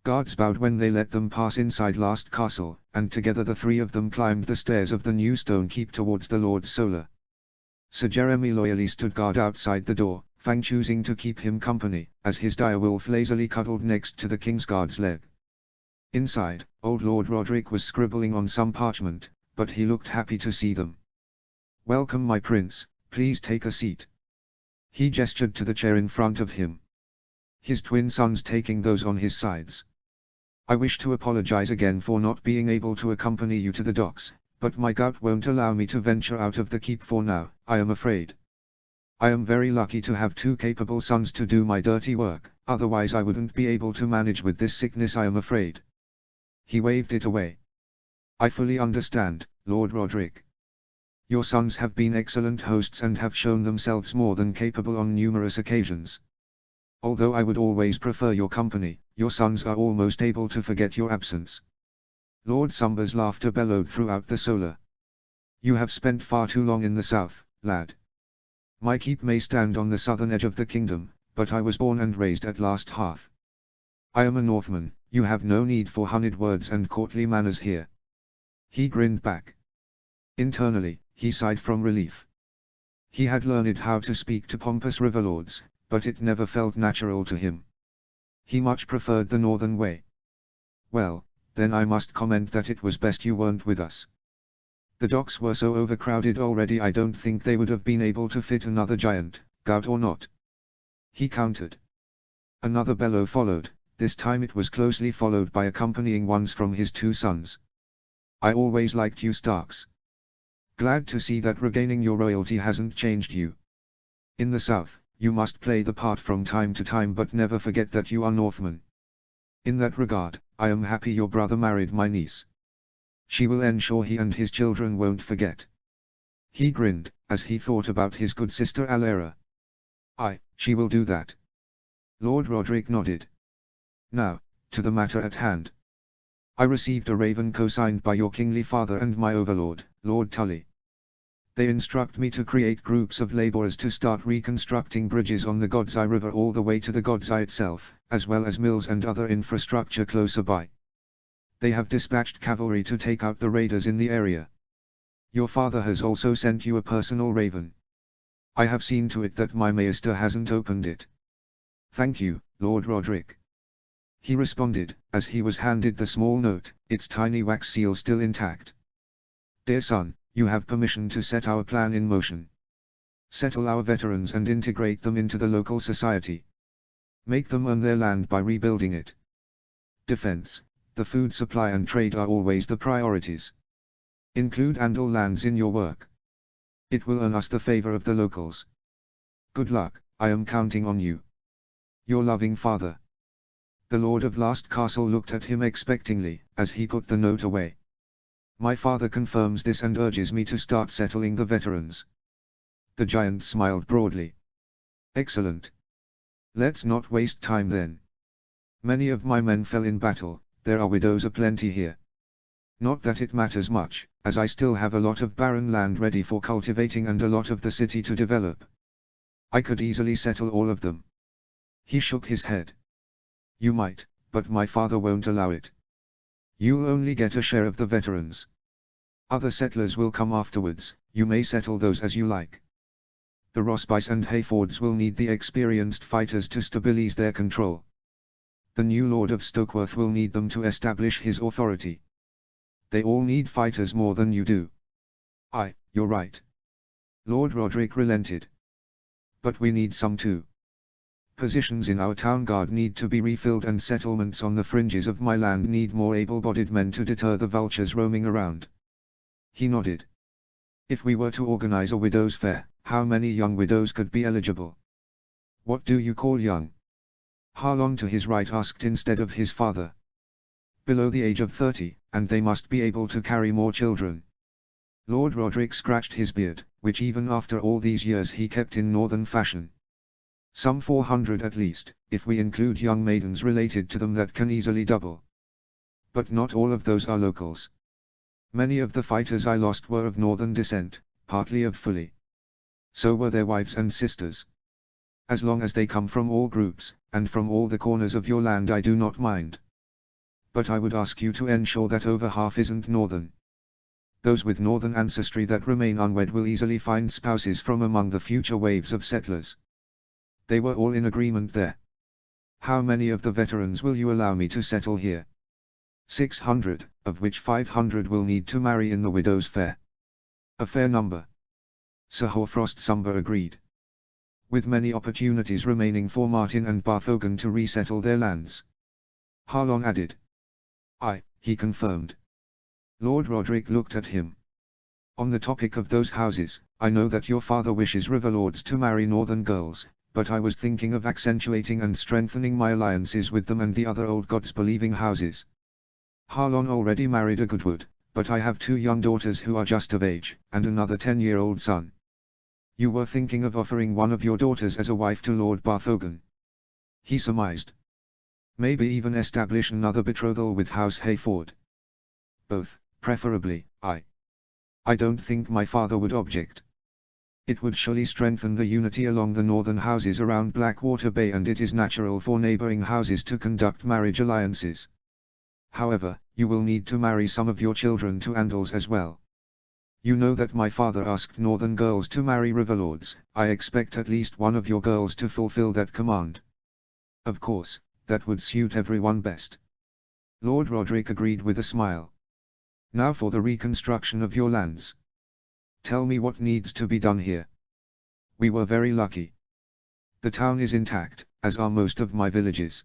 Guards bowed when they let them pass inside Last Castle, and together the 3 of them climbed the stairs of the new stone keep towards the Lord's Solar. Sir Jeremy loyally stood guard outside the door, Fang choosing to keep him company, as his direwolf lazily cuddled next to the Kingsguard's leg. Inside, old Lord Roderick was scribbling on some parchment, but he looked happy to see them. "Welcome my prince, please take a seat." He gestured to the chair in front of him. His twin sons taking those on his sides. "I wish to apologize again for not being able to accompany you to the docks, but my gout won't allow me to venture out of the keep for now, I am afraid. I am very lucky to have 2 capable sons to do my dirty work, otherwise I wouldn't be able to manage with this sickness, I am afraid." He waved it away. "I fully understand, Lord Roderick. Your sons have been excellent hosts and have shown themselves more than capable on numerous occasions. Although I would always prefer your company, your sons are almost able to forget your absence. Lord Sumber's laughter bellowed throughout the solar. You have spent far too long in the south, lad. My keep may stand on the southern edge of the kingdom, but I was born and raised at last hearth. I am a Northman, you have no need for honeyed words and courtly manners here. He grinned back. Internally, he sighed from relief. He had learned how to speak to pompous riverlords, but it never felt natural to him. He much preferred the northern way. Well, then I must comment that it was best you weren't with us. The docks were so overcrowded already I don't think they would have been able to fit another giant, gout or not. He countered. Another bellow followed, this time it was closely followed by accompanying ones from his two sons. I always liked you Starks. Glad to see that regaining your royalty hasn't changed you. In the south, you must play the part from time to time but never forget that you are Northmen. In that regard, I am happy your brother married my niece. She will ensure he and his children won't forget. He grinned, as he thought about his good sister Alera. Aye, she will do that. Lord Roderick nodded. Now, to the matter at hand. I received a raven co-signed by your kingly father and my overlord, Lord Tully. They instruct me to create groups of laborers to start reconstructing bridges on the Godseye River all the way to the Godseye itself, as well as mills and other infrastructure closer by. They have dispatched cavalry to take out the raiders in the area. Your father has also sent you a personal raven. I have seen to it that my maester hasn't opened it. Thank you, Lord Roderick. He responded, as he was handed the small note, its tiny wax seal still intact. Dear son, you have permission to set our plan in motion. Settle our veterans and integrate them into the local society. Make them earn their land by rebuilding it. Defense, the food supply and trade are always the priorities. Include Andal lands in your work. It will earn us the favor of the locals. Good luck, I am counting on you. Your loving father. The Lord of Last Castle looked at him expectingly, as he put the note away. My father confirms this and urges me to start settling the veterans. The giant smiled broadly. Excellent. Let's not waste time then. Many of my men fell in battle, there are widows aplenty here. Not that it matters much, as I still have a lot of barren land ready for cultivating and a lot of the city to develop. I could easily settle all of them. He shook his head. You might, but my father won't allow it. You'll only get a share of the veterans. Other settlers will come afterwards, you may settle those as you like. The Rossbys and Hayfords will need the experienced fighters to stabilize their control. The new Lord of Stokeworth will need them to establish his authority. They all need fighters more than you do. Aye, you're right. Lord Roderick relented. But we need some too. Positions in our town guard need to be refilled and settlements on the fringes of my land need more able-bodied men to deter the vultures roaming around. He nodded. If we were to organize a widow's fair, how many young widows could be eligible? What do you call young? Harlon to his right asked instead of his father. Below the age of 30, and they must be able to carry more children. Lord Roderick scratched his beard, which even after all these years he kept in northern fashion. Some 400 at least, if we include young maidens related to them that can easily double. But not all of those are locals. Many of the fighters I lost were of northern descent, partly of Folly. So were their wives and sisters. As long as they come from all groups, and from all the corners of your land I do not mind. But I would ask you to ensure that over half isn't northern. Those with northern ancestry that remain unwed will easily find spouses from among the future waves of settlers. They were all in agreement there. How many of the veterans will you allow me to settle here? 600, of which 500 will need to marry in the widow's fair. A fair number. Sir Hoarfrost Sumber agreed. With many opportunities remaining for Martin and Barthogan to resettle their lands. Harlon added. Aye, he confirmed. Lord Roderick looked at him. On the topic of those houses, I know that your father wishes riverlords to marry northern girls, but I was thinking of accentuating and strengthening my alliances with them and the other old gods-believing houses. Harlon already married a Goodwood, but I have 2 young daughters who are just of age, and another 10-year-old son. You were thinking of offering one of your daughters as a wife to Lord Barthogan, he surmised. Maybe even establish another betrothal with House Hayford. Both, preferably. I don't think my father would object. It would surely strengthen the unity along the northern houses around Blackwater Bay, and it is natural for neighboring houses to conduct marriage alliances. However, you will need to marry some of your children to Andals as well. You know that my father asked northern girls to marry riverlords. I expect at least one of your girls to fulfill that command. Of course, that would suit everyone best. Lord Roderick agreed with a smile. Now for the reconstruction of your lands. Tell me what needs to be done here. We were very lucky. The town is intact, as are most of my villages.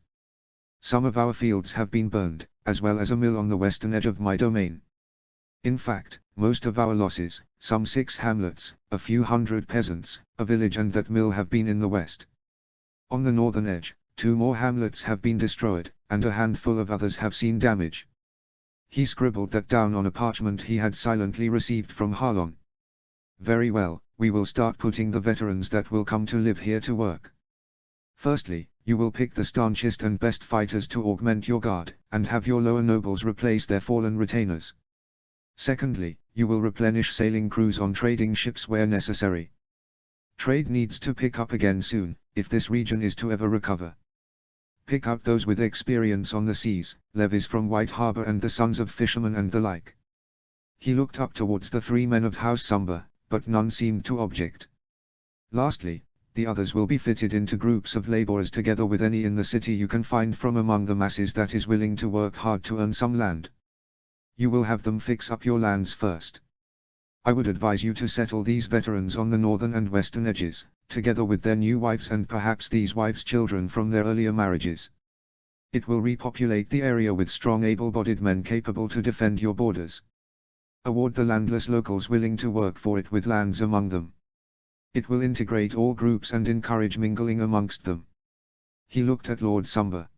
Some of our fields have been burned, as well as a mill on the western edge of my domain. In fact, most of our losses, some 6 hamlets, a few hundred peasants, a village and that mill have been in the west. On the northern edge, 2 more hamlets have been destroyed, and a handful of others have seen damage. He scribbled that down on a parchment he had silently received from Harlon. Very well, we will start putting the veterans that will come to live here to work. Firstly, you will pick the staunchest and best fighters to augment your guard, and have your lower nobles replace their fallen retainers. Secondly, you will replenish sailing crews on trading ships where necessary. Trade needs to pick up again soon, if this region is to ever recover. Pick out those with experience on the seas, levies from White Harbour and the sons of fishermen and the like. He looked up towards the 3 men of House Sumber, but none seemed to object. Lastly, the others will be fitted into groups of labourers together with any in the city you can find from among the masses that is willing to work hard to earn some land. You will have them fix up your lands first. I would advise you to settle these veterans on the northern and western edges, together with their new wives and perhaps these wives' children from their earlier marriages. It will repopulate the area with strong able-bodied men capable to defend your borders. Award the landless locals willing to work for it with lands among them. It will integrate all groups and encourage mingling amongst them. He looked at Lord Sumber.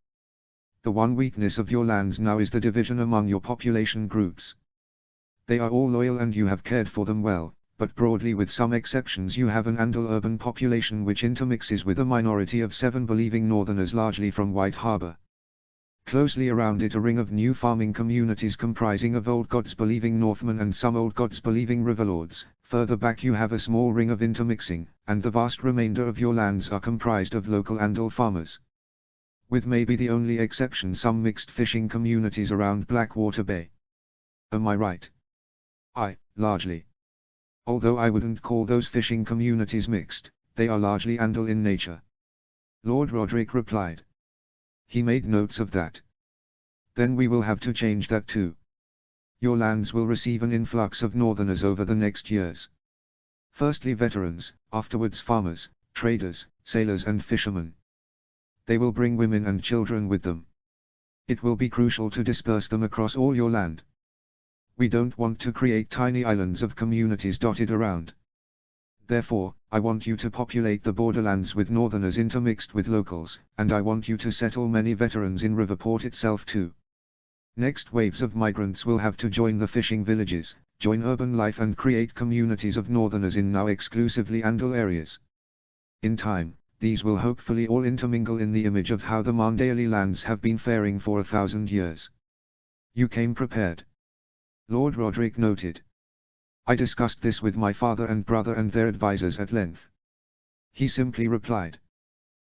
The one weakness of your lands now is the division among your population groups. They are all loyal and you have cared for them well, but broadly with some exceptions you have an Andal urban population which intermixes with a minority of 7 believing northerners largely from White Harbour. Closely around it a ring of new farming communities comprising of Old Gods believing Northmen and some Old Gods believing Riverlords. Further back you have a small ring of intermixing, and the vast remainder of your lands are comprised of local Andal farmers. With maybe the only exception some mixed fishing communities around Blackwater Bay. Am I right? Largely. Although I wouldn't call those fishing communities mixed, they are largely Andal in nature. Lord Roderick replied. He made notes of that. Then we will have to change that too. Your lands will receive an influx of northerners over the next years. Firstly veterans, afterwards farmers, traders, sailors and fishermen. They will bring women and children with them. It will be crucial to disperse them across all your land. We don't want to create tiny islands of communities dotted around. Therefore, I want you to populate the borderlands with northerners intermixed with locals, and I want you to settle many veterans in Riverport itself too. Next waves of migrants will have to join the fishing villages, join urban life and create communities of northerners in now exclusively Andal areas. In time, these will hopefully all intermingle in the image of how the Mandaeally lands have been faring for 1,000 years. You came prepared. Lord Roderick noted. I discussed this with my father and brother and their advisers at length. He simply replied.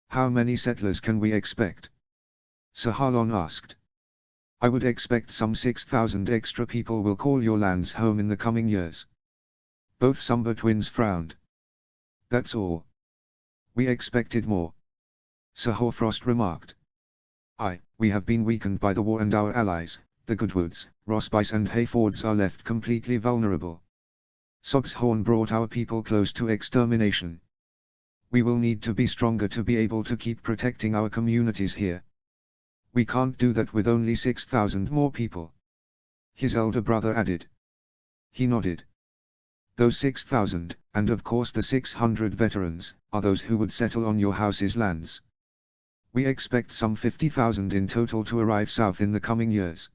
How many settlers can we expect? Sir Harlon asked. I would expect some 6,000 extra people will call your lands home in the coming years. Both Sumber twins frowned. That's all. We expected more. Sir Hoarfrost remarked. We have been weakened by the war and our allies, the Goodwoods, Rossbys and Hayfords are left completely vulnerable. Sobshorn brought our people close to extermination. We will need to be stronger to be able to keep protecting our communities here. We can't do that with only 6,000 more people. His elder brother added. He nodded. Those 6,000, and of course the 600 veterans, are those who would settle on your house's lands. We expect some 50,000 in total to arrive south in the coming years.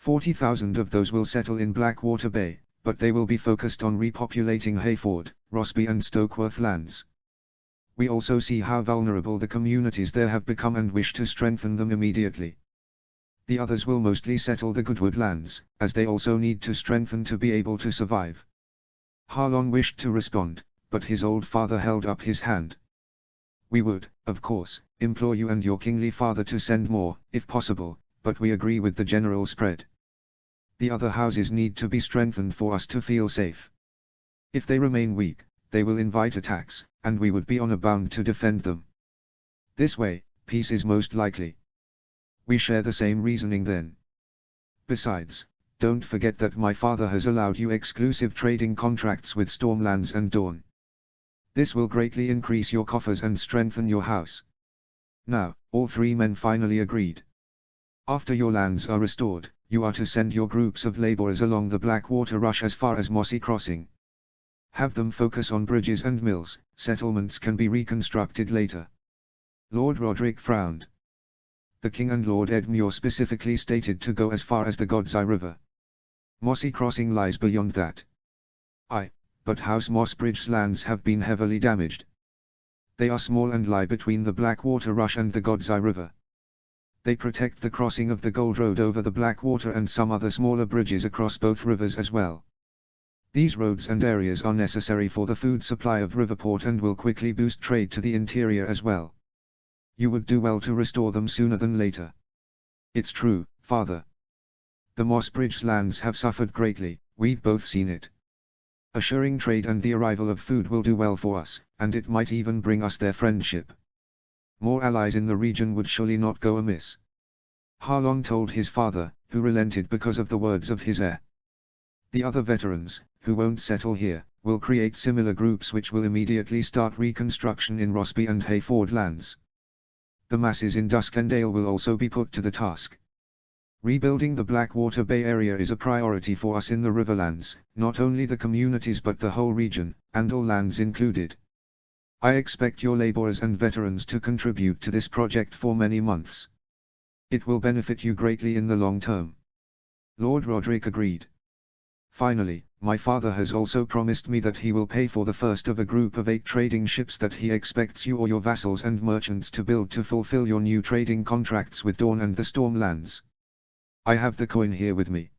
40,000 of those will settle in Blackwater Bay, but they will be focused on repopulating Hayford, Rossby and Stokeworth lands. We also see how vulnerable the communities there have become and wish to strengthen them immediately. The others will mostly settle the Goodwood lands, as they also need to strengthen to be able to survive. Harlon wished to respond, but his old father held up his hand. We would, of course, implore you and your kingly father to send more, if possible, but we agree with the general spread. The other houses need to be strengthened for us to feel safe. If they remain weak, they will invite attacks, and we would be honor bound to defend them. This way, peace is most likely. We share the same reasoning then. Besides, don't forget that my father has allowed you exclusive trading contracts with Stormlands and Dawn. This will greatly increase your coffers and strengthen your house. Now, all three men finally agreed. After your lands are restored, you are to send your groups of laborers along the Blackwater Rush as far as Mossy Crossing. Have them focus on bridges and mills, settlements can be reconstructed later. Lord Roderick frowned. The King and Lord Edmure specifically stated to go as far as the Godseye River. Mossy Crossing lies beyond that. But House Mossbridge's lands have been heavily damaged. They are small and lie between the Blackwater Rush and the Godseye River. They protect the crossing of the Gold Road over the Blackwater and some other smaller bridges across both rivers as well. These roads and areas are necessary for the food supply of Riverport and will quickly boost trade to the interior as well. You would do well to restore them sooner than later. It's true, Father. The Mossbridge's lands have suffered greatly, we've both seen it. Assuring trade and the arrival of food will do well for us, and it might even bring us their friendship. More allies in the region would surely not go amiss. Harlon told his father, who relented because of the words of his heir. The other veterans, who won't settle here, will create similar groups which will immediately start reconstruction in Rossby and Hayford lands. The masses in Duskendale will also be put to the task. Rebuilding the Blackwater Bay area is a priority for us in the Riverlands, not only the communities but the whole region, and all lands included. I expect your laborers and veterans to contribute to this project for many months. It will benefit you greatly in the long term. Lord Roderick agreed. Finally, my father has also promised me that he will pay for the first of a group of 8 trading ships that he expects you or your vassals and merchants to build to fulfill your new trading contracts with Dawn and the Stormlands. I have the coin here with me.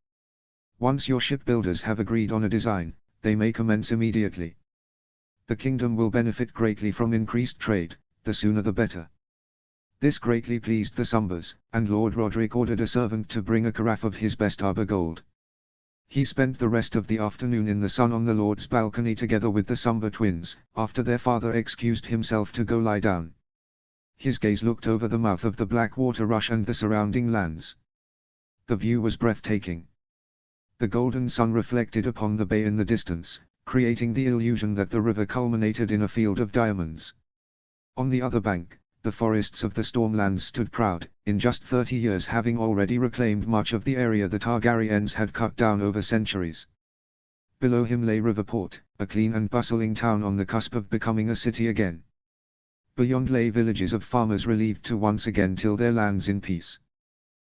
Once your shipbuilders have agreed on a design, they may commence immediately. The kingdom will benefit greatly from increased trade, the sooner the better. This greatly pleased the Sumbers, and Lord Roderick ordered a servant to bring a carafe of his best Arbor gold. He spent the rest of the afternoon in the sun on the Lord's balcony together with the Sumber twins, after their father excused himself to go lie down. His gaze looked over the mouth of the Blackwater Rush and the surrounding lands. The view was breathtaking. The golden sun reflected upon the bay in the distance, creating the illusion that the river culminated in a field of diamonds. On the other bank, the forests of the Stormlands stood proud, in just 30 years having already reclaimed much of the area the Targaryens had cut down over centuries. Below him lay Riverport, a clean and bustling town on the cusp of becoming a city again. Beyond lay villages of farmers relieved to once again till their lands in peace.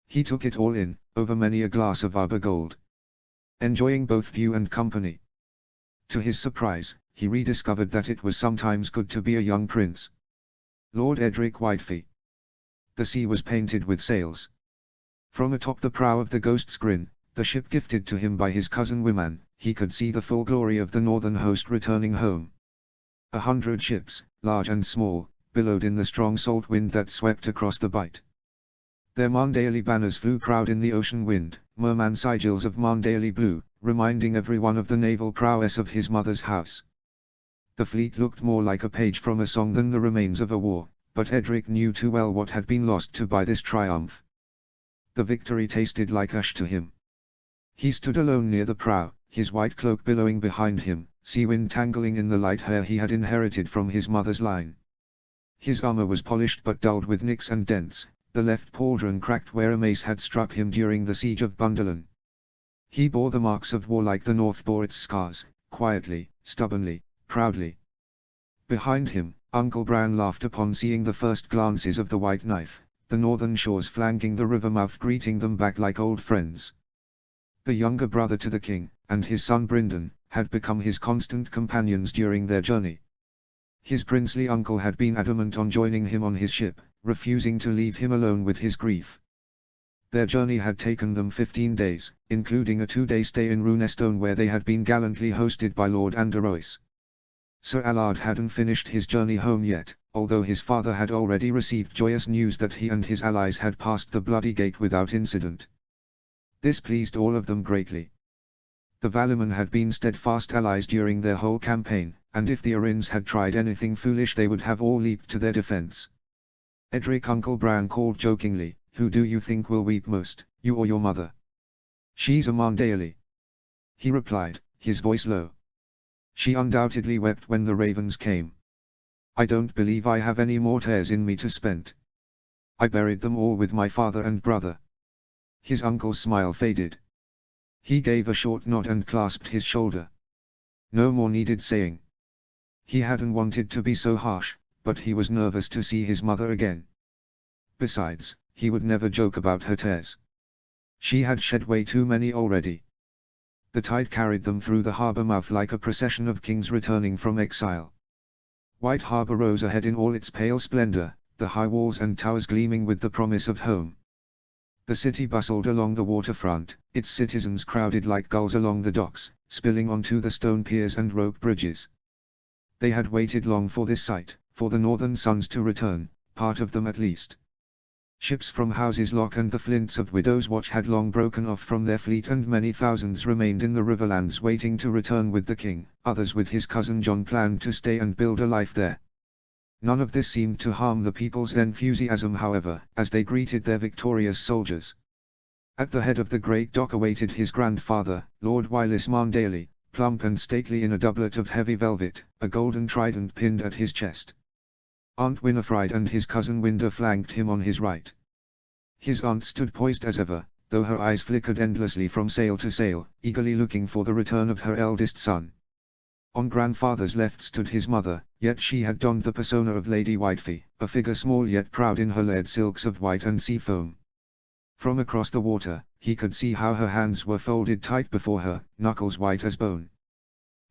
He took it all in, over many a glass of Arbor gold. Enjoying both view and company. To his surprise, he rediscovered that it was sometimes good to be a young prince. Lord Edric Whitefee. The sea was painted with sails. From atop the prow of the Ghost's Grin, the ship gifted to him by his cousin Wyman, he could see the full glory of the northern host returning home. 100 ships, large and small, billowed in the strong salt wind that swept across the bight. Their Mondaily banners flew proud in the ocean wind, merman sigils of Mondaily blue, reminding everyone of the naval prowess of his mother's house. The fleet looked more like a page from a song than the remains of a war, but Edric knew too well what had been lost to buy this triumph. The victory tasted like ash to him. He stood alone near the prow, his white cloak billowing behind him, sea wind tangling in the light hair he had inherited from his mother's line. His armor was polished but dulled with nicks and dents, the left pauldron cracked where a mace had struck him during the siege of Bundelon. He bore the marks of war like the North bore its scars, quietly, stubbornly, proudly. Behind him, Uncle Bran laughed upon seeing the first glances of the White Knife, the northern shores flanking the river mouth greeting them back like old friends. the younger brother to the king, and his son Bryndon, had become his constant companions during their journey. His princely uncle had been adamant on joining him on his ship, refusing to leave him alone with his grief. Their journey had taken them 15 days, including a 2-day stay in Runestone where they had been gallantly hosted by Lord Anderois. Sir Allard hadn't finished his journey home yet, although his father had already received joyous news that he and his allies had passed the Bloody Gate without incident. This pleased all of them greatly. The Valumen had been steadfast allies during their whole campaign, and if the Arins had tried anything foolish they would have all leaped to their defense. Edric Uncle Bran called jokingly, "Who do you think will weep most, you or your mother?" "She's a Mandaeli," he replied, his voice low. "She undoubtedly wept when the ravens came. I don't believe I have any more tears in me to spend. I buried them all with my father and brother." His uncle's smile faded. He gave a short nod and clasped his shoulder. No more needed saying. He hadn't wanted to be so harsh, but he was nervous to see his mother again. Besides, he would never joke about her tears. She had shed way too many already. The tide carried them through the harbour mouth like a procession of kings returning from exile. White Harbour rose ahead in all its pale splendour, the high walls and towers gleaming with the promise of home. The city bustled along the waterfront, its citizens crowded like gulls along the docks, spilling onto the stone piers and rope bridges. They had waited long for this sight, for the northern sons to return, part of them at least. Ships from Houses Lock and the Flints of Widow's Watch had long broken off from their fleet and many thousands remained in the riverlands waiting to return with the king, others with his cousin John planned to stay and build a life there. None of this seemed to harm the people's enthusiasm however, as they greeted their victorious soldiers. At the head of the great dock awaited his grandfather, Lord Wylis Mandaeli, plump and stately in a doublet of heavy velvet, a golden trident pinned at his chest. Aunt Winifred and his cousin Winder flanked him on his right. His aunt stood poised as ever, though her eyes flickered endlessly from sail to sail, eagerly looking for the return of her eldest son. On grandfather's left stood his mother, yet she had donned the persona of Lady Whitefy, a figure small yet proud in her layered silks of white and sea foam. From across the water, he could see how her hands were folded tight before her, knuckles white as bone.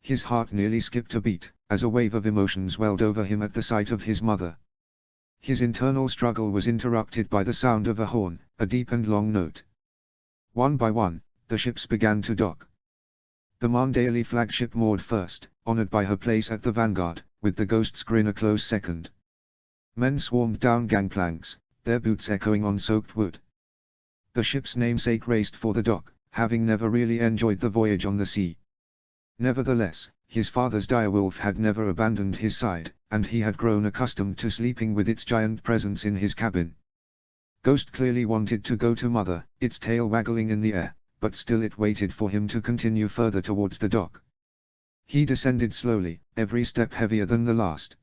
His heart nearly skipped a beat, as a wave of emotions welled over him at the sight of his mother. His internal struggle was interrupted by the sound of a horn, a deep and long note. One by one, the ships began to dock. The Mandaeli flagship moored first, honored by her place at the vanguard, with the Ghost's Grin a close second. Men swarmed down gangplanks, their boots echoing on soaked wood. The ship's namesake raced for the dock, having never really enjoyed the voyage on the sea. Nevertheless, his father's direwolf had never abandoned his side, and he had grown accustomed to sleeping with its giant presence in his cabin. Ghost clearly wanted to go to mother, its tail waggling in the air, but still it waited for him to continue further towards the dock. He descended slowly, every step heavier than the last.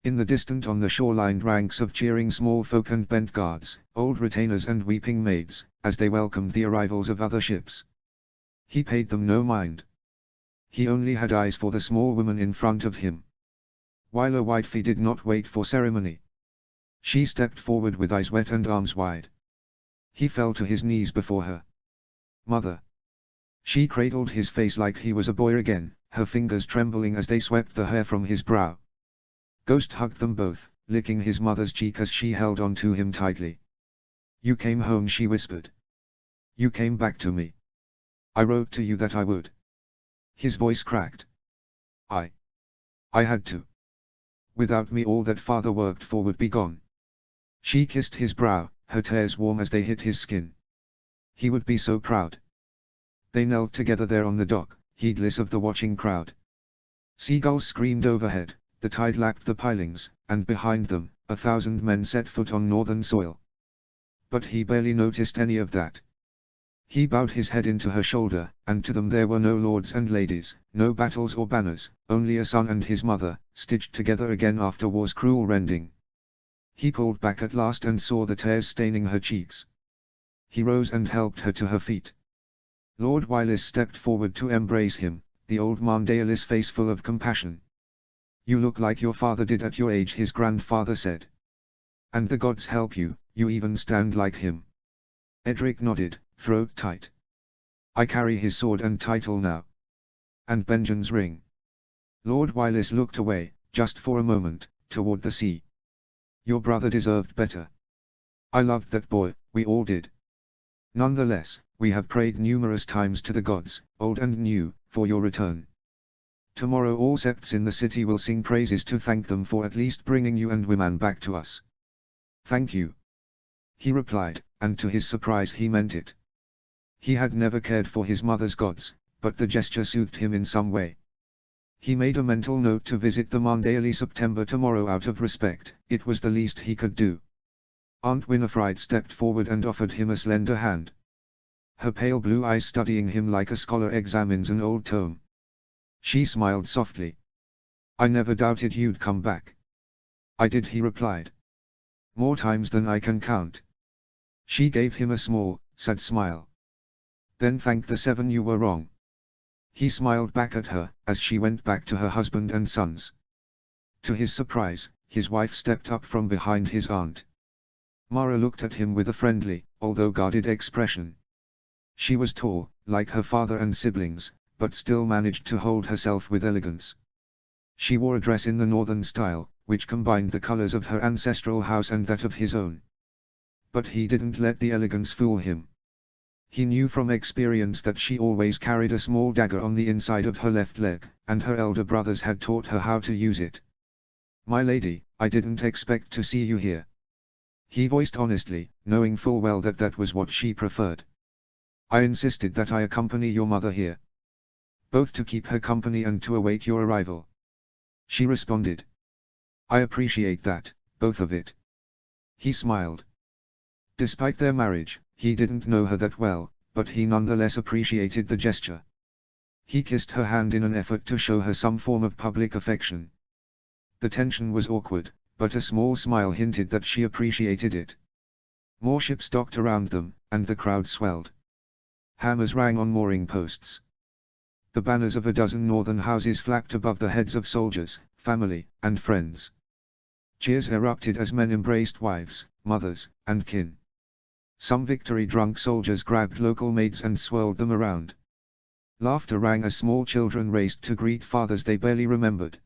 In the distance on the shore lined ranks of cheering small folk and bent guards, old retainers and weeping maids, as they welcomed the arrivals of other ships. He paid them no mind. He only had eyes for the small woman in front of him. Wyler Whitefy did not wait for ceremony. She stepped forward with eyes wet and arms wide. He fell to his knees before her. "Mother." She cradled his face like he was a boy again, her fingers trembling as they swept the hair from his brow. Ghost hugged them both, licking his mother's cheek as she held on to him tightly. "You came home," she whispered. "You came back to me. I wrote to you that I would." His voice cracked. I had to. Without me all that father worked for would be gone." She kissed his brow, her tears warm as they hit his skin. He would be so proud. They knelt together there on the dock, heedless of the watching crowd. Seagulls screamed overhead, the tide lapped the pilings, and behind them, 1,000 men set foot on northern soil. But he barely noticed any of that. He bowed his head into her shoulder, and to them there were no lords and ladies, no battles or banners, only a son and his mother, stitched together again after war's cruel rending. He pulled back at last and saw the tears staining her cheeks. He rose and helped her to her feet. Lord Wylis stepped forward to embrace him, the old Mandaelis face full of compassion. "You look like your father did at your age," his grandfather said. "And the gods help you, you even stand like him." Edric nodded, throat tight. I carry his sword and title now. And Benjamin's ring. Lord Wylis looked away, just for a moment, toward the sea. Your brother deserved better. I loved that boy, we all did. Nonetheless, we have prayed numerous times to the gods, old and new, for your return. Tomorrow all septs in the city will sing praises to thank them for at least bringing you and women back to us. Thank you. He replied, and to his surprise he meant it. He had never cared for his mother's gods, but the gesture soothed him in some way. He made a mental note to visit the Mondaily September tomorrow out of respect, it was the least he could do. Aunt Winifred stepped forward and offered him a slender hand. Her pale blue eyes studying him like a scholar examines an old tome. She smiled softly. I never doubted you'd come back. I did, he replied. More times than I can count. She gave him a small, sad smile. Then thank the seven you were wrong. He smiled back at her, as she went back to her husband and sons. To his surprise, his wife stepped up from behind his aunt. Mara looked at him with a friendly, although guarded expression. She was tall, like her father and siblings, but still managed to hold herself with elegance. She wore a dress in the northern style, which combined the colors of her ancestral house and that of his own. But he didn't let the elegance fool him. He knew from experience that she always carried a small dagger on the inside of her left leg, and her elder brothers had taught her how to use it. My lady, I didn't expect to see you here. He voiced honestly, knowing full well that that was what she preferred. I insisted that I accompany your mother here. Both to keep her company and to await your arrival. She responded. I appreciate that, both of it. He smiled. Despite their marriage, he didn't know her that well, but he nonetheless appreciated the gesture. He kissed her hand in an effort to show her some form of public affection. The tension was awkward, but a small smile hinted that she appreciated it. More ships docked around them, and the crowd swelled. Hammers rang on mooring posts. The banners of a dozen northern houses flapped above the heads of soldiers, family, and friends. Cheers erupted as men embraced wives, mothers, and kin. Some victory-drunk soldiers grabbed local maids and swirled them around. Laughter rang as small children raced to greet fathers they barely remembered.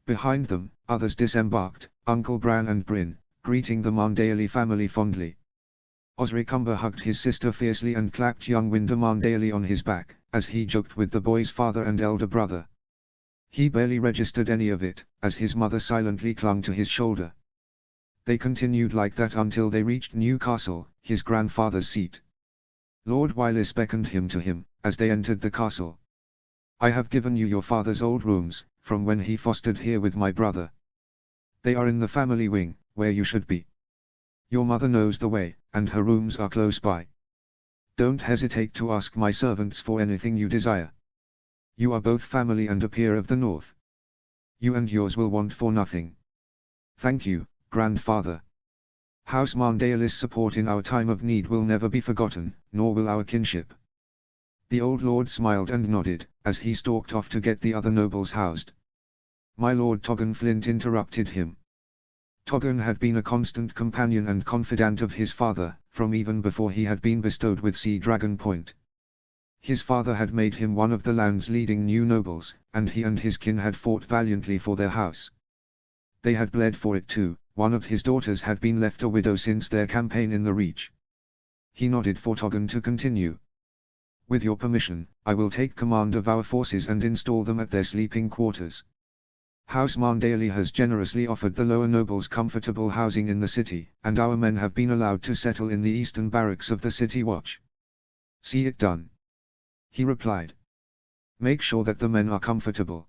Behind them, others disembarked, Uncle Bran and Bryn, greeting the Mondaily family fondly. Osric Umber hugged his sister fiercely and clapped young Wynder Mondaily on his back, as he joked with the boy's father and elder brother. He barely registered any of it, as his mother silently clung to his shoulder. They continued like that until they reached Newcastle, his grandfather's seat. Lord Wylis beckoned him to him, as they entered the castle. I have given you your father's old rooms, from when he fostered here with my brother. They are in the family wing, where you should be. Your mother knows the way, and her rooms are close by. Don't hesitate to ask my servants for anything you desire. You are both family and a peer of the North. You and yours will want for nothing. Thank you, grandfather. House Mondale's support in our time of need will never be forgotten, nor will our kinship. The old lord smiled and nodded, as he stalked off to get the other nobles housed. My lord Toggen Flint interrupted him. Toggen had been a constant companion and confidant of his father, from even before he had been bestowed with Sea Dragon Point. His father had made him one of the land's leading new nobles, and he and his kin had fought valiantly for their house. They had bled for it too. One of his daughters had been left a widow since their campaign in the Reach. He nodded for Toggen to continue. With your permission, I will take command of our forces and install them at their sleeping quarters. House Mondaly has generously offered the lower nobles comfortable housing in the city, and our men have been allowed to settle in the eastern barracks of the city watch. See it done. He replied. Make sure that the men are comfortable.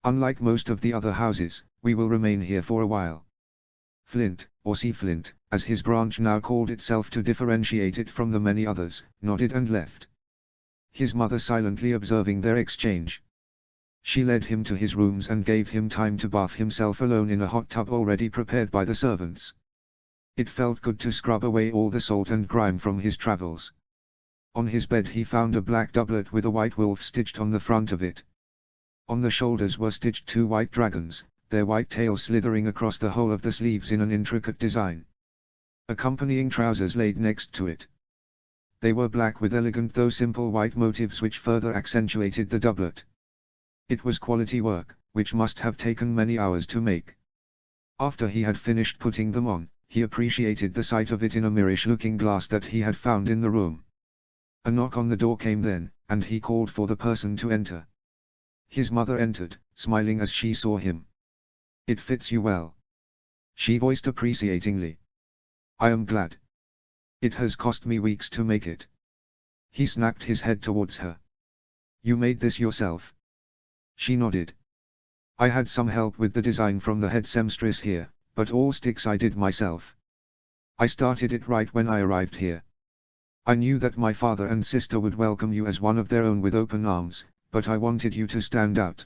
Unlike most of the other houses, we will remain here for a while. Flint, or Sea Flint, as his branch now called itself to differentiate it from the many others, nodded and left. His mother silently observing their exchange. She led him to his rooms and gave him time to bath himself alone in a hot tub already prepared by the servants. It felt good to scrub away all the salt and grime from his travels. On his bed he found a black doublet with a white wolf stitched on the front of it. On the shoulders were stitched two white dragons, their white tails slithering across the whole of the sleeves in an intricate design. Accompanying trousers laid next to it. They were black with elegant though simple white motifs which further accentuated the doublet. It was quality work, which must have taken many hours to make. After he had finished putting them on, he appreciated the sight of it in a mirrorish-looking glass that he had found in the room. A knock on the door came then, and he called for the person to enter. His mother entered, smiling as she saw him. "It fits you well," she voiced appreciatingly. "I am glad. It has cost me weeks to make it." He snapped his head towards her. "You made this yourself?" She nodded. "I had some help with the design from the head seamstress here, but all sticks I did myself. I started it right when I arrived here. I knew that my father and sister would welcome you as one of their own with open arms, but I wanted you to stand out.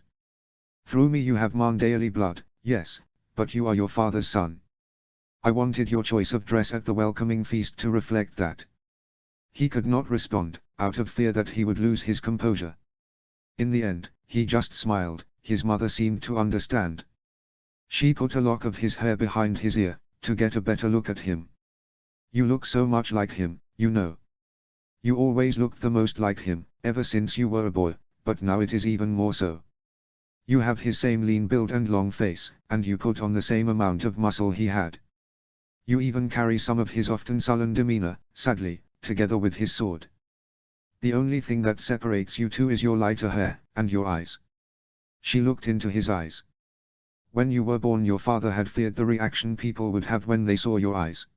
Through me you have Mandaeally blood, yes, but you are your father's son. I wanted your choice of dress at the welcoming feast to reflect that." He could not respond, out of fear that he would lose his composure. In the end, he just smiled. His mother seemed to understand. She put a lock of his hair behind his ear, to get a better look at him. "You look so much like him, you know. You always looked the most like him, ever since you were a boy, but now it is even more so. You have his same lean build and long face, and you put on the same amount of muscle he had. You even carry some of his often sullen demeanor, sadly, together with his sword. The only thing that separates you two is your lighter hair, and your eyes." She looked into his eyes. "When you were born your father had feared the reaction people would have when they saw your eyes.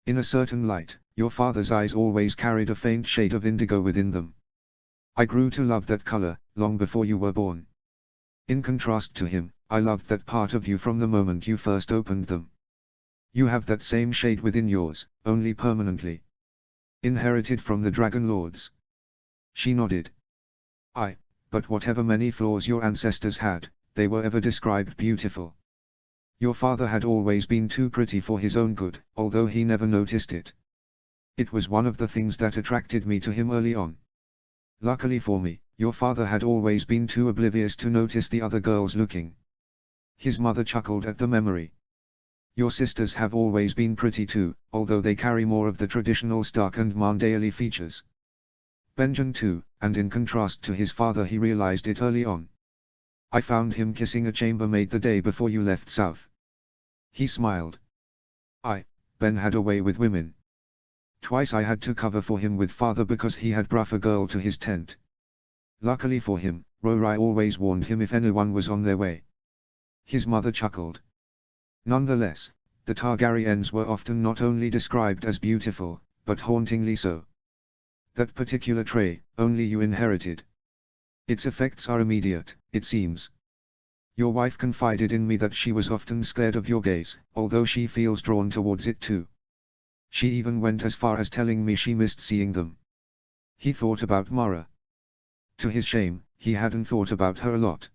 In a certain light, your father's eyes always carried a faint shade of indigo within them. I grew to love that color, long before you were born. In contrast to him, I loved that part of you from the moment you first opened them. You have that same shade within yours, only permanently. Inherited from the Dragon Lords." She nodded. But whatever many flaws your ancestors had, they were ever described beautiful. Your father had always been too pretty for his own good, although he never noticed it. It was one of the things that attracted me to him early on. Luckily for me, your father had always been too oblivious to notice the other girls looking." His mother chuckled at the memory. "Your sisters have always been pretty too, although they carry more of the traditional Stark and Mandaeally features. Benjen too, and in contrast to his father he realized it early on. I found him kissing a chambermaid the day before you left south." He smiled. Ben had a way with women. Twice I had to cover for him with father because he had brought a girl to his tent. Luckily for him, Rorai always warned him if anyone was on their way." His mother chuckled. "Nonetheless, the Targaryens were often not only described as beautiful, but hauntingly so. That particular trait, only you inherited. Its effects are immediate, it seems. Your wife confided in me that she was often scared of your gaze, although she feels drawn towards it too. She even went as far as telling me she missed seeing them." He thought about Mara. To his shame, he hadn't thought about her a lot.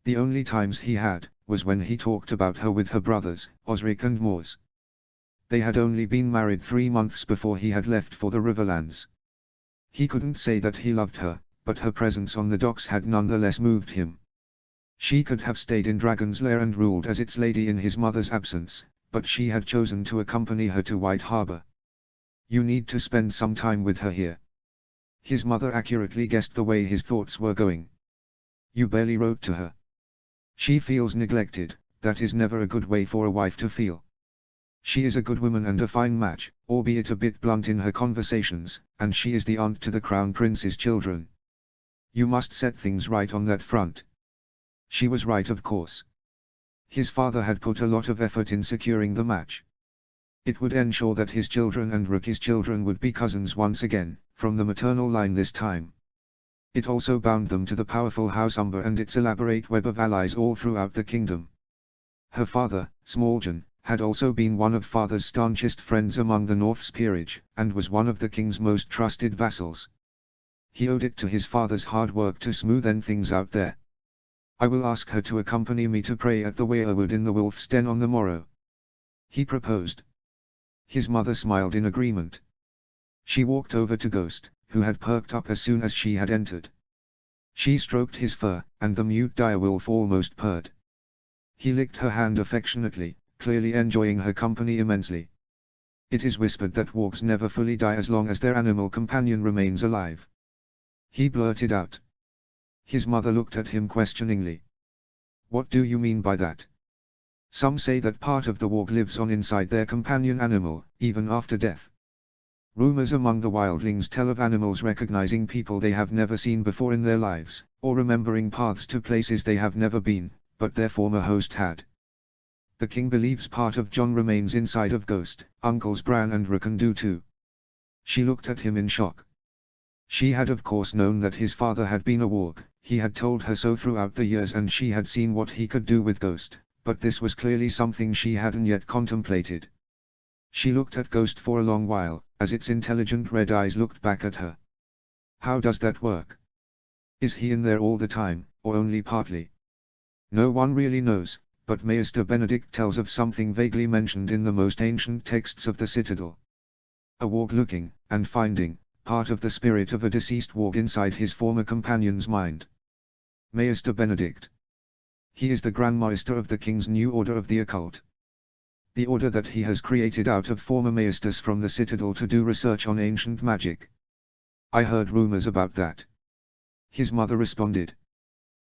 The only times he had, was when he talked about her with her brothers, Osric and Mors. They had only been married 3 months before he had left for the Riverlands. He couldn't say that he loved her, but her presence on the docks had nonetheless moved him. She could have stayed in Dragon's Lair and ruled as its lady in his mother's absence, but she had chosen to accompany her to White Harbor. "You need to spend some time with her here." His mother accurately guessed the way his thoughts were going. "You barely wrote to her. She feels neglected, that is never a good way for a wife to feel. She is a good woman and a fine match, albeit a bit blunt in her conversations, and she is the aunt to the Crown Prince's children. You must set things right on that front." She was right, of course. His father had put a lot of effort in securing the match. It would ensure that his children and Rookie's children would be cousins once again, from the maternal line this time. It also bound them to the powerful House Umber and its elaborate web of allies all throughout the kingdom. Her father, Smalljan, had also been one of father's staunchest friends among the North's peerage, and was one of the king's most trusted vassals. He owed it to his father's hard work to smoothen things out there. "I will ask her to accompany me to pray at the Weirwood in the Wolf's Den on the morrow," he proposed. His mother smiled in agreement. She walked over to Ghost, who had perked up as soon as she had entered. She stroked his fur, and the mute direwolf almost purred. He licked her hand affectionately, clearly enjoying her company immensely. It is whispered that wargs never fully die as long as their animal companion remains alive. He blurted out. His mother looked at him questioningly. What do you mean by that? Some say that part of the warg lives on inside their companion animal, even after death. Rumors among the wildlings tell of animals recognizing people they have never seen before in their lives, or remembering paths to places they have never been, but their former host had. The king believes part of John remains inside of Ghost. Uncles Bran and Rickon do too. She looked at him in shock. She had of course known that his father had been a warg, he had told her so throughout the years and she had seen what he could do with Ghost, but this was clearly something she hadn't yet contemplated. She looked at Ghost for a long while, as its intelligent red eyes looked back at her. How does that work? Is he in there all the time, or only partly? No one really knows, but Maester Benedict tells of something vaguely mentioned in the most ancient texts of the Citadel. A warg looking, and finding, part of the spirit of a deceased warg inside his former companion's mind. Maester Benedict. He is the Grand Maester of the King's new order of the occult. The order that he has created out of former maesters from the Citadel to do research on ancient magic. I heard rumors about that. His mother responded.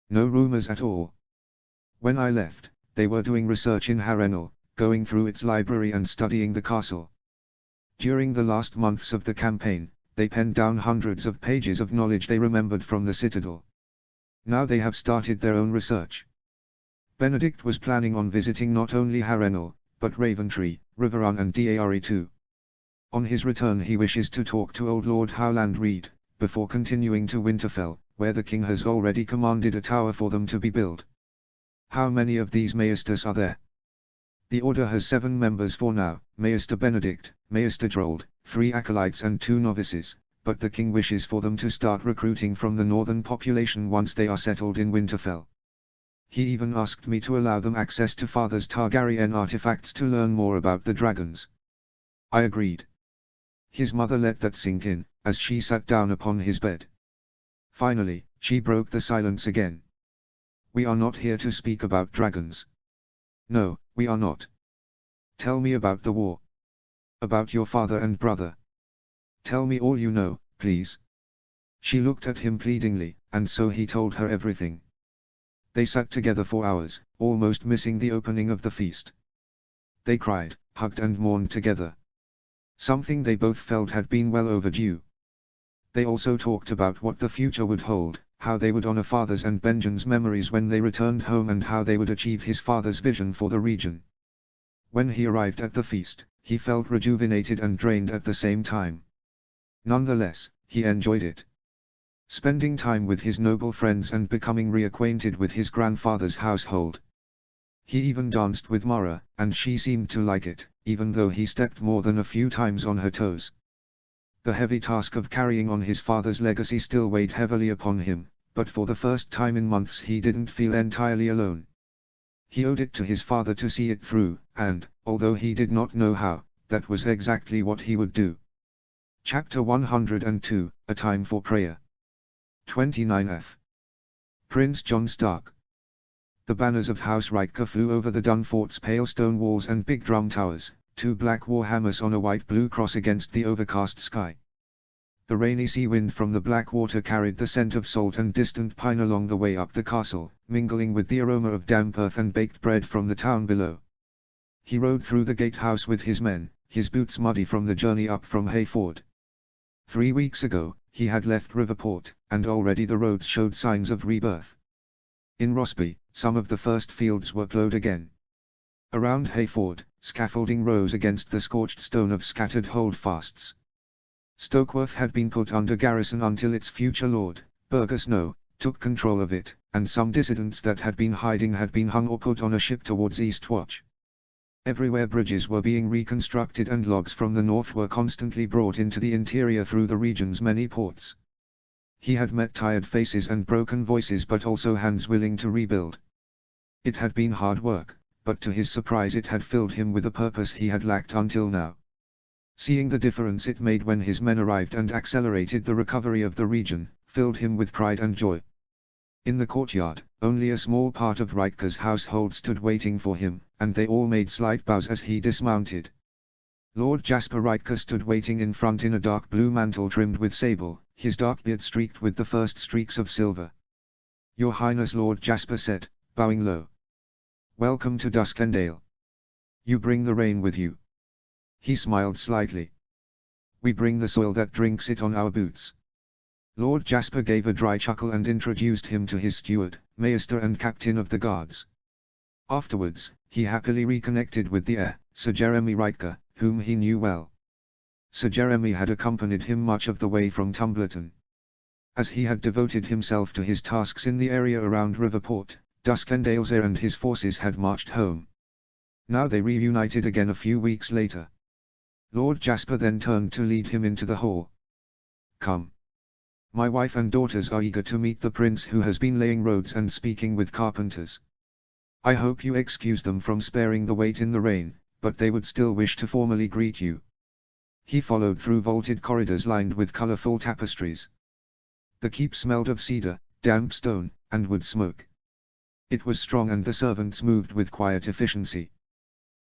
No rumors at all. When I left, they were doing research in Harrenhal, going through its library and studying the castle. During the last months of the campaign, they penned down hundreds of pages of knowledge they remembered from the Citadel. Now they have started their own research. Benedict was planning on visiting not only Harrenhal, but Raventree, Riverrun and Dare too. On his return he wishes to talk to old Lord Howland Reed, before continuing to Winterfell, where the king has already commanded a tower for them to be built. How many of these maesters are there? The order has 7 members for now, Maester Benedict, Maester Drold, 3 acolytes and 2 novices, but the king wishes for them to start recruiting from the northern population once they are settled in Winterfell. He even asked me to allow them access to Father's Targaryen artifacts to learn more about the dragons. I agreed. His mother let that sink in, as she sat down upon his bed. Finally, she broke the silence again. We are not here to speak about dragons. No, we are not. Tell me about the war. About your father and brother. Tell me all you know, please. She looked at him pleadingly, and so he told her everything. They sat together for hours, almost missing the opening of the feast. They cried, hugged and mourned together. Something they both felt had been well overdue. They also talked about what the future would hold, how they would honor father's and Benjen's memories when they returned home and how they would achieve his father's vision for the region. When he arrived at the feast, he felt rejuvenated and drained at the same time. Nonetheless, he enjoyed it. Spending time with his noble friends and becoming reacquainted with his grandfather's household. He even danced with Mara, and she seemed to like it, even though he stepped more than a few times on her toes. The heavy task of carrying on his father's legacy still weighed heavily upon him, but for the first time in months he didn't feel entirely alone. He owed it to his father to see it through, and, although he did not know how, that was exactly what he would do. Chapter 102, A Time for Prayer. 29f. Prince Jon Stark. The banners of House Riker flew over the Dunfort's pale stone walls and big drum towers, 2 black warhammers on a white-blue cross against the overcast sky. The rainy sea wind from the black water carried the scent of salt and distant pine along the way up the castle, mingling with the aroma of damp earth and baked bread from the town below. He rode through the gatehouse with his men, his boots muddy from the journey up from Hayford. 3 weeks ago, he had left Riverport, and already the roads showed signs of rebirth. In Rosby, some of the first fields were plowed again. Around Hayford, scaffolding rose against the scorched stone of scattered holdfasts. Stokeworth had been put under garrison until its future lord, Burger Snow, took control of it, and some dissidents that had been hiding had been hung or put on a ship towards Eastwatch. Everywhere bridges were being reconstructed and logs from the north were constantly brought into the interior through the region's many ports. He had met tired faces and broken voices but also hands willing to rebuild. It had been hard work, but to his surprise it had filled him with a purpose he had lacked until now. Seeing the difference it made when his men arrived and accelerated the recovery of the region, filled him with pride and joy. In the courtyard, only a small part of Riker's household stood waiting for him, and they all made slight bows as he dismounted. Lord Jasper Ryker stood waiting in front in a dark blue mantle trimmed with sable, his dark beard streaked with the first streaks of silver. "Your Highness," Lord Jasper said, bowing low. "Welcome to Duskendale. You bring the rain with you." He smiled slightly. "We bring the soil that drinks it on our boots." Lord Jasper gave a dry chuckle and introduced him to his steward, Maester and Captain of the Guards. Afterwards, he happily reconnected with the heir, Sir Jeremy Ryker, whom he knew well. Sir Jeremy had accompanied him much of the way from Tumbleton. As he had devoted himself to his tasks in the area around Riverport, Duskendale's heir and his forces had marched home. Now they reunited again a few weeks later. Lord Jasper then turned to lead him into the hall. "Come. My wife and daughters are eager to meet the prince who has been laying roads and speaking with carpenters. I hope you excuse them from sparing the wait in the rain, but they would still wish to formally greet you." He followed through vaulted corridors lined with colorful tapestries. The keep smelled of cedar, damp stone, and wood smoke. It was strong and the servants moved with quiet efficiency.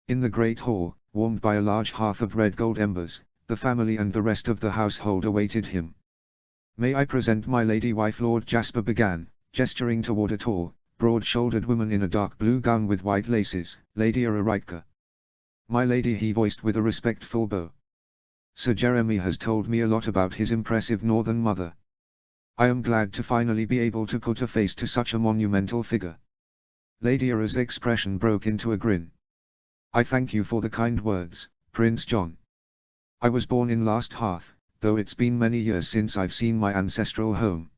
In the great hall, warmed by a large hearth of red gold embers, the family and the rest of the household awaited him. "May I present my lady wife?" Lord Jasper began, gesturing toward a tall, broad-shouldered woman in a dark blue gown with white laces, Lady Era Ryker. "My lady," he voiced with a respectful bow. "Sir Jeremy has told me a lot about his impressive northern mother. I am glad to finally be able to put a face to such a monumental figure." Lady Era's expression broke into a grin. "I thank you for the kind words, Prince John. I was born in Last Hearth, though it's been many years since I've seen my ancestral home.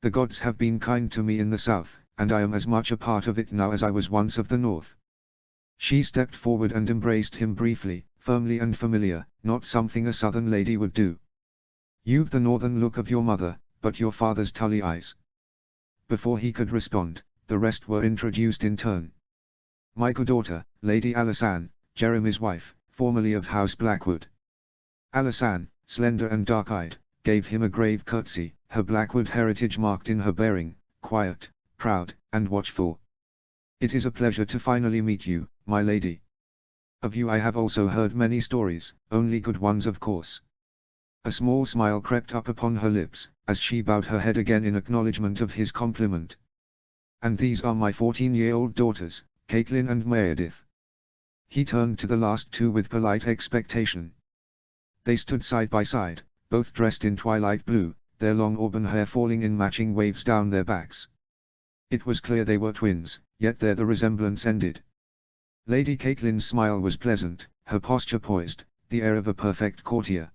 The gods have been kind to me in the south, and I am as much a part of it now as I was once of the north." She stepped forward and embraced him briefly, firmly and familiar, not something a southern lady would do. "You've the northern look of your mother, but your father's tully eyes." Before he could respond, the rest were introduced in turn. "My good daughter, Lady Alisanne, Jeremy's wife, formerly of House Blackwood." Alisanne, slender and dark-eyed, gave him a grave curtsy, her Blackwood heritage marked in her bearing, quiet, proud, and watchful. "It is a pleasure to finally meet you, my lady. Of you I have also heard many stories, only good ones of course." A small smile crept up upon her lips, as she bowed her head again in acknowledgement of his compliment. "And these are my 14-year-old daughters, Caitlin and Meredith." He turned to the last two with polite expectation. They stood side by side, both dressed in twilight blue, their long auburn hair falling in matching waves down their backs. It was clear they were twins, yet there the resemblance ended. Lady Caitlin's smile was pleasant, her posture poised, the air of a perfect courtier.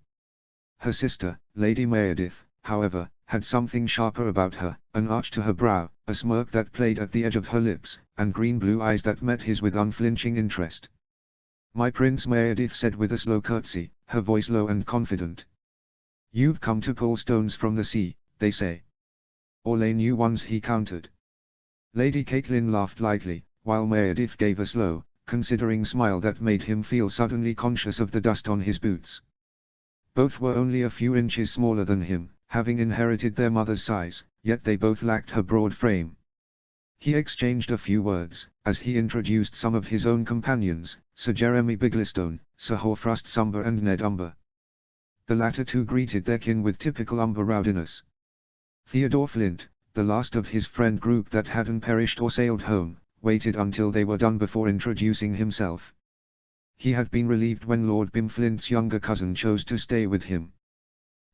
Her sister, Lady Meredith, however, had something sharper about her, an arch to her brow, a smirk that played at the edge of her lips, and green-blue eyes that met his with unflinching interest. "My Prince," Meredith said with a slow curtsy, her voice low and confident. "You've come to pull stones from the sea, they say. Or lay new ones," he countered. Lady Caitlin laughed lightly, while Meredith gave a slow, considering smile that made him feel suddenly conscious of the dust on his boots. Both were only a few inches smaller than him, having inherited their mother's size, yet they both lacked her broad frame. He exchanged a few words, as he introduced some of his own companions, Sir Jeremy Biglestone, Sir Horfrust Sumber and Ned Umber. The latter two greeted their kin with typical Umber rowdiness. Theodore Flint, the last of his friend group that hadn't perished or sailed home, waited until they were done before introducing himself. He had been relieved when Lord Bim Flint's younger cousin chose to stay with him.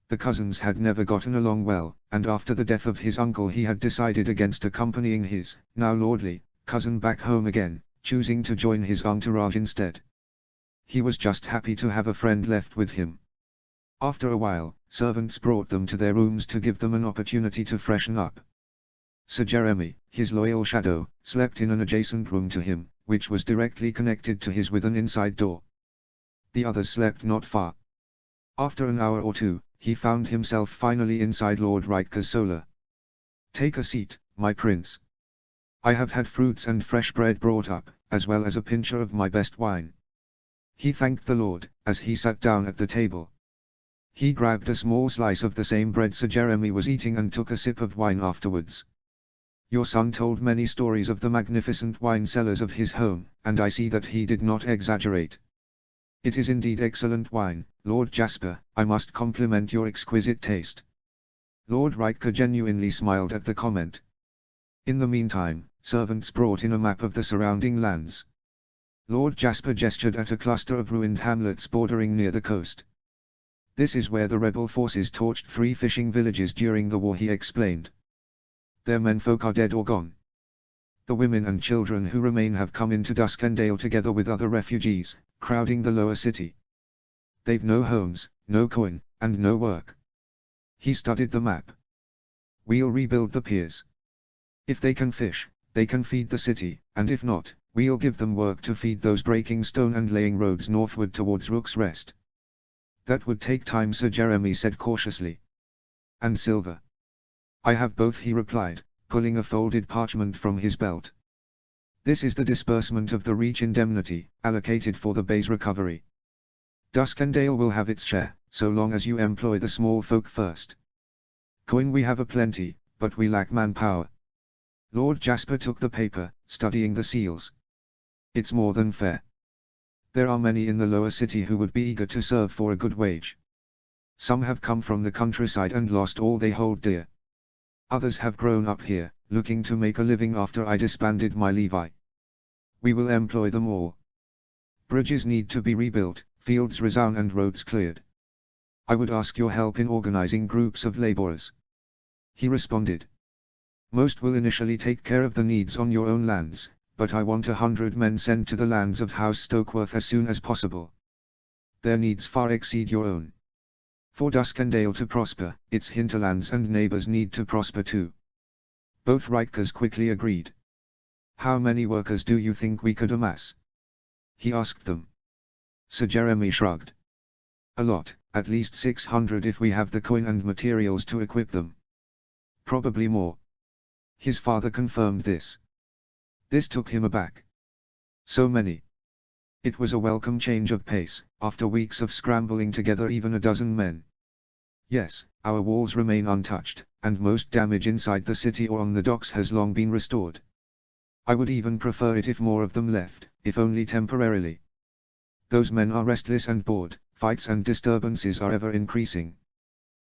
The cousins had never gotten along well, and after the death of his uncle he had decided against accompanying his, now lordly, cousin back home again, choosing to join his entourage instead. He was just happy to have a friend left with him. After a while, servants brought them to their rooms to give them an opportunity to freshen up. Sir Jeremy, his loyal shadow, slept in an adjacent room to him, which was directly connected to his with an inside door. The others slept not far. After an hour or two, he found himself finally inside Lord Ryker's solar. "Take a seat, my prince. I have had fruits and fresh bread brought up, as well as a pincher of my best wine." He thanked the lord, as he sat down at the table. He grabbed a small slice of the same bread Sir Jeremy was eating and took a sip of wine afterwards. "Your son told many stories of the magnificent wine cellars of his home, and I see that he did not exaggerate. It is indeed excellent wine, Lord Jasper, I must compliment your exquisite taste. Lord Riker genuinely smiled at the comment. In the meantime, servants brought in a map of the surrounding lands. Lord Jasper gestured at a cluster of ruined hamlets bordering near the coast. This is where the rebel forces torched 3 fishing villages during the war, he explained. Their menfolk are dead or gone. The women and children who remain have come into Duskendale together with other refugees, crowding the lower city. They've no homes, no coin, and no work. He studied the map. We'll rebuild the piers. If they can fish, they can feed the city, and if not, we'll give them work to feed those breaking stone and laying roads northward towards Rook's Rest. That would take time, Sir Jeremy said cautiously. And silver? I have both, he replied, pulling a folded parchment from his belt. This is the disbursement of the Reach indemnity, allocated for the bay's recovery. Duskendale will have its share, so long as you employ the small folk first. Coin we have aplenty, but we lack manpower. Lord Jasper took the paper, studying the seals. It's more than fair. There are many in the lower city who would be eager to serve for a good wage. Some have come from the countryside and lost all they hold dear. Others have grown up here, looking to make a living after I disbanded my Levi. We will employ them all. Bridges need to be rebuilt, fields resown and roads cleared. I would ask your help in organizing groups of laborers. He responded. Most will initially take care of the needs on your own lands, but I want 100 men sent to the lands of House Stokeworth as soon as possible. Their needs far exceed your own. For Duskendale to prosper, its hinterlands and neighbors need to prosper too. Both Rikers quickly agreed. How many workers do you think we could amass? He asked them. Sir Jeremy shrugged. A lot, at least 600 if we have the coin and materials to equip them. Probably more. His father confirmed this. This took him aback. So many. It was a welcome change of pace, after weeks of scrambling together even a dozen men. Yes, our walls remain untouched, and most damage inside the city or on the docks has long been restored. I would even prefer it if more of them left, if only temporarily. Those men are restless and bored, fights and disturbances are ever increasing.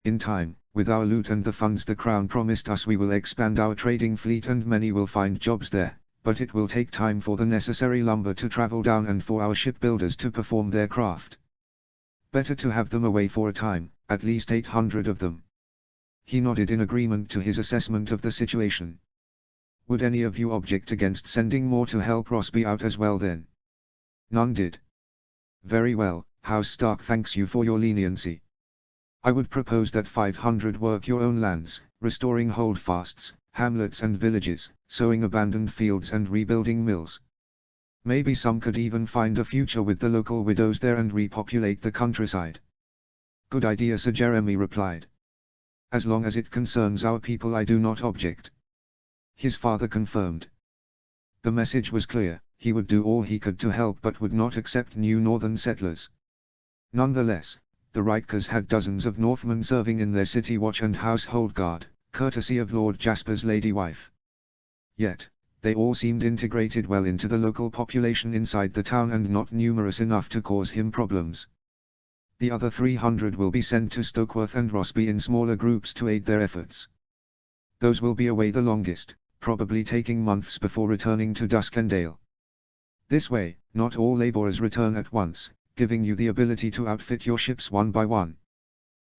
In time, with our loot and the funds the Crown promised us, we will expand our trading fleet and many will find jobs there. But it will take time for the necessary lumber to travel down and for our shipbuilders to perform their craft. Better to have them away for a time, at least 800 of them. He nodded in agreement to his assessment of the situation. Would any of you object against sending more to help Rosby out as well then? None did. Very well, House Stark thanks you for your leniency. I would propose that 500 work your own lands, restoring holdfasts, hamlets and villages, sowing abandoned fields and rebuilding mills. Maybe some could even find a future with the local widows there and repopulate the countryside. Good idea, Sir Jeremy replied. As long as it concerns our people I do not object. His father confirmed. The message was clear, he would do all he could to help but would not accept new northern settlers. Nonetheless, the Rikers had dozens of Northmen serving in their city watch and household guard, courtesy of Lord Jasper's lady wife. Yet, they all seemed integrated well into the local population inside the town and not numerous enough to cause him problems. The other 300 will be sent to Stokeworth and Rosby in smaller groups to aid their efforts. Those will be away the longest, probably taking months before returning to Duskendale. This way, not all laborers return at once, giving you the ability to outfit your ships one by one.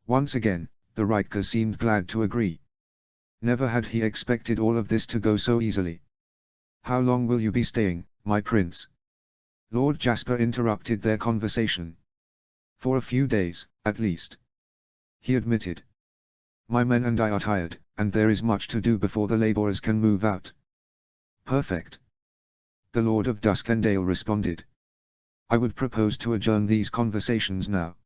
Once again, the Rikers seemed glad to agree. Never had he expected all of this to go so easily. How long will you be staying, my prince? Lord Jasper interrupted their conversation. For a few days, at least. He admitted. My men and I are tired, and there is much to do before the laborers can move out. Perfect. The Lord of Duskendale responded. I would propose to adjourn these conversations now.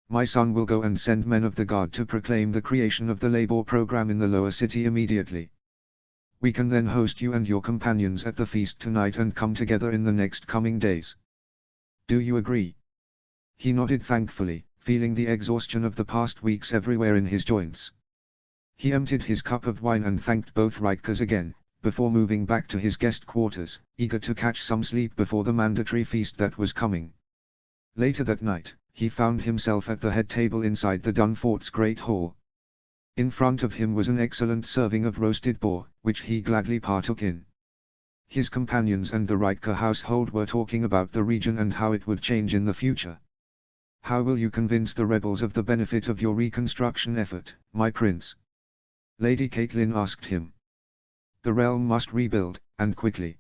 My son will go and send men of the guard to proclaim the creation of the labor program in the lower city immediately. We can then host you and your companions at the feast tonight and come together in the next coming days. Do you agree? He nodded thankfully, feeling the exhaustion of the past weeks everywhere in his joints. He emptied his cup of wine and thanked both Rikers again, before moving back to his guest quarters, eager to catch some sleep before the mandatory feast that was coming. Later that night, he found himself at the head table inside the Dunfort's great hall. In front of him was an excellent serving of roasted boar, which he gladly partook in. His companions and the Riker household were talking about the region and how it would change in the future. "How will you convince the rebels of the benefit of your reconstruction effort, my prince?" Lady Caitlin asked him. "The realm must rebuild, and quickly.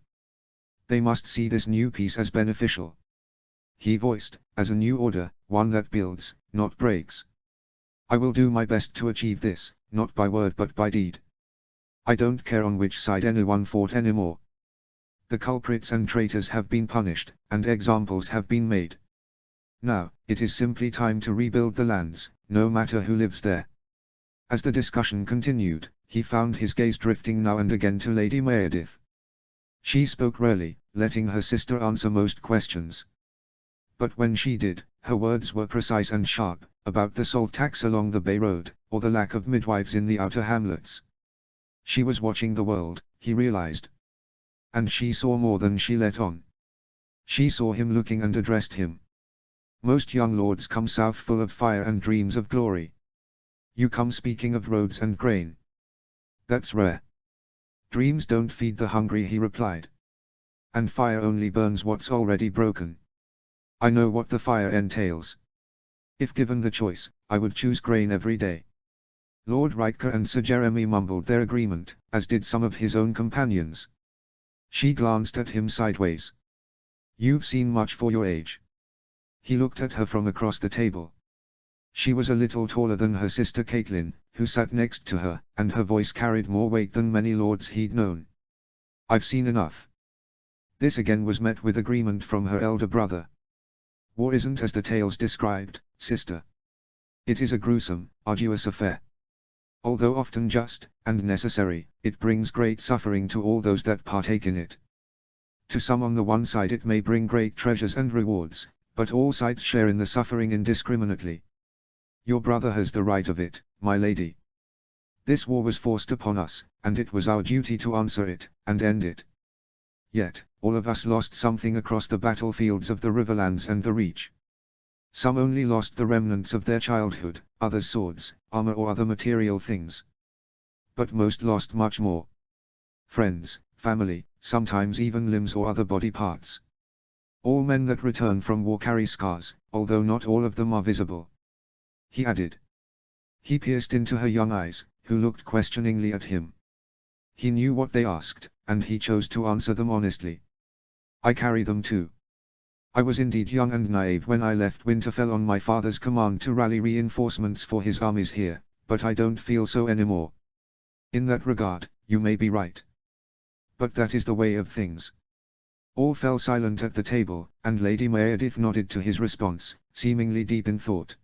They must see this new peace as beneficial," he voiced, "as a new order, one that builds, not breaks. I will do my best to achieve this, not by word but by deed. I don't care on which side anyone fought anymore. The culprits and traitors have been punished, and examples have been made. Now, it is simply time to rebuild the lands, no matter who lives there." As the discussion continued, he found his gaze drifting now and again to Lady Meredith. She spoke rarely, letting her sister answer most questions. But when she did, her words were precise and sharp, about the salt tax along the Bay Road, or the lack of midwives in the outer hamlets. She was watching the world, he realized. And she saw more than she let on. She saw him looking and addressed him. "Most young lords come south full of fire and dreams of glory. You come speaking of roads and grain. That's rare." "Dreams don't feed the hungry," he replied. "And fire only burns what's already broken. I know what the fire entails. If given the choice, I would choose grain every day." Lord Riker and Sir Jeremy mumbled their agreement, as did some of his own companions. She glanced at him sideways. "You've seen much for your age." He looked at her from across the table. She was a little taller than her sister Caitlin, who sat next to her, and her voice carried more weight than many lords he'd known. "I've seen enough." This again was met with agreement from her elder brother. "War isn't as the tales described, sister. It is a gruesome, arduous affair. Although often just, and necessary, it brings great suffering to all those that partake in it. To some on the one side it may bring great treasures and rewards, but all sides share in the suffering indiscriminately. Your brother has the right of it, my lady. This war was forced upon us, and it was our duty to answer it, and end it. Yet, all of us lost something across the battlefields of the Riverlands and the Reach. Some only lost the remnants of their childhood, others swords, armor or other material things. But most lost much more. Friends, family, sometimes even limbs or other body parts. All men that return from war carry scars, although not all of them are visible," he added. He pierced into her young eyes, who looked questioningly at him. He knew what they asked, and he chose to answer them honestly. "I carry them too. I was indeed young and naive when I left Winterfell on my father's command to rally reinforcements for his armies here, but I don't feel so anymore. In that regard, you may be right. But that is the way of things." All fell silent at the table, and Lady Meredith nodded to his response, seemingly deep in thought.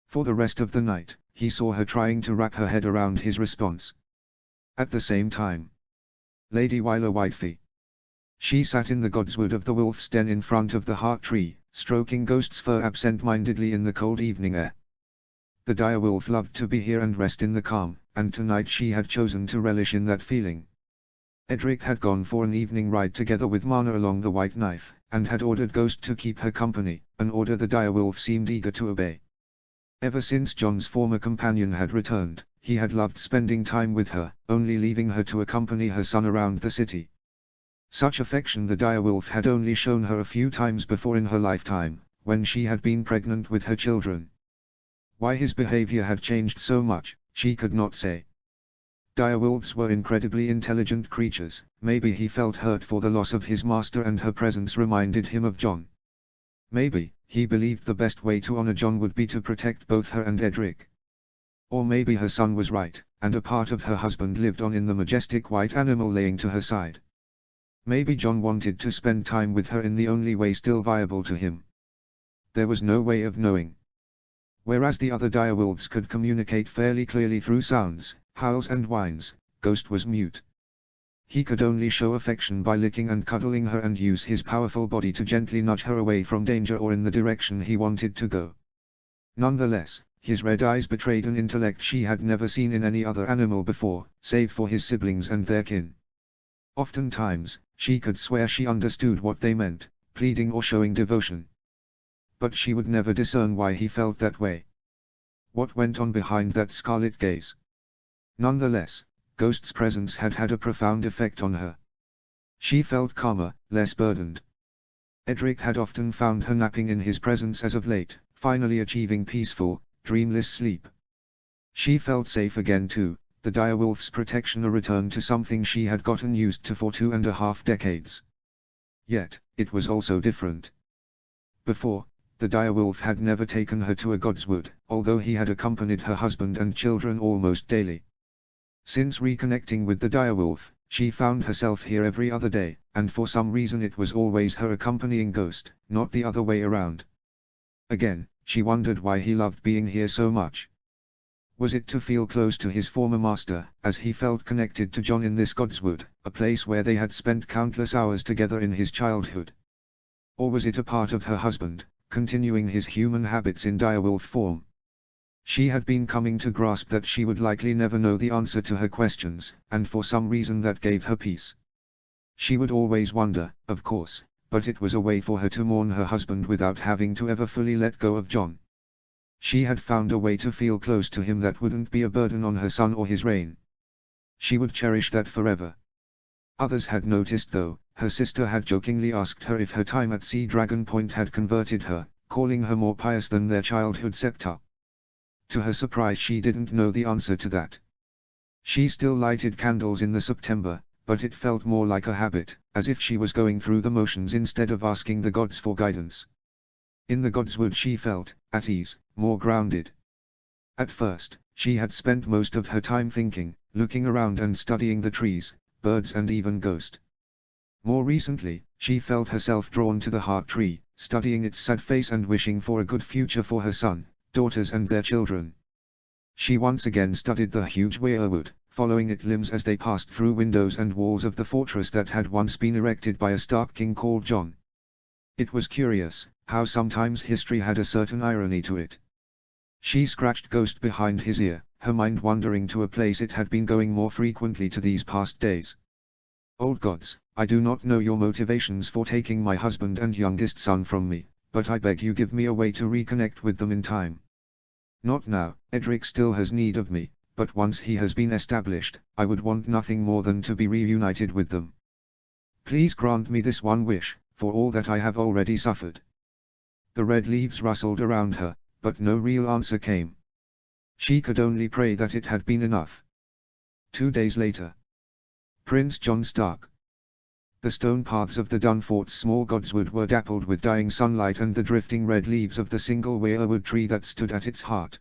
For the rest of the night, he saw her trying to wrap her head around his response. At the same time, Lady Wyler Whitefee. She sat in the godswood of the wolf's den in front of the heart tree, stroking Ghost's fur absent-mindedly in the cold evening air. The direwolf loved to be here and rest in the calm, and tonight she had chosen to relish in that feeling. Edric had gone for an evening ride together with Marna along the White Knife, and had ordered Ghost to keep her company, an order the direwolf seemed eager to obey. Ever since John's former companion had returned, he had loved spending time with her, only leaving her to accompany her son around the city. Such affection the direwolf had only shown her a few times before in her lifetime, when she had been pregnant with her children. Why his behavior had changed so much, she could not say. Direwolves were incredibly intelligent creatures, maybe he felt hurt for the loss of his master and her presence reminded him of John. Maybe, he believed the best way to honor John would be to protect both her and Edric. Or maybe her son was right, and a part of her husband lived on in the majestic white animal laying to her side. Maybe John wanted to spend time with her in the only way still viable to him. There was no way of knowing. Whereas the other direwolves could communicate fairly clearly through sounds, howls and whines, Ghost was mute. He could only show affection by licking and cuddling her and use his powerful body to gently nudge her away from danger or in the direction he wanted to go. Nonetheless, his red eyes betrayed an intellect she had never seen in any other animal before, save for his siblings and their kin. Oftentimes, she could swear she understood what they meant, pleading or showing devotion. but she would never discern why he felt that way. What went on behind that scarlet gaze? Nonetheless, Ghost's presence had had a profound effect on her. She felt calmer, less burdened. Edric had often found her napping in his presence as of late, finally achieving peaceful, dreamless sleep. She felt safe again too, the direwolf's protection a return to something she had gotten used to for 2.5 decades. Yet, it was also different. Before, the direwolf had never taken her to a godswood, although he had accompanied her husband and children almost daily. Since reconnecting with the direwolf, she found herself here every other day, and for some reason it was always her accompanying ghost, not the other way around. Again, she wondered why he loved being here so much. Was it to feel close to his former master, as he felt connected to John in this godswood, a place where they had spent countless hours together in his childhood? Or was it a part of her husband, continuing his human habits in direwolf form? She had been coming to grasp that she would likely never know the answer to her questions, and for some reason that gave her peace. She would always wonder, of course, but it was a way for her to mourn her husband without having to ever fully let go of John. She had found a way to feel close to him that wouldn't be a burden on her son or his reign. She would cherish that forever. Others had noticed though, her sister had jokingly asked her if her time at Sea Dragon Point had converted her, calling her more pious than their childhood Septa. To her surprise she didn't know the answer to that. She still lighted candles in the September, but it felt more like a habit, as if she was going through the motions instead of asking the gods for guidance. In the godswood she felt at ease, more grounded. At first, she had spent most of her time thinking, looking around and studying the trees, birds and even Ghost. More recently, she felt herself drawn to the heart tree, studying its sad face and wishing for a good future for her son, daughters and their children. She once again studied the huge weirwood, following its limbs as they passed through windows and walls of the fortress that had once been erected by a stark king called John. It was curious, how sometimes history had a certain irony to it. She scratched Ghost behind his ear, her mind wandering to a place it had been going more frequently to these past days. Old gods, I do not know your motivations for taking my husband and youngest son from me, but I beg you give me a way to reconnect with them in time. Not now, Edric still has need of me, but once he has been established, I would want nothing more than to be reunited with them. Please grant me this one wish, for all that I have already suffered. The red leaves rustled around her, but no real answer came. She could only pray that it had been enough. 2 days later. Prince John Stark. The stone paths of the Dunfort's small godswood were dappled with dying sunlight and the drifting red leaves of the single weirwood tree that stood at its heart.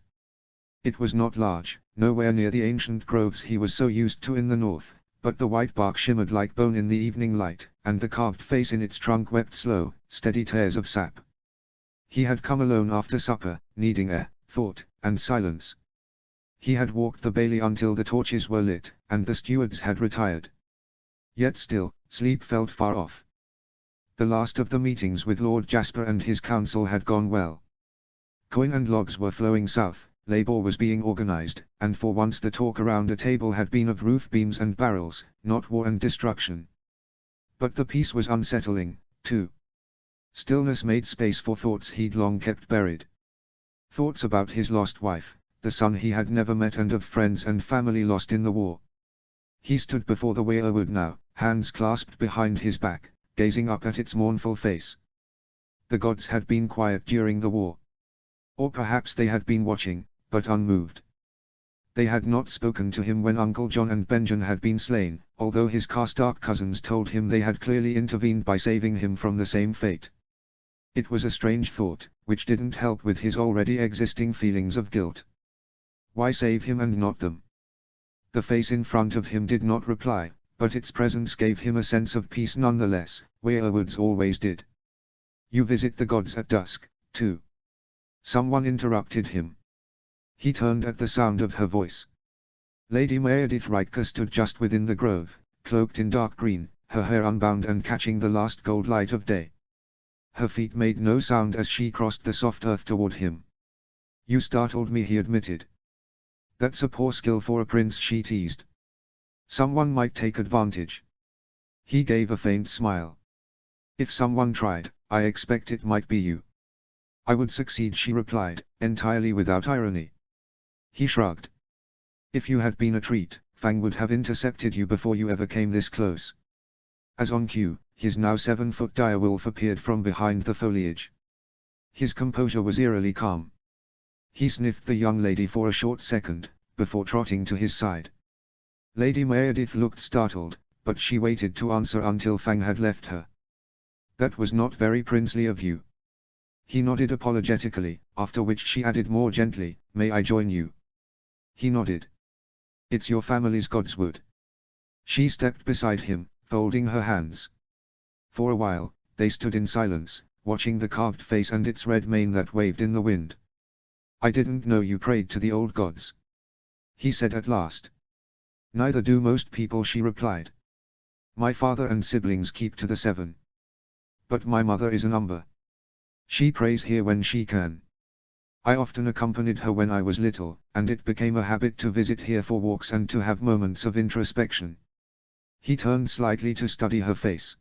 It was not large, nowhere near the ancient groves he was so used to in the north, but the white bark shimmered like bone in the evening light, and the carved face in its trunk wept slow, steady tears of sap. He had come alone after supper, needing air, thought, and silence. He had walked the bailey until the torches were lit, and the stewards had retired. Yet still, sleep felt far off. The last of the meetings with Lord Jasper and his council had gone well. Coin and logs were flowing south, labor was being organized, and for once the talk around a table had been of roof beams and barrels, not war and destruction. But the peace was unsettling, too. Stillness made space for thoughts he'd long kept buried. Thoughts about his lost wife, the son he had never met and of friends and family lost in the war. He stood before the weirwood now, hands clasped behind his back, gazing up at its mournful face. The gods had been quiet during the war. Or perhaps they had been watching, but unmoved. They had not spoken to him when Uncle John and Benjen had been slain, although his Karstark cousins told him they had clearly intervened by saving him from the same fate. It was a strange thought, which didn't help with his already existing feelings of guilt. Why save him and not them? The face in front of him did not reply, but its presence gave him a sense of peace nonetheless, weirwoods always did. You visit the gods at dusk, too. Someone interrupted him. He turned at the sound of her voice. Lady Meredith Riker stood just within the grove, cloaked in dark green, her hair unbound and catching the last gold light of day. Her feet made no sound as she crossed the soft earth toward him. You startled me, he admitted. That's a poor skill for a prince, she teased. Someone might take advantage. He gave a faint smile. If someone tried, I expect it might be you. I would succeed, she replied, entirely without irony. He shrugged. If you had been a treat, Fang would have intercepted you before you ever came this close. As on cue, his now 7-foot direwolf appeared from behind the foliage. His composure was eerily calm. He sniffed the young lady for a short second, before trotting to his side. Lady Meredith looked startled, but she waited to answer until Fang had left her. That was not very princely of you. He nodded apologetically, after which she added more gently, may I join you? He nodded. It's your family's godswood. She stepped beside him, folding her hands. For a while, they stood in silence, watching the carved face and its red mane that waved in the wind. I didn't know you prayed to the old gods, he said at last. Neither do most people, she replied. My father and siblings keep to the 7. But my mother is an Umber. She prays here when she can. I often accompanied her when I was little, and it became a habit to visit here for walks and to have moments of introspection. He turned slightly to study her face.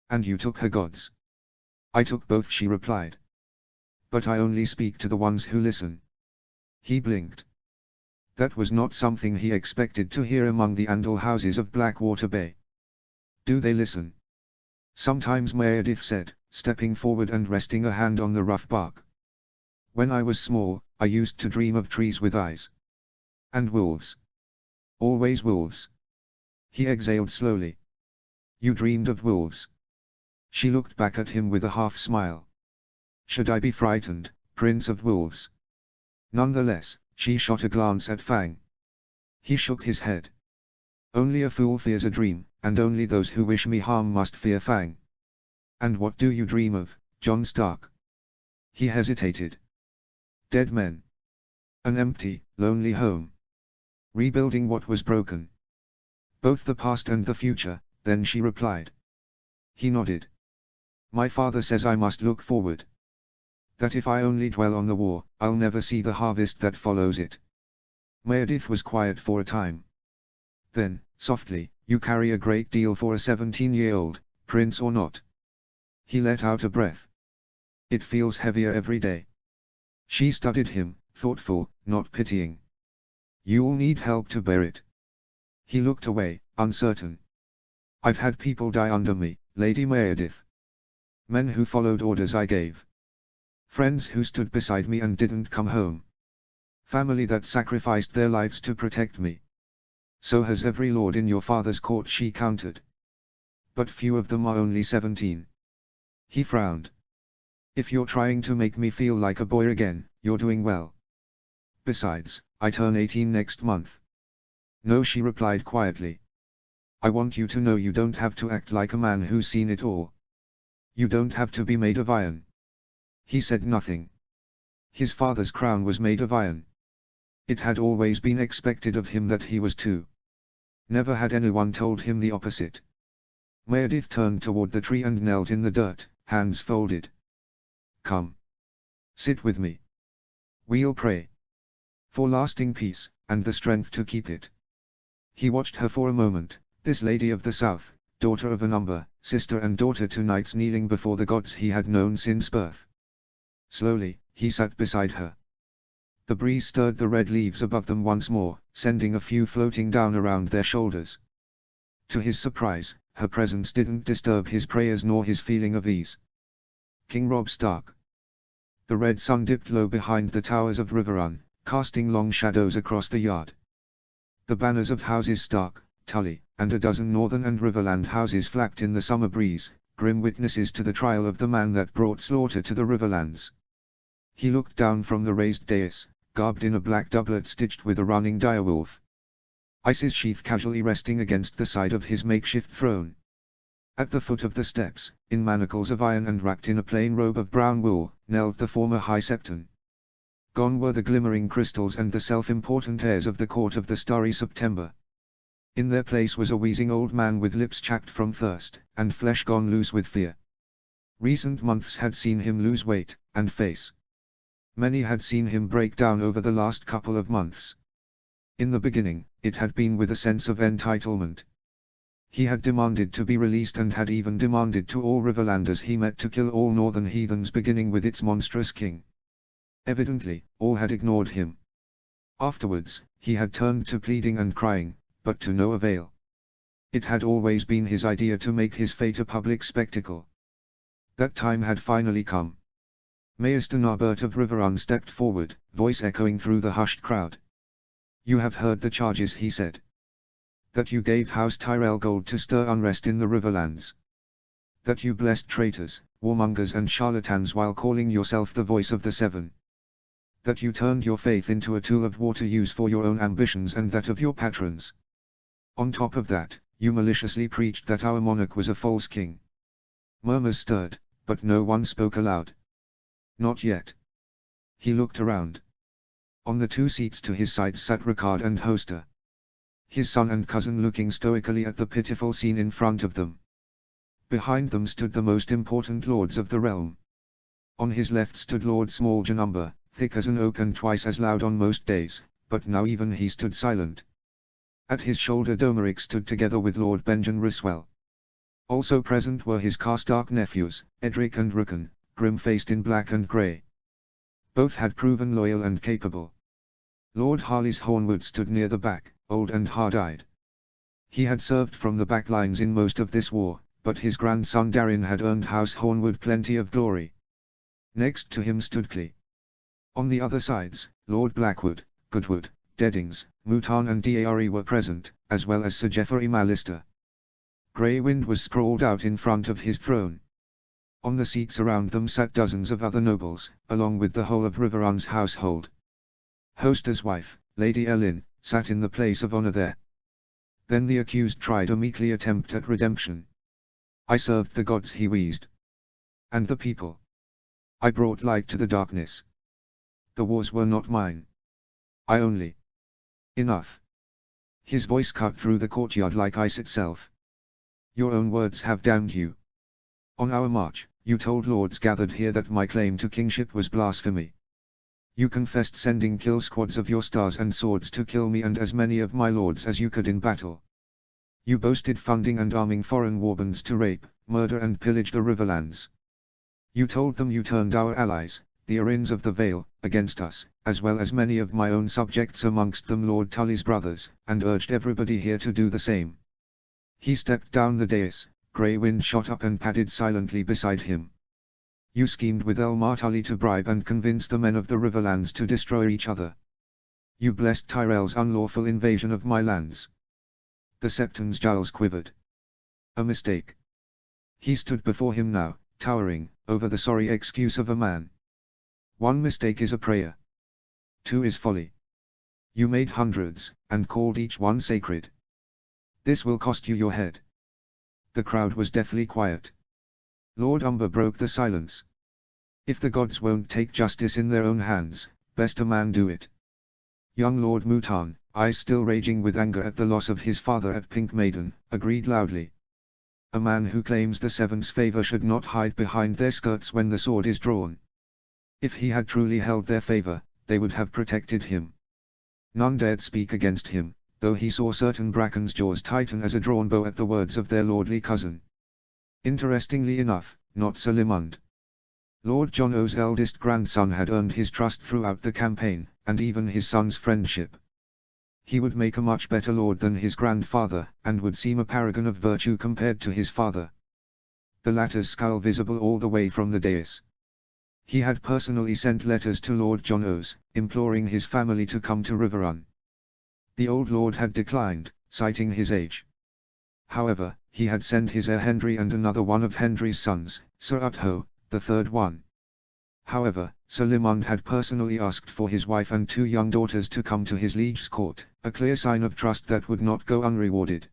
And you took her gods? I took both, she replied. But I only speak to the ones who listen. He blinked. That was not something he expected to hear among the Andal houses of Blackwater Bay. Do they listen? Sometimes, Meredith said, stepping forward and resting a hand on the rough bark. When I was small, I used to dream of trees with eyes. And wolves. Always wolves. He exhaled slowly. You dreamed of wolves? She looked back at him with a half smile. Should I be frightened, Prince of Wolves? Nonetheless, she shot a glance at Fang. He shook his head. Only a fool fears a dream, and only those who wish me harm must fear Fang. And what do you dream of, John Stark? He hesitated. Dead men. An empty, lonely home. Rebuilding what was broken. Both the past and the future, then she replied. He nodded. My father says I must look forward. That if I only dwell on the war, I'll never see the harvest that follows it. Meredith was quiet for a time. Then, softly, you carry a great deal for a 17-year-old, prince or not. He let out a breath. It feels heavier every day. She studied him, thoughtful, not pitying. You'll need help to bear it. He looked away, uncertain. I've had people die under me, Lady Meredith. Men who followed orders I gave. Friends who stood beside me and didn't come home. Family that sacrificed their lives to protect me. So has every lord in your father's court, she countered. But few of them are only 17. He frowned. If you're trying to make me feel like a boy again, you're doing well. Besides, I turn 18 next month. No, she replied quietly. I want you to know you don't have to act like a man who's seen it all. You don't have to be made of iron. He said nothing. His father's crown was made of iron. It had always been expected of him that he was too. Never had anyone told him the opposite. Meredith turned toward the tree and knelt in the dirt, hands folded. Come. Sit with me. We'll pray. For lasting peace, and the strength to keep it. He watched her for a moment, this lady of the south, daughter of an Umber, sister and daughter to knights kneeling before the gods he had known since birth. Slowly, he sat beside her. The breeze stirred the red leaves above them once more, sending a few floating down around their shoulders. To his surprise, her presence didn't disturb his prayers nor his feeling of ease. King Robb Stark. The red sun dipped low behind the towers of Riverrun, casting long shadows across the yard. The banners of houses Stark, Tully, and a dozen northern and Riverland houses flapped in the summer breeze, grim witnesses to the trial of the man that brought slaughter to the Riverlands. He looked down from the raised dais, garbed in a black doublet stitched with a running direwolf. Ice's sheath casually resting against the side of his makeshift throne. At the foot of the steps, in manacles of iron and wrapped in a plain robe of brown wool, knelt the former High Septon. Gone were the glimmering crystals and the self-important airs of the court of the starry September. In their place was a wheezing old man with lips chapped from thirst, and flesh gone loose with fear. Recent months had seen him lose weight, and face. Many had seen him break down over the last couple of months. In the beginning, it had been with a sense of entitlement. He had demanded to be released and had even demanded to all Riverlanders he met to kill all northern heathens beginning with its monstrous king. Evidently, all had ignored him. Afterwards, he had turned to pleading and crying, but to no avail. It had always been his idea to make his fate a public spectacle. That time had finally come. Maester Narbert of Riverrun stepped forward, voice echoing through the hushed crowd. "You have heard the charges," he said. "That you gave House Tyrell gold to stir unrest in the Riverlands. That you blessed traitors, warmongers and charlatans while calling yourself the voice of the Seven. That you turned your faith into a tool of war to use for your own ambitions and that of your patrons. On top of that, you maliciously preached that our monarch was a false king." Murmurs stirred, but no one spoke aloud. Not yet. He looked around. On the 2 seats to his side sat Ricard and Hoster, his son and cousin, looking stoically at the pitiful scene in front of them. Behind them stood the most important lords of the realm. On his left stood Lord Smalljanumber, thick as an oak and twice as loud on most days, but now even he stood silent. At his shoulder Domeric stood together with Lord Benjen Riswell. Also present were his Karstark nephews, Edric and Rukan, grim-faced in black and grey. Both had proven loyal and capable. Lord Harley's Hornwood stood near the back, old and hard-eyed. He had served from the back lines in most of this war, but his grandson Darin had earned House Hornwood plenty of glory. Next to him stood Clee. On the other sides, Lord Blackwood, Goodwood, Deddings, Mouton and Dare were present, as well as Sir Geoffrey Mallister. Greywind was sprawled out in front of his throne. On the seats around them sat dozens of other nobles, along with the whole of Riverrun's household. Hoster's wife, Lady Ellyn, sat in the place of honor there. Then the accused tried a meekly attempt at redemption. "I served the gods," he wheezed. "And the people. I brought light to the darkness. The wars were not mine. I only." "Enough." His voice cut through the courtyard like ice itself. "Your own words have damned you. On our march, you told lords gathered here that my claim to kingship was blasphemy. You confessed sending kill squads of your stars and swords to kill me and as many of my lords as you could in battle. You boasted funding and arming foreign warbands to rape, murder and pillage the Riverlands. You told them you turned our allies, the Arins of the Vale, against us, as well as many of my own subjects, amongst them Lord Tully's brothers, and urged everybody here to do the same." He stepped down the dais. Greywind shot up and padded silently beside him. "You schemed with Elmar Tully to bribe and convince the men of the Riverlands to destroy each other. You blessed Tyrell's unlawful invasion of my lands." The Septon's jowls quivered. "A mistake." He stood before him now, towering over the sorry excuse of a man. "One mistake is a prayer. 2 is folly. You made hundreds, and called each one sacred. This will cost you your head." The crowd was deathly quiet. Lord Umber broke the silence. "If the gods won't take justice in their own hands, best a man do it." Young Lord Mouton, eyes still raging with anger at the loss of his father at Pink Maiden, agreed loudly. "A man who claims the Seven's favor should not hide behind their skirts when the sword is drawn. If he had truly held their favor, they would have protected him." None dared speak against him, though he saw certain Bracken's jaws tighten as a drawn bow at the words of their lordly cousin. Interestingly enough, not Sir Limund. Lord Jono's eldest grandson had earned his trust throughout the campaign, and even his son's friendship. He would make a much better lord than his grandfather, and would seem a paragon of virtue compared to his father. The latter's scowl visible all the way from the dais. He had personally sent letters to Lord Jonos, imploring his family to come to Riverrun. The old lord had declined, citing his age. However, he had sent his heir Hendry and another one of Hendry's sons, Sir Utho, the third one. However, Sir Limund had personally asked for his wife and 2 young daughters to come to his liege's court, a clear sign of trust that would not go unrewarded.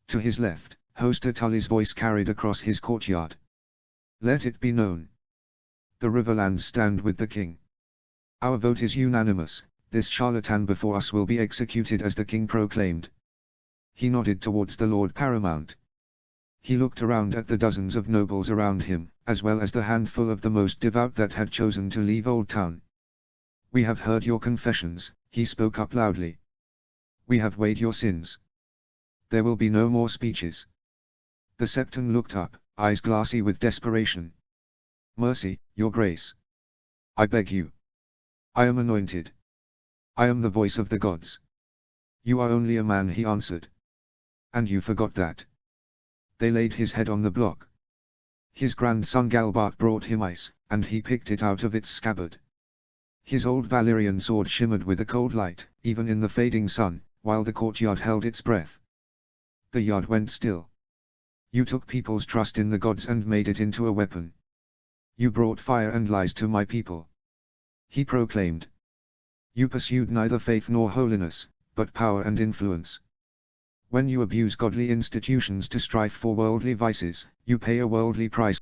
To his left, Hoster Tully's voice carried across his courtyard. "Let it be known. The Riverlands stand with the king. Our vote is unanimous. This charlatan before us will be executed as the king proclaimed." He nodded towards the Lord Paramount. He looked around at the dozens of nobles around him, as well as the handful of the most devout that had chosen to leave Old Town. "We have heard your confessions," he spoke up loudly. "We have weighed your sins. There will be no more speeches. The Septon looked up, eyes glassy with desperation. Mercy, your grace. I beg you. I am anointed. I am the voice of the gods. You are only a man, he answered. And you forgot that. They laid his head on the block. His grandson Galbart brought him ice, and he picked it out of its scabbard. His old Valyrian sword shimmered with a cold light, even in the fading sun, while the courtyard held its breath. The yard went still. You took people's trust in the gods and made it into a weapon. You brought fire and lies to my people. He proclaimed. You pursued neither faith nor holiness, but power and influence. When you abuse godly institutions to strive for worldly vices, you pay a worldly price.